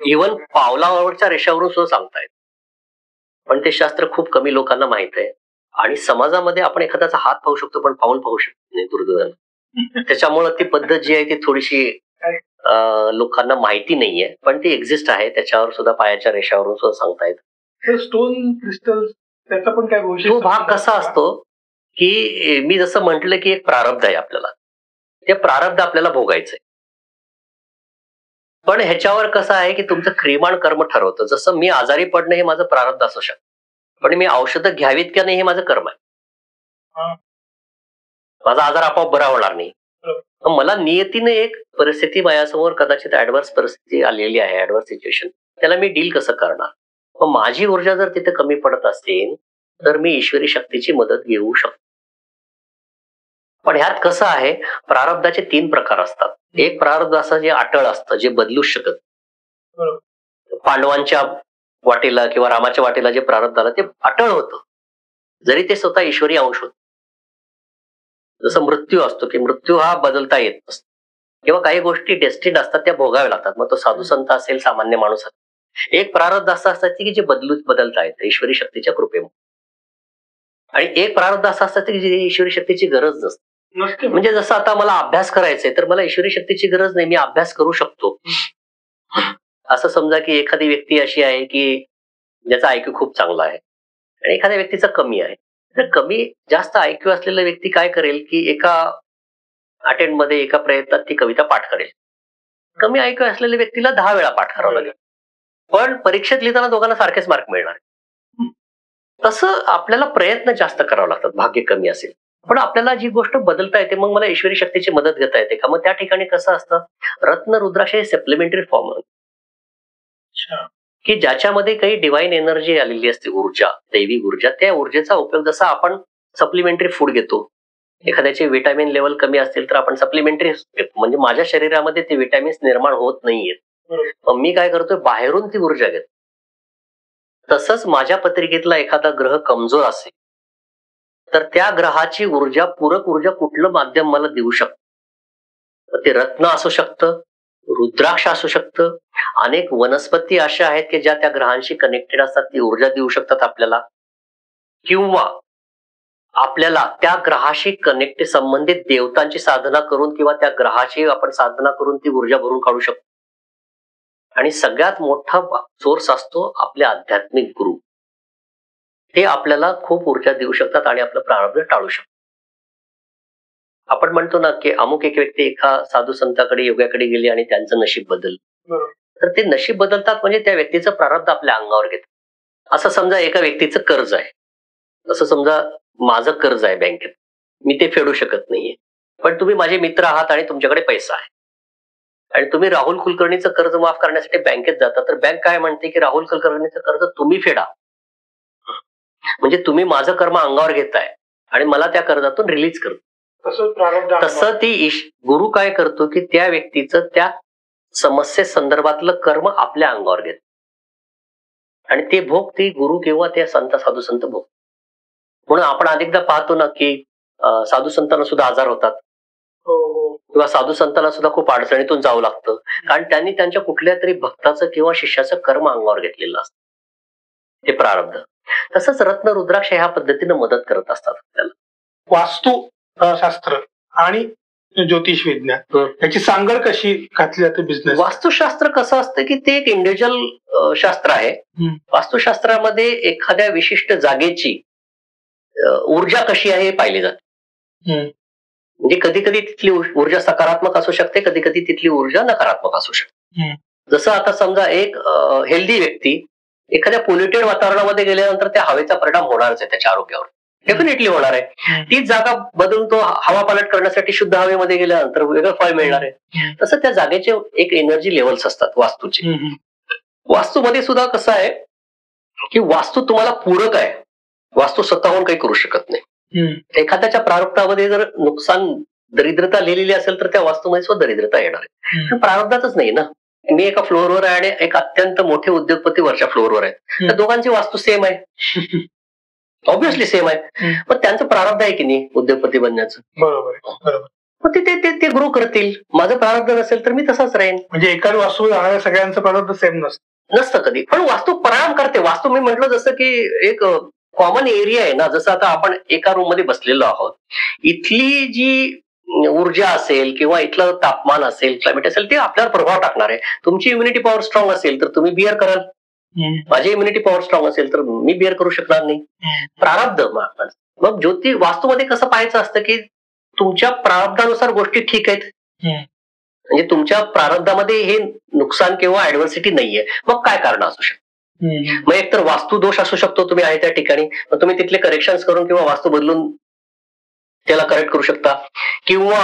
इव्हन पावलावरच्या रेषावरून सुद्धा सांगतायत, पण ते शास्त्र खूप कमी लोकांना माहित आहे. आणि समाजामध्ये आपण एखाद्याचा हात पाहू शकतो पण पाऊल पाहू शकतो नाही, दुर्दैवाने. त्याच्यामुळे ती पद्धत जी आहे ती थोडीशी लोकांना माहिती नाहीये, पण ती एक्झिस्ट आहे. त्याच्यावर सुद्धा पायाच्या रेषावरून सुद्धा सांगतायत. स्टोन क्रिस्टल त्याचा पण काय तो भाग कसा असतो की मी जसं म्हटलं की एक प्रारब्ध आहे आपल्याला, ते प्रारब्ध आपल्याला भोगायचंय. पण ह्याच्यावर कसं आहे की तुमचं क्रियमाण कर्म ठरवतं. जसं मी आजारी पडणं हे माझं प्रारब्ध असू शकतं, पण मी औषधं घ्यावीत का नाही हे माझं कर्म आहे. माझा आजार आपोआप बरा होणार नाही. मला नियतीने एक परिस्थिती माझ्यासमोर कदाचित ऍडव्हर्स परिस्थिती आलेली आहे, ऍडव्हर्स सिच्युएशन, त्याला मी डील कसं करणार. मग माझी ऊर्जा जर तिथे कमी पडत असेल तर मी ईश्वरी शक्तीची मदत घेऊ शकतो. पण ह्यात कसं आहे, प्रारब्धाचे 3 प्रकार असतात. एक प्रारब्ध असं जे अटळ असतं, जे बदलूच शकत. पांडवांच्या वाटेला किंवा रामाच्या वाटेला जे प्रारब्ध आलं ते अटळ होतं, जरी ते स्वतः ईश्वरी अंश होत. जसं मृत्यू असतो की मृत्यू हा बदलता येत नसतो, किंवा काही गोष्टी डेस्टिन्ड असतात त्या भोगाव्या लागतात. मग तो साधू संत असेल, सामान्य माणूस असेल. एक प्रारब्ध असं असतं की जे बदलता येतं ईश्वरी शक्तीच्या कृपेमुळे, आणि एक प्रारब्ध असं असतं की जे ईश्वरी शक्तीची गरज नसते. म्हणजे जसं आता मला अभ्यास करायचंय तर मला ईश्वरी शक्तीची गरज नाही, मी अभ्यास करू शकतो. असं समजा की एखादी व्यक्ती अशी आहे की ज्याचा आयक्यू खूप चांगला आहे आणि एखाद्या व्यक्तीचा कमी आहे. तर कमी जास्त आयक्यू असलेला व्यक्ती काय करेल की एका अटेम्प्ट मध्ये, एका प्रयत्नात ती कविता पाठ करेल. कमी आयक्यू असलेल्या व्यक्तीला 10 वेळा पाठ करावं लागेल, पण परीक्षेत लिहिताना दोघांना सारखेच मार्क मिळणार. तसं आपल्याला प्रयत्न जास्त करावे लागतात, भाग्य कमी असेल. पण आपल्याला जी गोष्ट बदलता येते, मग मला ईश्वरी शक्तीची मदत घेता येते का? मग त्या ठिकाणी कसं असतं, रत्न रुद्राक्ष हे सप्लिमेंटरी फॉर्म की ज्याच्यामध्ये काही डिवाइन एनर्जी आलेली असते, ऊर्जा, दैवी ऊर्जा. त्या ऊर्जेचा उपयोग जसा आपण सप्लिमेंटरी फूड घेतो, एखाद्याचे विटॅमिन लेवल कमी असतील तर आपण सप्लिमेंटरी घेतो, म्हणजे माझ्या शरीरामध्ये ते विटॅमिन्स निर्माण होत नाहीयेत, मग मी काय करतोय, बाहेरून ती ऊर्जा घेतो. तसंच माझ्या पत्रिकेतला एखादा ग्रह कमजोर असेल तर त्या ग्रहाची ऊर्जा, पूरक ऊर्जा कुठलं माध्यम मला देऊ शकतं. ते रत्न असू शकतं, रुद्राक्ष असू शकतं, अनेक वनस्पती अशा आहेत की ज्या त्या ग्रहांशी कनेक्टेड असतात, ती ऊर्जा देऊ शकतात आपल्याला. किंवा आपल्याला त्या ग्रहाशी कनेक्ट संबंधित देवतांची साधना करून किंवा त्या ग्रहाची आपण साधना करून ती ऊर्जा भरून काढू शकतो. आणि सगळ्यात मोठा सोर्स असतो आपले आध्यात्मिक गुरु. ते आपल्याला खूप ऊर्जा देऊ शकतात आणि आपलं प्रारब्ध टाळू शकतात. आपण म्हणतो ना की अमुक एक व्यक्ती एका साधू संताकडे, योगाकडे गेली आणि त्यांचं नशीब बदललं. तर ते नशीब बदलतात म्हणजे त्या व्यक्तीचं प्रारब्ध आपल्या अंगावर घेतात. असं समजा एका व्यक्तीचं कर्ज आहे, असं समजा माझं कर्ज आहे बँकेत, मी ते फेडू शकत नाहीये, पण तुम्ही माझे मित्र आहात आणि तुमच्याकडे पैसा आहे आणि तुम्ही राहुल कुलकर्णीचं कर्ज माफ करण्यासाठी बँकेत जाता, तर बँक काय म्हणते की राहुल कुलकर्णीचं कर्ज तुम्ही फेडा, म्हणजे तुम्ही माझं कर्म अंगावर घेताय आणि मला त्या कर्जातून रिलीज करतो. तसं ती गुरु काय करतो की त्या व्यक्तीचं त्या समस्ये संदर्भातलं कर्म आपल्या अंगावर घेत आणि ते भोग ते गुरु किंवा ते संत साधू संत भोग. म्हणून आपण अनेकदा पाहतो ना की साधू संतांना सुद्धा आजार होतात किंवा साधू संतांना सुद्धा खूप अडचणीतून जावं लागतं, कारण त्यांनी त्यांच्या कुठल्या तरी भक्ताचं किंवा शिष्याचं कर्म अंगावर घेतलेलं असतं, ते प्रारब्ध. तसंच रत्न रुद्राक्ष ह्या पद्धतीने मदत करत असतात त्याला. वास्तुशास्त्र आणि ज्योतिष विज्ञान याची सांगड कशी घातली जाते बिझनेस? वास्तुशास्त्र कसं असतं की ते एक इंडिव्हिज्युअल शास्त्र आहे. वास्तुशास्त्रामध्ये एखाद्या विशिष्ट जागेची ऊर्जा कशी आहे हे पाहिले जाते. म्हणजे कधी कधी तिथली ऊर्जा सकारात्मक असू शकते, कधी कधी तिथली ऊर्जा नकारात्मक असू शकते. जसं आता समजा एक हेल्दी व्यक्ती एखाद्या पोल्युटेड वातावरणामध्ये गेल्यानंतर त्या हवेचा परिणाम होणारच आहे त्याच्या आरोग्यावर, डेफिनेटली होणार आहे. तीच जागा बदलून तो हवा पालट करण्यासाठी शुद्ध हवेमध्ये गेल्यानंतर वेगळं फळ मिळणार आहे. तसं त्या जागेचे एक एनर्जी लेवल्स असतात वास्तूचे. वास्तूमध्ये सुद्धा कसं आहे की वास्तू तुम्हाला पूरक आहे, वास्तू स्वतःहून काही करू शकत नाही. एखाद्याच्या प्रारब्धामध्ये जर नुकसान दरिद्रता लिहिलेली असेल तर त्या वास्तूमध्ये सुद्धा दरिद्रता येणार आहे. प्रारब्धातच नाही ना. मी एका फ्लोअरवर आहे आणि एक अत्यंत मोठे उद्योगपती वरच्या फ्लोअरवर आहेत, त्या दोघांची वास्तू सेम आहे, ऑब्व्हियसली सेम आहे. पण त्यांचं प्रारब्ध आहे की नाही उद्योगपती बनण्याचं. बरोबर. मग ते ग्रो करतील. माझं प्रारब्ध नसेल तर मी तसाच राहीन. म्हणजे एकाच वास्तू राहणाऱ्या सगळ्यांचं प्रारब्ध सेम नसतं कधी. पण वास्तू परिणाम करते. वास्तू मी म्हटलं जसं की एक कॉमन एरिया आहे ना. जसं आता आपण एका रूम मध्ये बसलेलो आहोत, इथली जी ऊर्जा असेल किंवा इथलं तापमान असेल, क्लायमेट असेल, ते आपल्यावर प्रभाव टाकणार आहे. तुमची इम्युनिटी पॉवर स्ट्रॉंग असेल तर तुम्ही बिअर कराल, माझी इम्युनिटी पॉवर स्ट्रॉंग असेल तर मी बिअर करू शकणार नाही. प्रारब्ध. मग ज्योती वास्तूमध्ये कसं पाहायचं असतं की तुमच्या प्रारब्धानुसार गोष्टी ठीक आहेत, म्हणजे तुमच्या प्रारब्धामध्ये हे नुकसान किंवा ऍडव्हर्सिटी नाहीये. मग काय कारण असू शकतं? मग एक तर वास्तू दोष असू शकतो, तुम्ही आहे त्या ठिकाणी मग तुम्ही तिथले करेक्शन करून किंवा वास्तू बदलून त्याला करेक्ट करू शकता. किंवा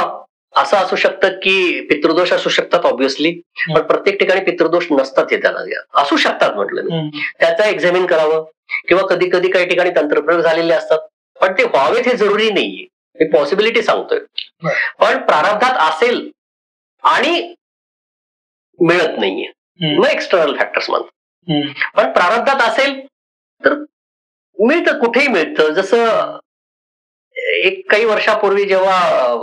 असं असू शकतं की पितृदोष असू शकतात ऑब्व्हियसली, पण प्रत्येक ठिकाणी पितृदोष नसतात, हे त्याला असू शकतात म्हटलं मी. त्याचा एक्झामिन करावं. किंवा कधी कधी काही ठिकाणी तंत्रप्रयोग झालेले असतात, पण ते व्हावेत हे जरुरी नाहीये. मी पॉसिबिलिटी सांगतोय. पण प्रारब्धात असेल आणि मिळत नाहीये, मग एक्सटर्नल फॅक्टर्स म्हणतात. पण प्रारब्धात असेल तर मिळतं, कुठेही मिळतं. जसं एक काही वर्षापूर्वी जेव्हा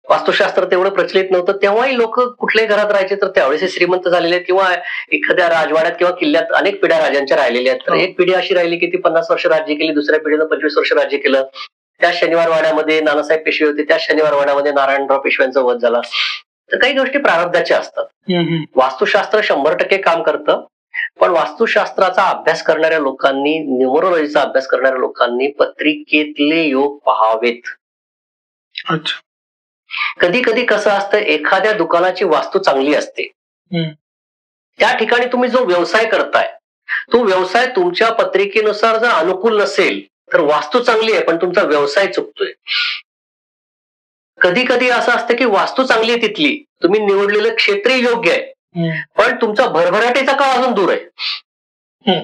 वास्तुशास्त्र तेवढं प्रचलित नव्हतं, तेव्हाही लोक कुठल्याही घरात राहायचे तर त्यावेळेस श्रीमंत झालेले आहेत, किंवा एखाद्या राजवाड्यात किंवा किल्ल्यात अनेक पिढ्या राजांच्या राहिलेल्या आहेत. तर एक पिढी अशी राहिली की ती 50 वर्ष राज्य केली, दुसऱ्या पिढीनं 25 वर्ष राज्य केलं. त्या शनिवार वाड्यामध्ये नानासाहेब पेशवे होते, त्या शनिवार वाड्यामध्ये नारायणराव पेशव्यांचा वध झाला. तर काही गोष्टी प्रारब्धाच्या असतात. वास्तुशास्त्र 100% काम करतं, पण वास्तुशास्त्राचा अभ्यास करणाऱ्या लोकांनी, न्यूमरोलॉजीचा अभ्यास करणाऱ्या लोकांनी पत्रिकेतले योग पहावेत. अच्छा. कधी कधी कसं असतं, एखाद्या दुकानाची वास्तू चांगली असते, त्या ठिकाणी तुम्ही जो व्यवसाय करताय तो व्यवसाय तुमच्या पत्रिकेनुसार जर अनुकूल नसेल तर वास्तू चांगली आहे पण तुमचा व्यवसाय चुकतोय. कधी कधी असं असतं की वास्तू चांगली आहे तिथली, तुम्ही निवडलेलं क्षेत्रही योग्य आहे, पण तुमचा भरभराटीचा काळ अजून दूर आहे,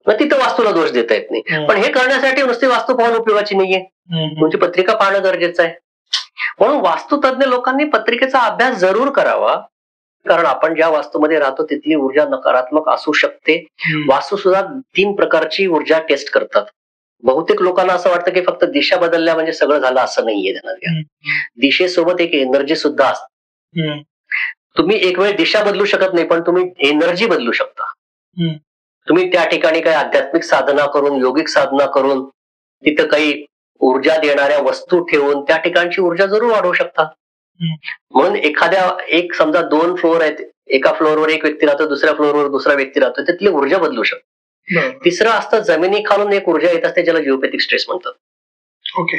मग तिथं वास्तूला दोष देता येत नाही. पण हे करण्यासाठी नुसती वास्तू पाहून उपयोगाची नाहीये, तुमची पत्रिका पाहणं गरजेचं आहे. म्हणून वास्तुतज्ञ लोकांनी पत्रिकेचा अभ्यास जरूर करावा, कारण आपण ज्या वास्तूमध्ये राहतो तिथली ऊर्जा नकारात्मक असू शकते. वास्तू सुद्धा 3 प्रकारची ऊर्जा टेस्ट करतात. बहुतेक लोकांना असं वाटतं की फक्त दिशा बदलल्या म्हणजे सगळं झालं, असं नाहीये. त्यांना दिशेसोबत एक एनर्जी सुद्धा असते. तुम्ही एक वेळ दिशा बदलू शकत नाही, पण तुम्ही एनर्जी बदलू शकता. तुम्ही त्या ठिकाणी काही आध्यात्मिक साधना करून, योगिक साधना करून, तिथं काही ऊर्जा देणाऱ्या वस्तू ठेवून त्या ठिकाणची ऊर्जा जरूर वाढवू शकता. म्हणून एक समजा 2 फ्लोअर आहेत, एका फ्लोअरवर एक व्यक्ती राहतो, दुसऱ्या फ्लोअरवर दुसरा व्यक्ती राहतो, तिथली ऊर्जा बदलू शकतो. तिसरं असतं जमिनी खालून एक ऊर्जा येत असते, ज्याला जिओपॅथिक स्ट्रेस म्हणतात. ओके.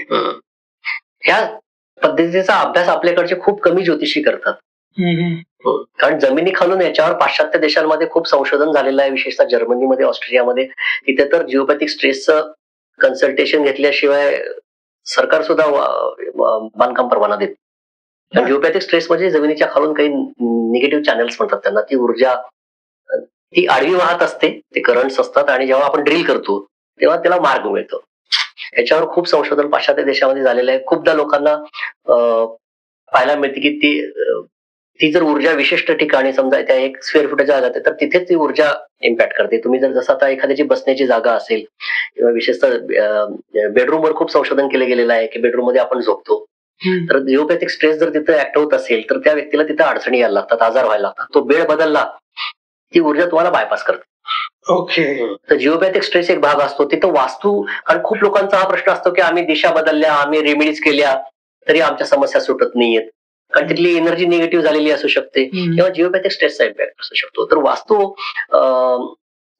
ह्या पद्धतीचा अभ्यास आपल्याकडचे खूप कमी ज्योतिषी करतात. कारण जमिनी खालून याच्यावर पाश्चात्य देशांमध्ये खूप संशोधन झालेलं आहे, विशेषतः जर्मनीमध्ये, ऑस्ट्रेलियामध्ये. तिथे तर जिओपॅथिक स्ट्रेसचं कन्सल्टेशन घेतल्याशिवाय सरकार सुद्धा बांधकाम परवाना देत. जिओपॅथिक स्ट्रेस म्हणजे जमिनीच्या खालून काही निगेटिव्ह चॅनल्स म्हणतात त्यांना, ती ऊर्जा ती आडवी वाहत असते, ते करंट्स असतात, आणि जेव्हा आपण ड्रिल करतो तेव्हा त्याला मार्ग मिळतो. याच्यावर खूप संशोधन पाश्चात्य देशामध्ये झालेलं आहे. खूपदा लोकांना पाहायला मिळते की ती जर ऊर्जा विशिष्ट ठिकाणी समजा त्या 1 स्क्वेअर फुटाच्या जागा तर तिथेच ती ऊर्जा इम्पॅक्ट करते. तुम्ही जर जसं आता एखाद्याची बसण्याची जागा असेल किंवा विशेषतः बेडरूमवर खूप संशोधन केलं गेलेलं आहे की बेडरूम मध्ये आपण झोपतो, तर जिओपॅथिक स्ट्रेस जर तिथं ऍक्ट होत असेल तर त्या व्यक्तीला तिथं अडचणी यायला लागतात, आजार व्हायला लागतात. तो बेड बदलला ती ऊर्जा तुम्हाला बायपास करते. ओके. तर जिओपॅथिक स्ट्रेस एक भाग असतो तिथं वास्तू. कारण खूप लोकांचा हा प्रश्न असतो की आम्ही दिशा बदलल्या, आम्ही रेमेडीज केल्या तरी आमच्या समस्या सुटत नाहीयेत, कारण तिथली एनर्जी निगेटिव्ह झालेली असू शकते किंवा जिओपॅथिक स्ट्रेसचा इम्पॅक्ट असू शकतो. तर वास्तू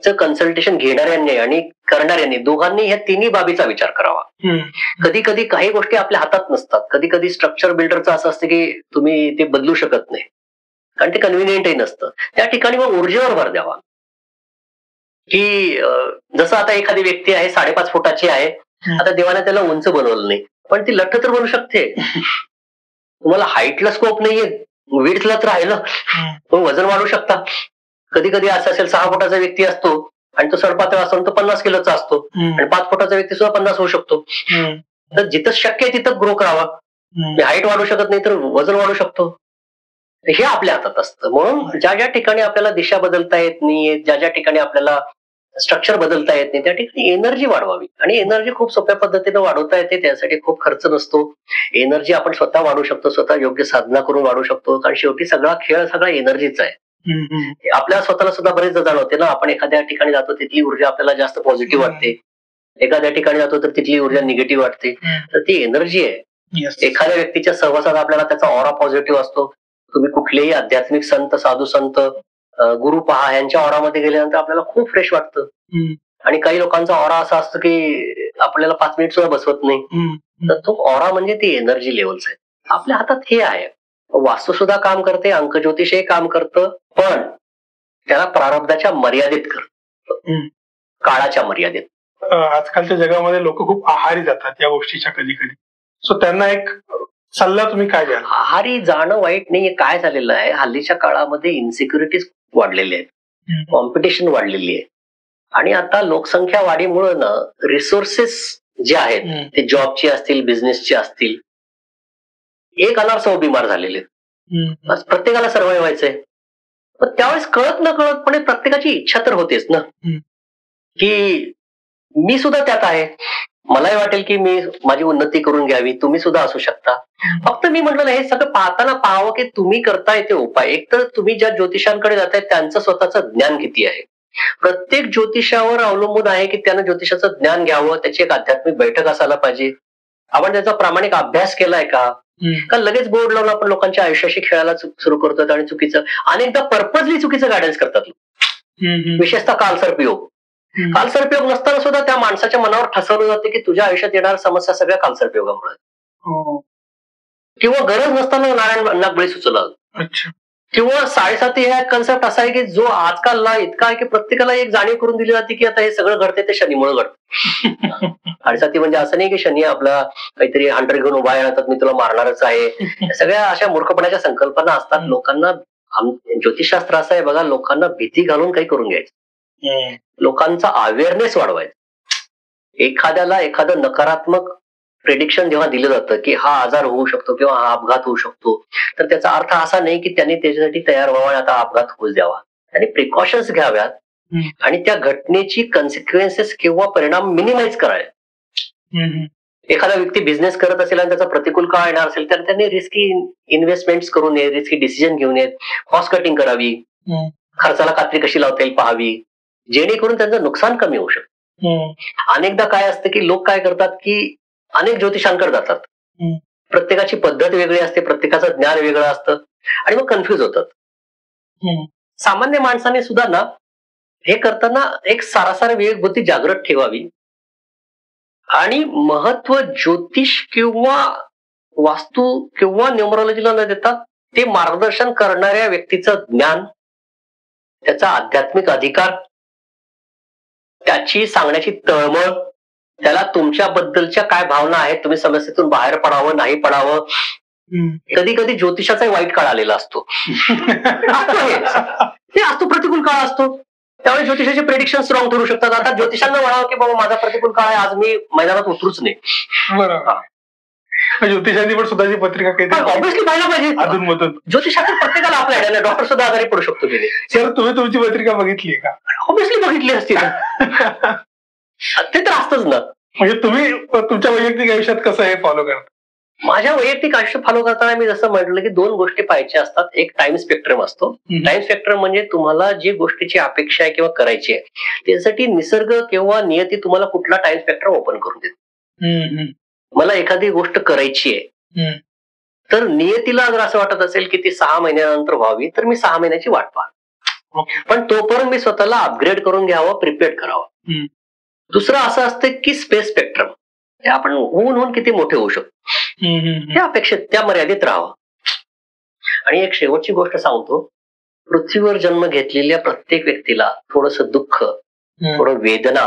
कन्सल्टेशन घेणाऱ्यांनी आणि करणाऱ्यांनी दोघांनी ह्या तिन्ही बाबीचा विचार करावा. कधी कधी काही गोष्टी आपल्या हातात नसतात. कधी कधी स्ट्रक्चर बिल्डरचं असं असतं की तुम्ही ते बदलू शकत नाही कारण ते कन्व्हिनियंटही नसतं. त्या ठिकाणी मग ऊर्जेवर भर द्यावा की जसं आता एखादी व्यक्ती आहे 5.5 फुटाची आहे, आता देवाने त्याला उंच बनवलं नाही पण ती लठ्ठ तर बनू शकते. तुम्हाला हाईटला स्कोप नाहीये, विड्थलाच राहिलं पण वजन वाढू शकता. कधी कधी असं असेल 6 फुटाचा व्यक्ती असतो आणि तो सडपातळ असतो तो 50 किलोचा असतो आणि 5 फुटाचा व्यक्ती सुद्धा 50 होऊ शकतो. तर जिथं शक्य आहे तिथं ग्रो करावा. हाईट वाढू शकत नाही तर वजन वाढू शकतो. हे आपल्या हातात असतं. म्हणून ज्या ज्या ठिकाणी आपल्याला दिशा बदलता येत नाहीये, ज्या ज्या ठिकाणी आपल्याला स्ट्रक्चर बदलता येत नाही त्या ठिकाणी एनर्जी वाढवावी. आणि एनर्जी खूप सोप्या पद्धतीने वाढवता येते, त्यासाठी खूप खर्च नसतो. एनर्जी आपण स्वतः वाढवू शकतो, स्वतः योग्य साधना करून वाढवू शकतो. कारण शेवटी सगळा खेळ सगळा एनर्जीचा आहे. आपल्या स्वतःला सुद्धा बरेच जाणवते ना, आपण एखाद्या ठिकाणी जातो तिथली ऊर्जा आपल्याला जास्त पॉझिटिव्ह वाटते, एखाद्या ठिकाणी जातो तर तिथली ऊर्जा निगेटिव्ह वाटते. तर ती एनर्जी आहे. एखाद्या व्यक्तीच्या सहवासात आपल्याला त्याचा ऑरा पॉझिटिव्ह असतो. तुम्ही कुठलेही आध्यात्मिक संत, साधू संत, गुरु पहा, यांच्या ऑरामध्ये गेल्यानंतर आपल्याला खूप फ्रेश वाटतं. आणि काही लोकांचा ऑरा असा असतो की आपल्याला 5 मिनिट सुद्धा बसवत नाही. तर तो ऑरा म्हणजे ती एनर्जी लेवल्स आहे. आपल्या हातात हे आहे. वास्तू सुद्धा काम करते, अंक ज्योतिषही काम करतं, पण त्याला प्रारब्धाच्या मर्यादेत करतं, काळाच्या मर्यादेत. आजकालच्या जगामध्ये लोक खूप आहारी जातात या गोष्टीच्या कधी कधी. सो त्यांना एक सल्ला तुम्ही काय द्याल? आहारी जाणं वाईट नाहीये. काय झालेलं आहे, हल्लीच्या काळामध्ये इन्सिक्युरिटीज वाढलेली आहेत, कॉम्पिटिशन वाढलेली आहे आणि आता लोकसंख्या वाढीमुळे ना रिसोर्सेस जे आहेत ते जॉबचे असतील, बिझनेसचे असतील, एक अनारसव बिमार झालेले. प्रत्येकाला सर्वाइव्ह व्हायचंय. पण त्यावेळेस कळत न कळतपणे प्रत्येकाची इच्छा तर होतेच ना की मी सुद्धा त्यात आहे, मलाही वाटेल की मी माझी उन्नती करून घ्यावी, तुम्ही सुद्धा असू शकता. फक्त मी म्हटलं हे सगळं पाहताना पाहावं की तुम्ही करताय ते उपाय. एक तर तुम्ही ज्या ज्योतिषांकडे जाताय त्यांचं स्वतःचं ज्ञान किती आहे. प्रत्येक ज्योतिषावर अवलंबून आहे की त्यानं ज्योतिषाचं ज्ञान घ्यावं, त्याची एक आध्यात्मिक बैठक असायला पाहिजे. आपण त्याचा प्रामाणिक अभ्यास केलाय का लगेच बोर्ड लावून आपण लोकांच्या आयुष्याशी खेळायला सुरू करतात आणि चुकीचं, अनेकदा पर्पजली चुकीचं गायडन्स करतात. विशेषतः कालसर्पयोग. कालसर्पयोग नसताना सुद्धा त्या माणसाच्या मनावर ठसवलं जाते की तुझ्या आयुष्यात येणाऱ्या समस्या सगळ्या कालसर्पयोगामुळे, किंवा गरज नसताना नारायण बळी सुचवलं, किंवा 7.5 हा कन्सेप्ट असा आहे की जो आजकाल इतका आहे की प्रत्येकाला एक जाणीव करून दिली जाते की आता हे सगळं घडते ते शनीमुळे घडतं. 7.5 म्हणजे असं नाही की शनी आपला काहीतरी हंटर घेऊन उभा येतात, मी तुला मारणारच आहे. सगळ्या अशा मूर्खपणाच्या संकल्पना असतात. लोकांना ज्योतिषशास्त्र असं आहे बघा, लोकांना भीती घालून काही करून घ्यायचं, लोकांचा अवेअरनेस वाढवायचा. एखाद्याला एखादं नकारात्मक प्रेडिक्शन जेव्हा दिलं जातं की हा आजार होऊ शकतो किंवा हा अपघात होऊ शकतो, तर त्याचा अर्थ असा नाही की त्यांनी त्याच्यासाठी तयार व्हावं आणि आता अपघात होऊ द्यावा. त्यांनी प्रिकॉशन्स घ्याव्यात आणि त्या घटनेची कन्सिक्वेन्सेस किंवा परिणाम मिनिमाइज करावे. एखादा व्यक्ती बिझनेस करत असेल आणि त्याचा प्रतिकूल काळ येणार असेल तर त्यांनी रिस्की इन्व्हेस्टमेंट करू नये, रिस्की डिसिजन घेऊ नयेत, कॉस्ट कटिंग करावी, खर्चाला कात्री कशी लावता येईल पाहावी, जेणेकरून त्यांचं नुकसान कमी होऊ शकतं. अनेकदा काय असतं की लोक काय करतात की अनेक ज्योतिषांकडे जातात, प्रत्येकाची पद्धत वेगळी असते, प्रत्येकाचं ज्ञान वेगळं असतं आणि मग कन्फ्युज होतात. सामान्य माणसाने सुद्धा ना हे करताना एक सारासार विवेक बुद्धी जागृत ठेवावी आणि महत्व ज्योतिष किंवा वास्तू किंवा न्यूमरोलॉजीला न देता ते मार्गदर्शन करणाऱ्या व्यक्तीचं ज्ञान, त्याचा आध्यात्मिक अधिकार, त्याची सांगण्याची तळमळ, त्याला तुमच्याबद्दलच्या काय भावना आहेत, तुम्ही समस्येतून बाहेर पडावं नाही पडावं. कधी कधी ज्योतिषाचा वाईट काळ आलेला असतो, ते असतो प्रतिकूल काळ असतो, त्यावेळी ज्योतिषाचे प्रेडिक्शन रॉंग ठरू शकतात. आता ज्योतिषांना म्हणावं की बाबा माझा प्रतिकूल काळ आहे, आज मी मैदानात उतरूच नाही. बरोबर. ज्योतिषांनी पण स्वतःची पत्रिका काही ऑब्व्हियसली पाहायला पाहिजे. अधूनमधून ज्योतिषात प्रत्येकाला आपल्या आयडिया, डॉक्टर सुद्धा आजारी पडू शकतो की नाही. सर तुम्ही तुमची पत्रिका बघितली का? ऑब्व्हियसली बघितली असती. ते तर असतंच ना. म्हणजे तुम्ही तुमच्या वैयक्तिक आयुष्यात कसं हे फॉलो करता? माझ्या वैयक्तिक आयुष्य फॉलो करताना मी जसं म्हटलं की 2 गोष्टी पाहायच्या असतात. एक टाइम स्पेक्ट्रम असतो. टाइम स्पेक्ट्रम म्हणजे तुम्हाला जी गोष्टीची अपेक्षा आहे किंवा करायची आहे त्यासाठी निसर्ग किंवा नियती तुम्हाला कुठला टाइम स्पेक्ट्रम ओपन करून देते. मला एखादी गोष्ट करायची आहे तर नियतीला जर असं वाटत असेल की ती 6 महिन्यानंतर व्हावी तर मी 6 महिन्याची वाट पाहतो. पण तोपर्यंत मी स्वतःला अपग्रेड करून घ्यावं, प्रिपेअर करावं. दुसरं असं असतं की स्पेस स्पेक्ट्रम, हे आपण होऊन किती मोठे होऊ शकतो त्या अपेक्षेत, त्या मर्यादित राहावं. आणि एक शेवटची गोष्ट सांगतो, पृथ्वीवर जन्म घेतलेल्या प्रत्येक व्यक्तीला थोडस दुःख, थोडं वेदना,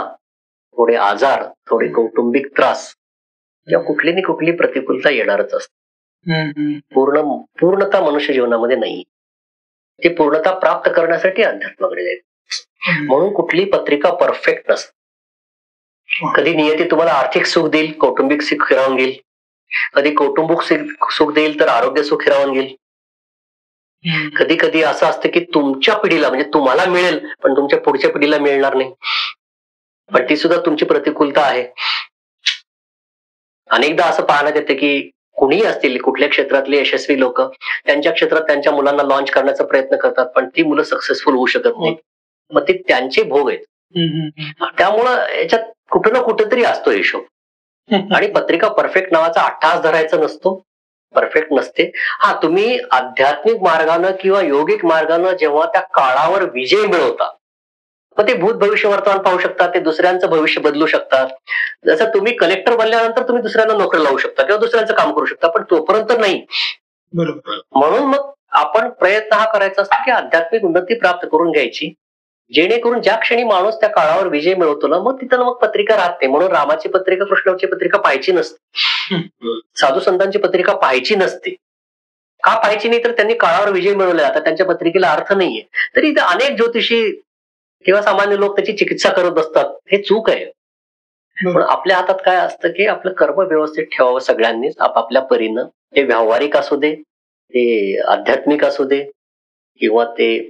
थोडे आजार, थोडे कौटुंबिक त्रास किंवा कुठली ना कुठली प्रतिकूलता येणारच असते. पूर्णता मनुष्य जीवनामध्ये नाही. ती पूर्णता प्राप्त करण्यासाठी अध्यात्माकडे जाईल. म्हणून कुठली पत्रिका परफेक्ट नसते. कधी नियती तुम्हाला आर्थिक सुख देईल, कौटुंबिक सुख हिरावून घेईल. कधी कौटुंबिक सुख देईल तर आरोग्य सुख हिरावून घेईल. कधी कधी असं असतं की तुमच्या पिढीला म्हणजे तुम्हाला मिळेल पण तुमच्या पुढच्या पिढीला मिळणार नाही, पण ती सुद्धा तुमची प्रतिकूलता आहे. अनेकदा असं पाहण्यात येते की कुणीही असतील, कुठल्या क्षेत्रातले यशस्वी लोक त्यांच्या क्षेत्रात त्यांच्या मुलांना लॉन्च करण्याचा प्रयत्न करतात पण ती मुलं सक्सेसफुल होऊ शकत नाही. मग ते त्यांचे भोग आहेत. त्यामुळं याच्यात कुठं ना कुठेतरी असतो हिशोब. आणि पत्रिका परफेक्ट नावाचा अट्टहास धरायचा नसतो, परफेक्ट नसते. हा, तुम्ही आध्यात्मिक मार्गानं किंवा योगिक मार्गानं जेव्हा त्या काळावर विजय मिळवता मग ते भूत भविष्य वर्तमान पाहू शकता, ते दुसऱ्यांचं भविष्य बदलू शकतात. जसं तुम्ही कलेक्टर बनल्यानंतर तुम्ही दुसऱ्यांना नोकरी लावू शकता किंवा दुसऱ्यांचं काम करू शकता, पण तोपर्यंत नाही. बरोबर. म्हणून मग आपण प्रयत्न हा करायचा असतो की आध्यात्मिक उन्नती प्राप्त करून घ्यायची, जेणेकरून ज्या क्षणी माणूस त्या काळावर विजय मिळवतो ना मग तिथं मग पत्रिका राहत नाही. म्हणून रामाची पत्रिका, कृष्णाची पत्रिका पाहायची नसते, साधू संतांची पत्रिका पाहायची नसते. का पाहायची नाही तर त्यांनी काळावर विजय मिळवला, आता त्यांच्या पत्रिकेला अर्थ नाहीये. तरी इथे अनेक ज्योतिषी किंवा सामान्य लोक त्याची चिकित्सा करत असतात. हे चूक आहे. पण आपल्या हातात काय असतं की आपलं कर्म व्यवस्थित ठेवावं सगळ्यांनीच आपापल्या परीनं. ते व्यावहारिक असू दे, ते आध्यात्मिक असू दे किंवा ते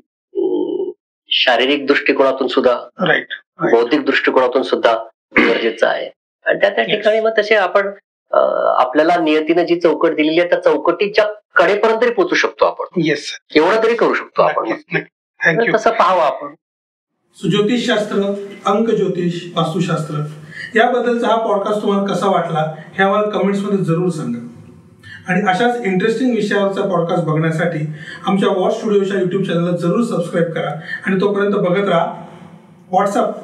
शारीरिक दृष्टिकोनातून सुद्धा, बौद्धिक दृष्टिकोनातून सुद्धा गरजेचं आहे. आणि त्या ठिकाणी मग तसे आपण आपल्याला नियतीनं जी चौकट दिलेली आहे त्या चौकटीच्या कडेपर्यंत तरी पोहोचू शकतो आपण. एवढं तरी करू शकतो आपण. तसं पाहावं आपण. ज्योतिषशास्त्र, अंक ज्योतिष, वास्तुशास्त्र याबद्दलचा हा पॉडकास्ट तुम्हाला कसा वाटला हे आम्हाला कमेंट्समध्ये जरूर सांगा. आणि अशाच इंटरेस्टिंग विषयावरचा पॉडकास्ट बघण्यासाठी आमच्या वॉच स्टुडिओच्या YouTube चॅनलला जरूर सबस्क्राईब करा. आणि तोपर्यंत बघत राहा व्हॉट्सअप